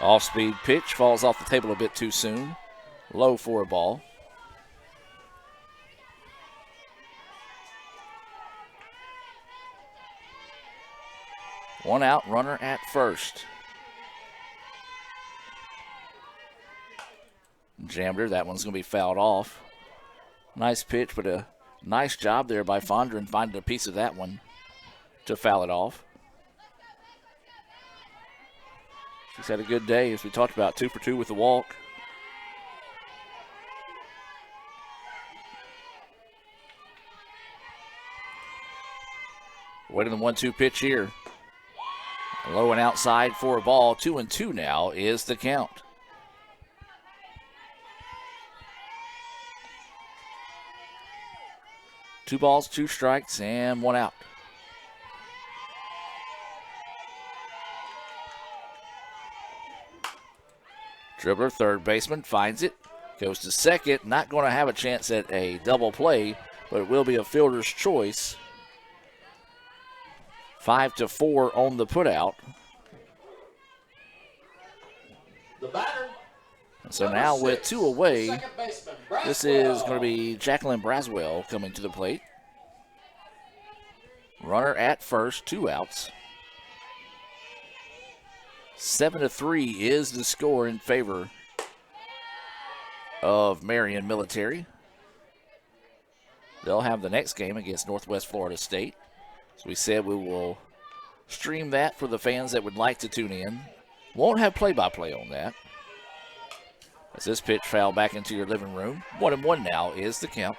Off-speed pitch falls off the table a bit too soon. Low for a ball. One out, runner at first. Jammed her. That one's going to be fouled off. Nice pitch, but a nice job there by Fondren finding a piece of that one to foul it off. She's had a good day, as we talked about, 2 for 2 with the walk. Waiting the 1-2 pitch here. Low and outside for a ball. 2-2 now is the count. Two balls, 2 strikes, and 1 out. Dribbler, third baseman, finds it. Goes to second. Not going to have a chance at a double play, but it will be a fielder's choice. 5-4 on the putout. The batter. So now with 2 away, this is going to be Jacqueline Braswell coming to the plate. Runner at first, 2 outs. 7-3 is the score in favor of Marion Military. They'll have the next game against Northwest Florida State. As we said, we will stream that for the fans that would like to tune in. Won't have play-by-play on that. As this pitch fouled back into your living room. 1-1 now is the count.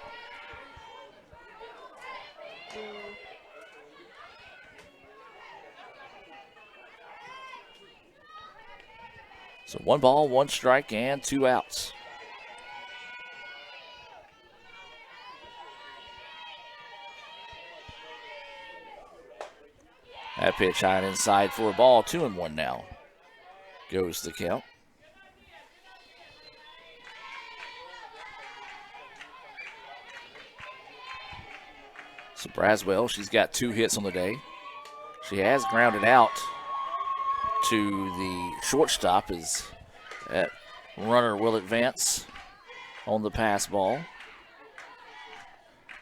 So 1 ball, 1 strike, and 2 outs. That pitch high and inside for a ball. 2-1 now goes the count. So Braswell, she's got 2 hits on the day. She has grounded out to the shortstop as that runner will advance on the pass ball.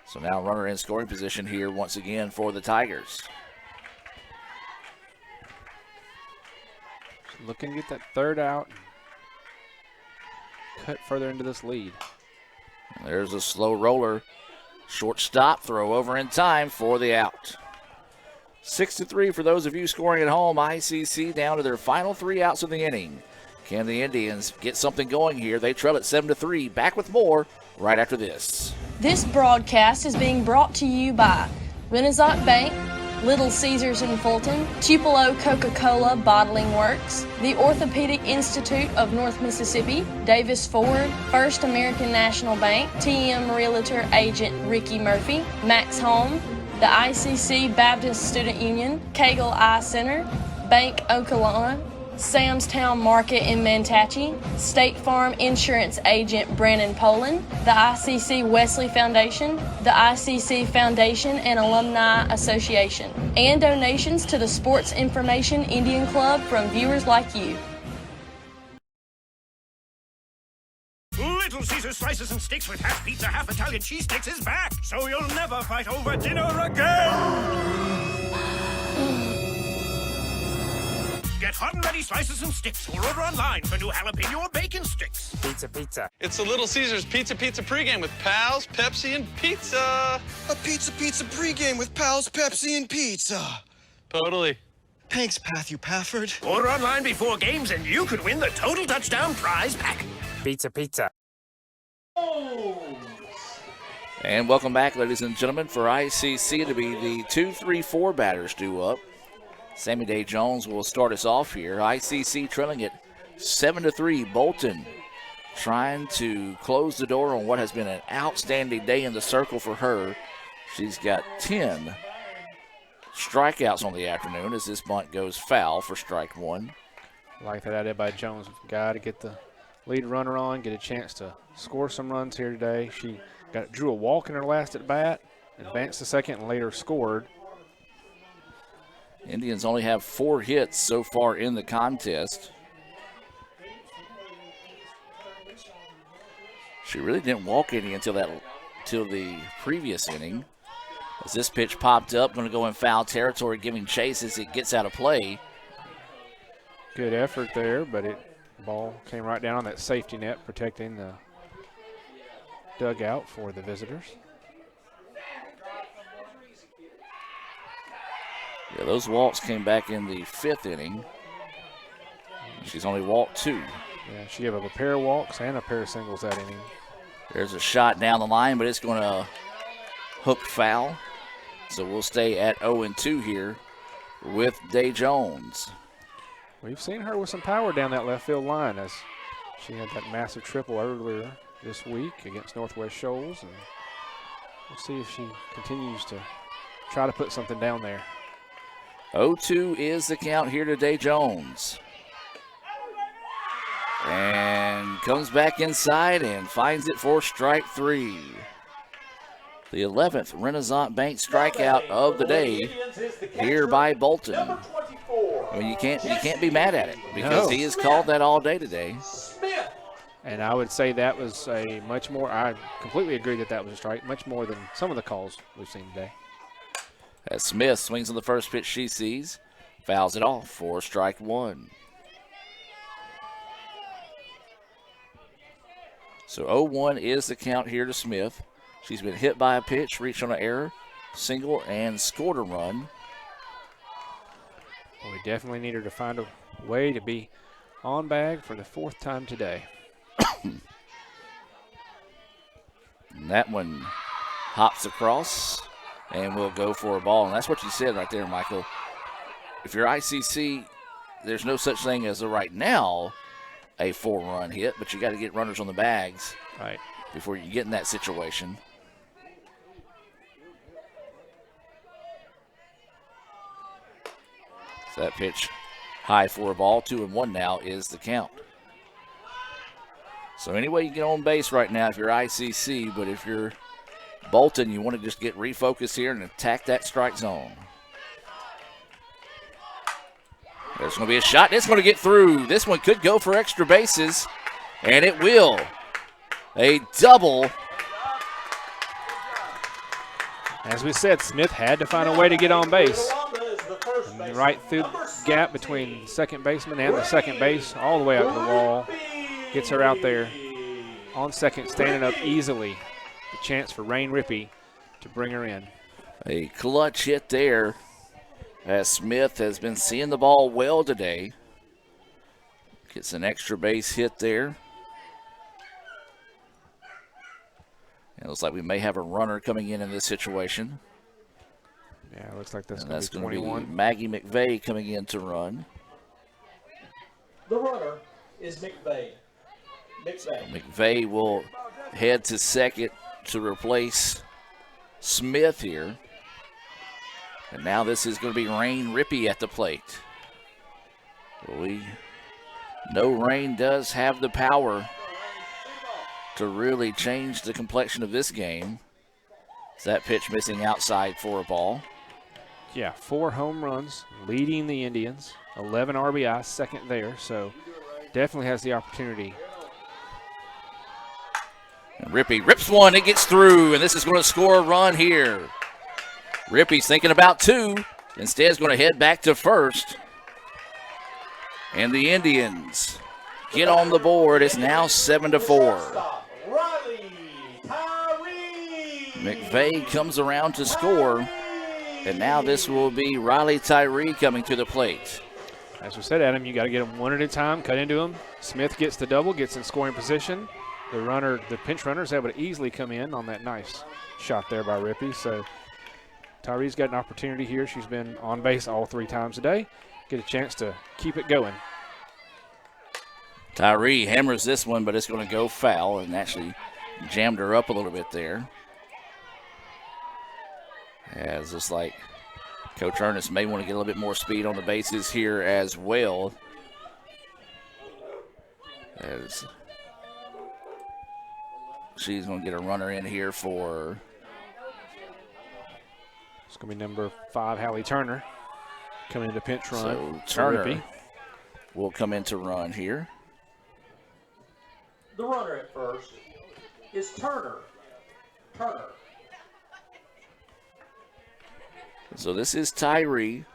So now runner in scoring position here once again for the Tigers. Looking to get that 3rd out. Cut further into this lead. There's a slow roller. Shortstop throw over in time for the out. 6-3 for those of you scoring at home. ICC down to their final 3 outs of the inning. Can the Indians get something going here? They trail at 7-3. Back with more right after this. This broadcast is being brought to you by Renaissance Bank, Little Caesars in Fulton, Tupelo Coca-Cola Bottling Works, the Orthopedic Institute of North Mississippi, Davis Ford, First American National Bank, TM Realtor Agent Ricky Murphy, Max Home, the ICC Baptist Student Union, Cagle Eye Center, Bank Okolona, Sam's Town Market in Manatee, State Farm Insurance Agent Brandon Poland, the ICC Wesley Foundation, the ICC Foundation and Alumni Association, and donations to the Sports Information Indian Club from viewers like you. Little Caesar Slices and Sticks with half pizza, half Italian cheese sticks is back, so you'll never fight over dinner again! Get hot and ready slices and sticks or order online for new jalapeno or bacon sticks. Pizza, pizza. It's the Little Caesars Pizza pregame with Pals, Pepsi, and pizza. A pizza pregame with Pals, Pepsi, and pizza. Totally. Thanks, Matthew Pafford. Order online before games and you could win the total touchdown prize pack. Pizza, pizza. And welcome back, ladies and gentlemen, for ICC to be the 2-3-4 batters due up. Sammy Day Jones will start us off here. ICC trailing it 7-3. Bolton trying to close the door on what has been an outstanding day in the circle for her. She's got 10 strikeouts on the afternoon as this bunt goes foul for strike 1. Like that idea by Jones. Got to get the lead runner on, get a chance to score some runs here today. She drew a walk in her last at bat, advanced to second, and later scored. Indians only have 4 hits so far in the contest. She really didn't walk any until the previous inning. As this pitch popped up, going to go in foul territory, giving chase as it gets out of play. Good effort there, but ball came right down on that safety net, protecting the dugout for the visitors. Yeah, those walks came back in the 5th inning. She's only walked 2. Yeah, she gave up a pair of walks and a pair of singles that inning. There's a shot down the line, but it's going to hook foul. So we'll stay at 0-2 here with Day Jones. We've seen her with some power down that left field line as she had that massive triple earlier this week against Northwest Shoals. And we'll see if she continues to try to put something down there. 0-2 is the count here to Day Jones. And comes back inside and finds it for strike 3. The 11th Renaissance Bank strikeout of the day here by Bolton. I mean, you can't be mad at it because he has called that all day today. And I would say that was a much more, I completely agree that was a strike, much more than some of the calls we've seen today. As Smith swings on the first pitch she sees, fouls it off for strike 1. So 0-1 is the count here to Smith. She's been hit by a pitch, reached on an error, single, and scored a run. Well, we definitely need her to find a way to be on bag for the 4th time today. And that one hops across and will go for a ball. And that's what you said right there, Michael. If you're ICC, there's no such thing as right now a 4-run hit, but you got to get runners on the bags before you get in that situation. So that pitch high for a ball. 2-1 now is the count. So anyway, you get on base right now if you're ICC, but if you're Bolton, you want to just get refocused here and attack that strike zone. There's going to be a shot. It's going to get through. This one could go for extra bases, and it will. A double. As we said, Smith had to find a way to get on base. And right through the gap between the second baseman and the second base, all the way out to the wall. Gets her out there on second, standing up easily. The chance for Rain Rippey to bring her in. A clutch hit there, as Smith has been seeing the ball well today. Gets an extra base hit there. It looks like we may have a runner coming in this situation. Yeah, it looks like that's going to be 21. Maggie McVeigh coming in to run. The runner is McVeigh. McVeigh will head to second to replace Smith here. And now this is going to be Rain Rippey at the plate. We know Rain does have the power to really change the complexion of this game. Is that pitch missing outside for a ball? Yeah, 4 home runs, leading the Indians. 11 RBI, second there, so definitely has the opportunity. And Rippey rips one, it gets through, and this is going to score a run here. Rippey's thinking about 2. Instead, is going to head back to first. And the Indians get on the board. It's now 7-4. McVeigh comes around to score. And now this will be Riley Tyree coming to the plate. As we said, Adam, you got to get them one at a time, cut into them. Smith gets the double, gets in scoring position. The pinch runner is able to easily come in on that nice shot there by Rippey. So Tyree's got an opportunity here. She's been on base all 3 times today. Get a chance to keep it going. Tyree hammers this one, but it's going to go foul and actually jammed her up a little bit there. As it's like Coach Ernest may want to get a little bit more speed on the bases here as well. As she's going to get a runner in here for. It's going to be number 5, Hallie Turner, coming into pinch run. So Turner will come in to run here. The runner at first is Turner. So this is Tyree.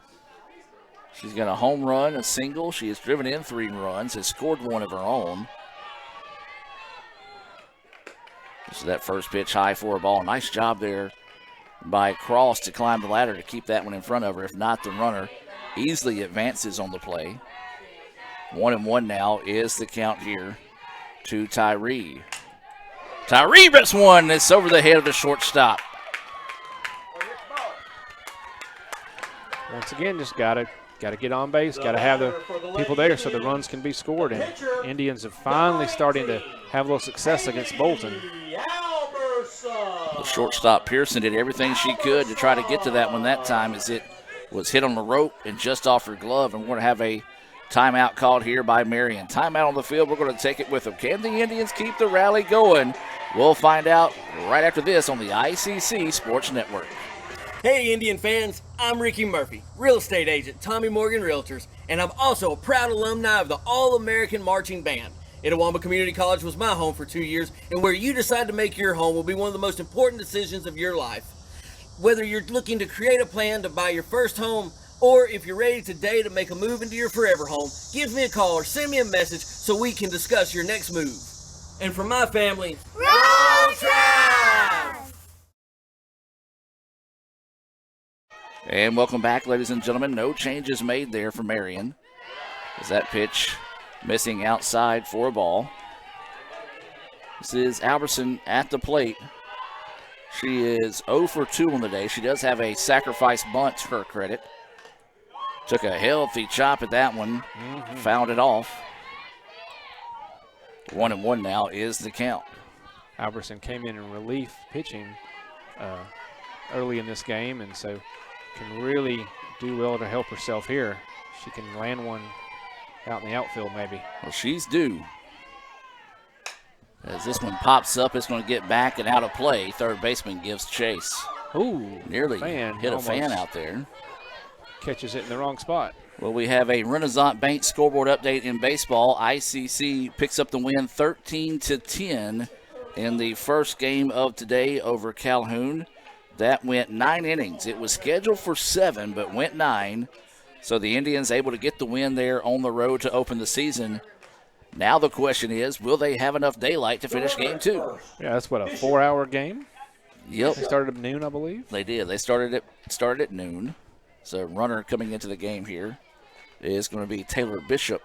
She's got a home run, a single. She has driven in 3 runs, has scored 1 of her own. This is that first pitch high for a ball. Nice job there by Cross to climb the ladder to keep that one in front of her. If not, the runner easily advances on the play. 1-1 now is the count here to Tyree. Tyree rips one. It's over the head of the shortstop. Once again, just got to get on base, got to have the people there so the runs can be scored. And Indians are finally starting to have a little success against Bolton. The shortstop Pearson did everything she could to try to get to that one that time, as it was hit on the rope and just off her glove. And we're going to have a timeout called here by Marion. Timeout on the field. We're going to take it with them. Can the Indians keep the rally going? We'll find out right after this on the ICC Sports Network. Hey Indian fans, I'm Ricky Murphy, real estate agent, Tommy Morgan Realtors, and I'm also a proud alumni of the All-American Marching Band. Itawamba Community College was my home for 2 years, and where you decide to make your home will be one of the most important decisions of your life. Whether you're looking to create a plan to buy your first home, or if you're ready today to make a move into your forever home, give me a call or send me a message so we can discuss your next move. And for my family, Roll Tribe! And welcome back, ladies and gentlemen. No changes made there for Marion. As that pitch missing outside for a ball. This is Albertson at the plate. She is 0 for 2 on the day. She does have a sacrifice bunt to her credit. Took a healthy chop at that one. Fouled it off. 1-1 now is the count. Albertson came in relief pitching early in this game, and so can really do well to help herself here. She can land one out in the outfield maybe. Well, she's due. As this one pops up, it's going to get back and out of play. Third baseman gives chase. Ooh, nearly hit a fan almost out there. Catches it in the wrong spot. Well, we have a Renaissance Bank scoreboard update in baseball. ICC picks up the win 13-10 in the first game of today over Calhoun. That went 9 innings. It was scheduled for 7, but went 9. So the Indians able to get the win there on the road to open the season. Now the question is, will they have enough daylight to finish game 2? Yeah, that's what, a 4-hour game? Yep. They started at noon, I believe. They did. They started at noon. So runner coming into the game here is going to be Taylor Bishop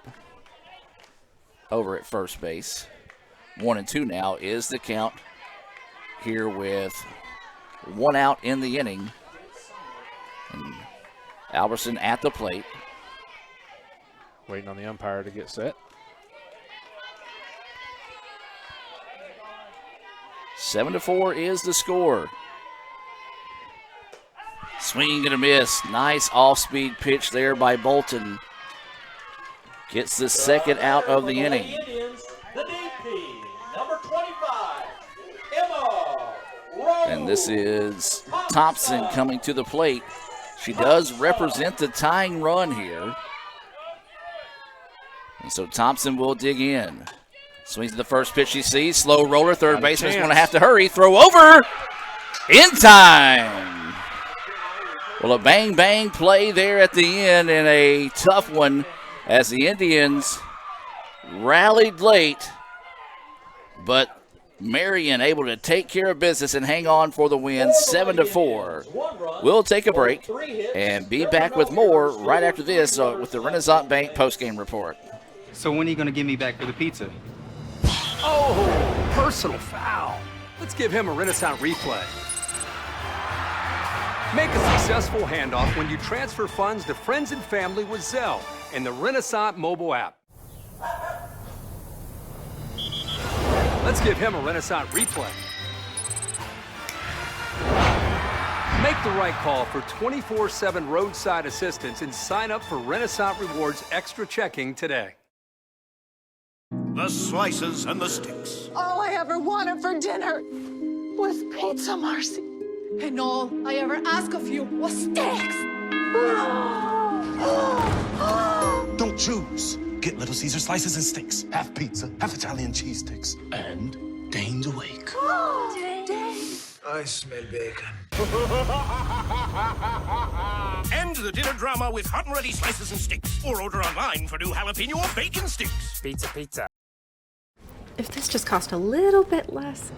over at first base. 1-2 now is the count here with 1 out in the inning. And Albertson at the plate. Waiting on the umpire to get set. 7-4 is the score. Swing and a miss. Nice off-speed pitch there by Bolton. Gets the second out of the inning. The DP, number 25, Emma Rose. And this is Thompson coming to the plate. She does represent the tying run here. And so Thompson will dig in. Swings at the first pitch she sees. Slow roller. Third baseman's going to have to hurry. Throw over. In time. Well, a bang-bang play there at the end and a tough one as the Indians rallied late. But Marion able to take care of business and hang on for the win, 7-4. We'll take a break and be back with more right after this with the Renaissance Bank postgame report. So when are you going to get me back for the pizza? Oh, personal foul. Let's give him a Renaissance replay. Make a successful handoff when you transfer funds to friends and family with Zelle and the Renaissance mobile app. Let's give him a Renaissance replay. Make the right call for 24/7 roadside assistance and sign up for Renaissance Rewards Extra Checking today. The slices and the sticks. All I ever wanted for dinner was pizza, Marcy. And all I ever asked of you was sticks. Don't choose. Get Little Caesar slices and sticks. Half pizza, half Italian cheese sticks. And Dane's awake. I smell bacon. End the dinner drama with hot and ready slices and sticks. Or order online for new jalapeno or bacon sticks. Pizza. If this just cost a little bit less.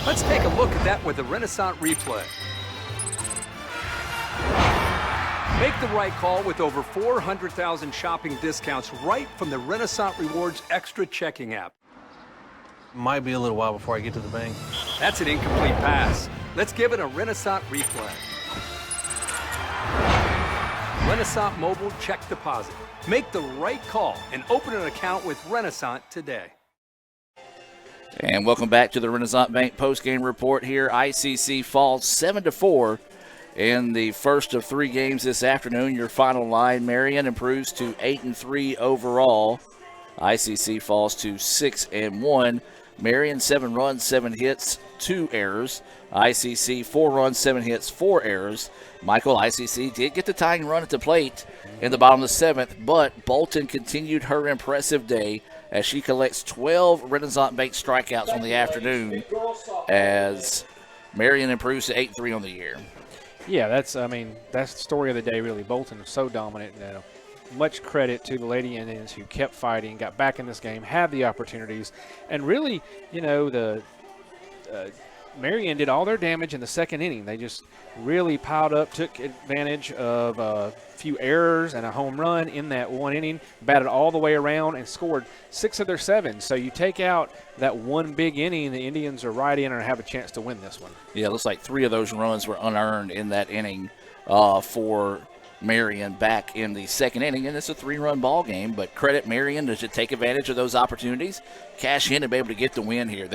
Let's take a look at that with the Renaissance replay. Make the right call with over 400,000 shopping discounts right from the Renaissance Rewards Extra Checking app. Might be a little while before I get to the bank. That's an incomplete pass. Let's give it a Renaissance replay. Renaissance Mobile Check Deposit. Make the right call and open an account with Renaissance today. And welcome back to the Renaissance Bank postgame report here. ICC falls 7-4 in the first of 3 games this afternoon. Your final line, Marion improves to 8-3 overall. ICC falls to 6-1. Marion 7 runs, 7 hits, 2 errors. ICC 4 runs, 7 hits, 4 errors. Michael, ICC did get the tying run at the plate in the bottom of the 7th, but Bolton continued her impressive day as she collects 12 Renaissance Bank strikeouts on the afternoon as Marion improves to 8-3 on the year. Yeah, that's the story of the day, really. Bolton was so dominant. Much credit to the Lady Indians who kept fighting, got back in this game, had the opportunities, and really, the Marion did all their damage in the second inning. They just really piled up, took advantage of a few errors and a home run in that one inning, batted all the way around and scored 6 of their 7. So you take out that one big inning, the Indians are right in and have a chance to win this one. Yeah, it looks like 3 of those runs were unearned in that inning for Marion back in the second inning, and it's a 3-run ball game, but credit Marion to take advantage of those opportunities, cash in and be able to get the win here.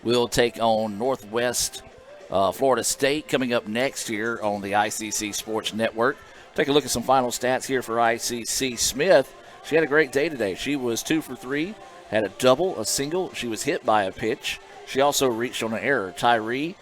Will take on Northwest Florida State coming up next here on the ICC Sports Network. Take a look at some final stats here for ICC. Smith, she had a great day today. She was 2 for 3, had a double, a single. She was hit by a pitch. She also reached on an error. Tyree,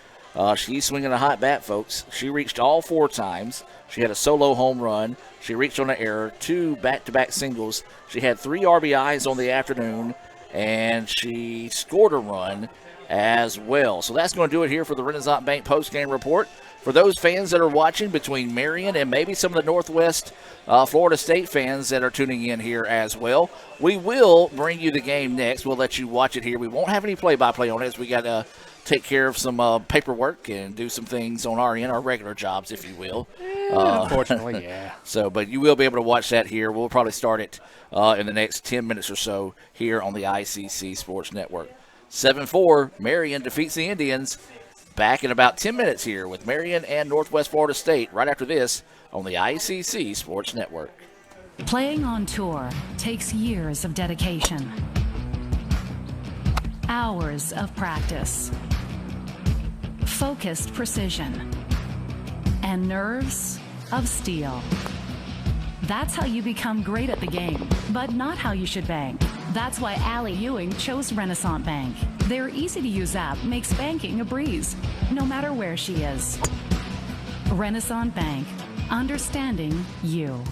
she's swinging a hot bat, folks. She reached all 4 times. She had a solo home run. She reached on an error, 2 back-to-back singles. She had 3 RBIs on the afternoon, and she scored a run as well. So that's going to do it here for the Renaissance Bank postgame report. For those fans that are watching between Marion and maybe some of the Northwest Florida State fans that are tuning in here as well, we will bring you the game next. We'll let you watch it here. We won't have any play-by-play on it, as we got to take care of some paperwork and do some things on our end, our regular jobs, if you will. Unfortunately, yeah. So, but you will be able to watch that here. We'll probably start it in the next 10 minutes or so here on the ICC Sports Network. 7-4, Marion defeats the Indians. Back in about 10 minutes here with Marion and Northwest Florida State right after this on the ICC Sports Network. Playing on tour takes years of dedication, hours of practice, focused precision, and nerves of steel. That's how you become great at the game, but not how you should bank. That's why Allie Ewing chose Renaissance Bank. Their easy-to-use app makes banking a breeze, no matter where she is. Renaissance Bank, understanding you.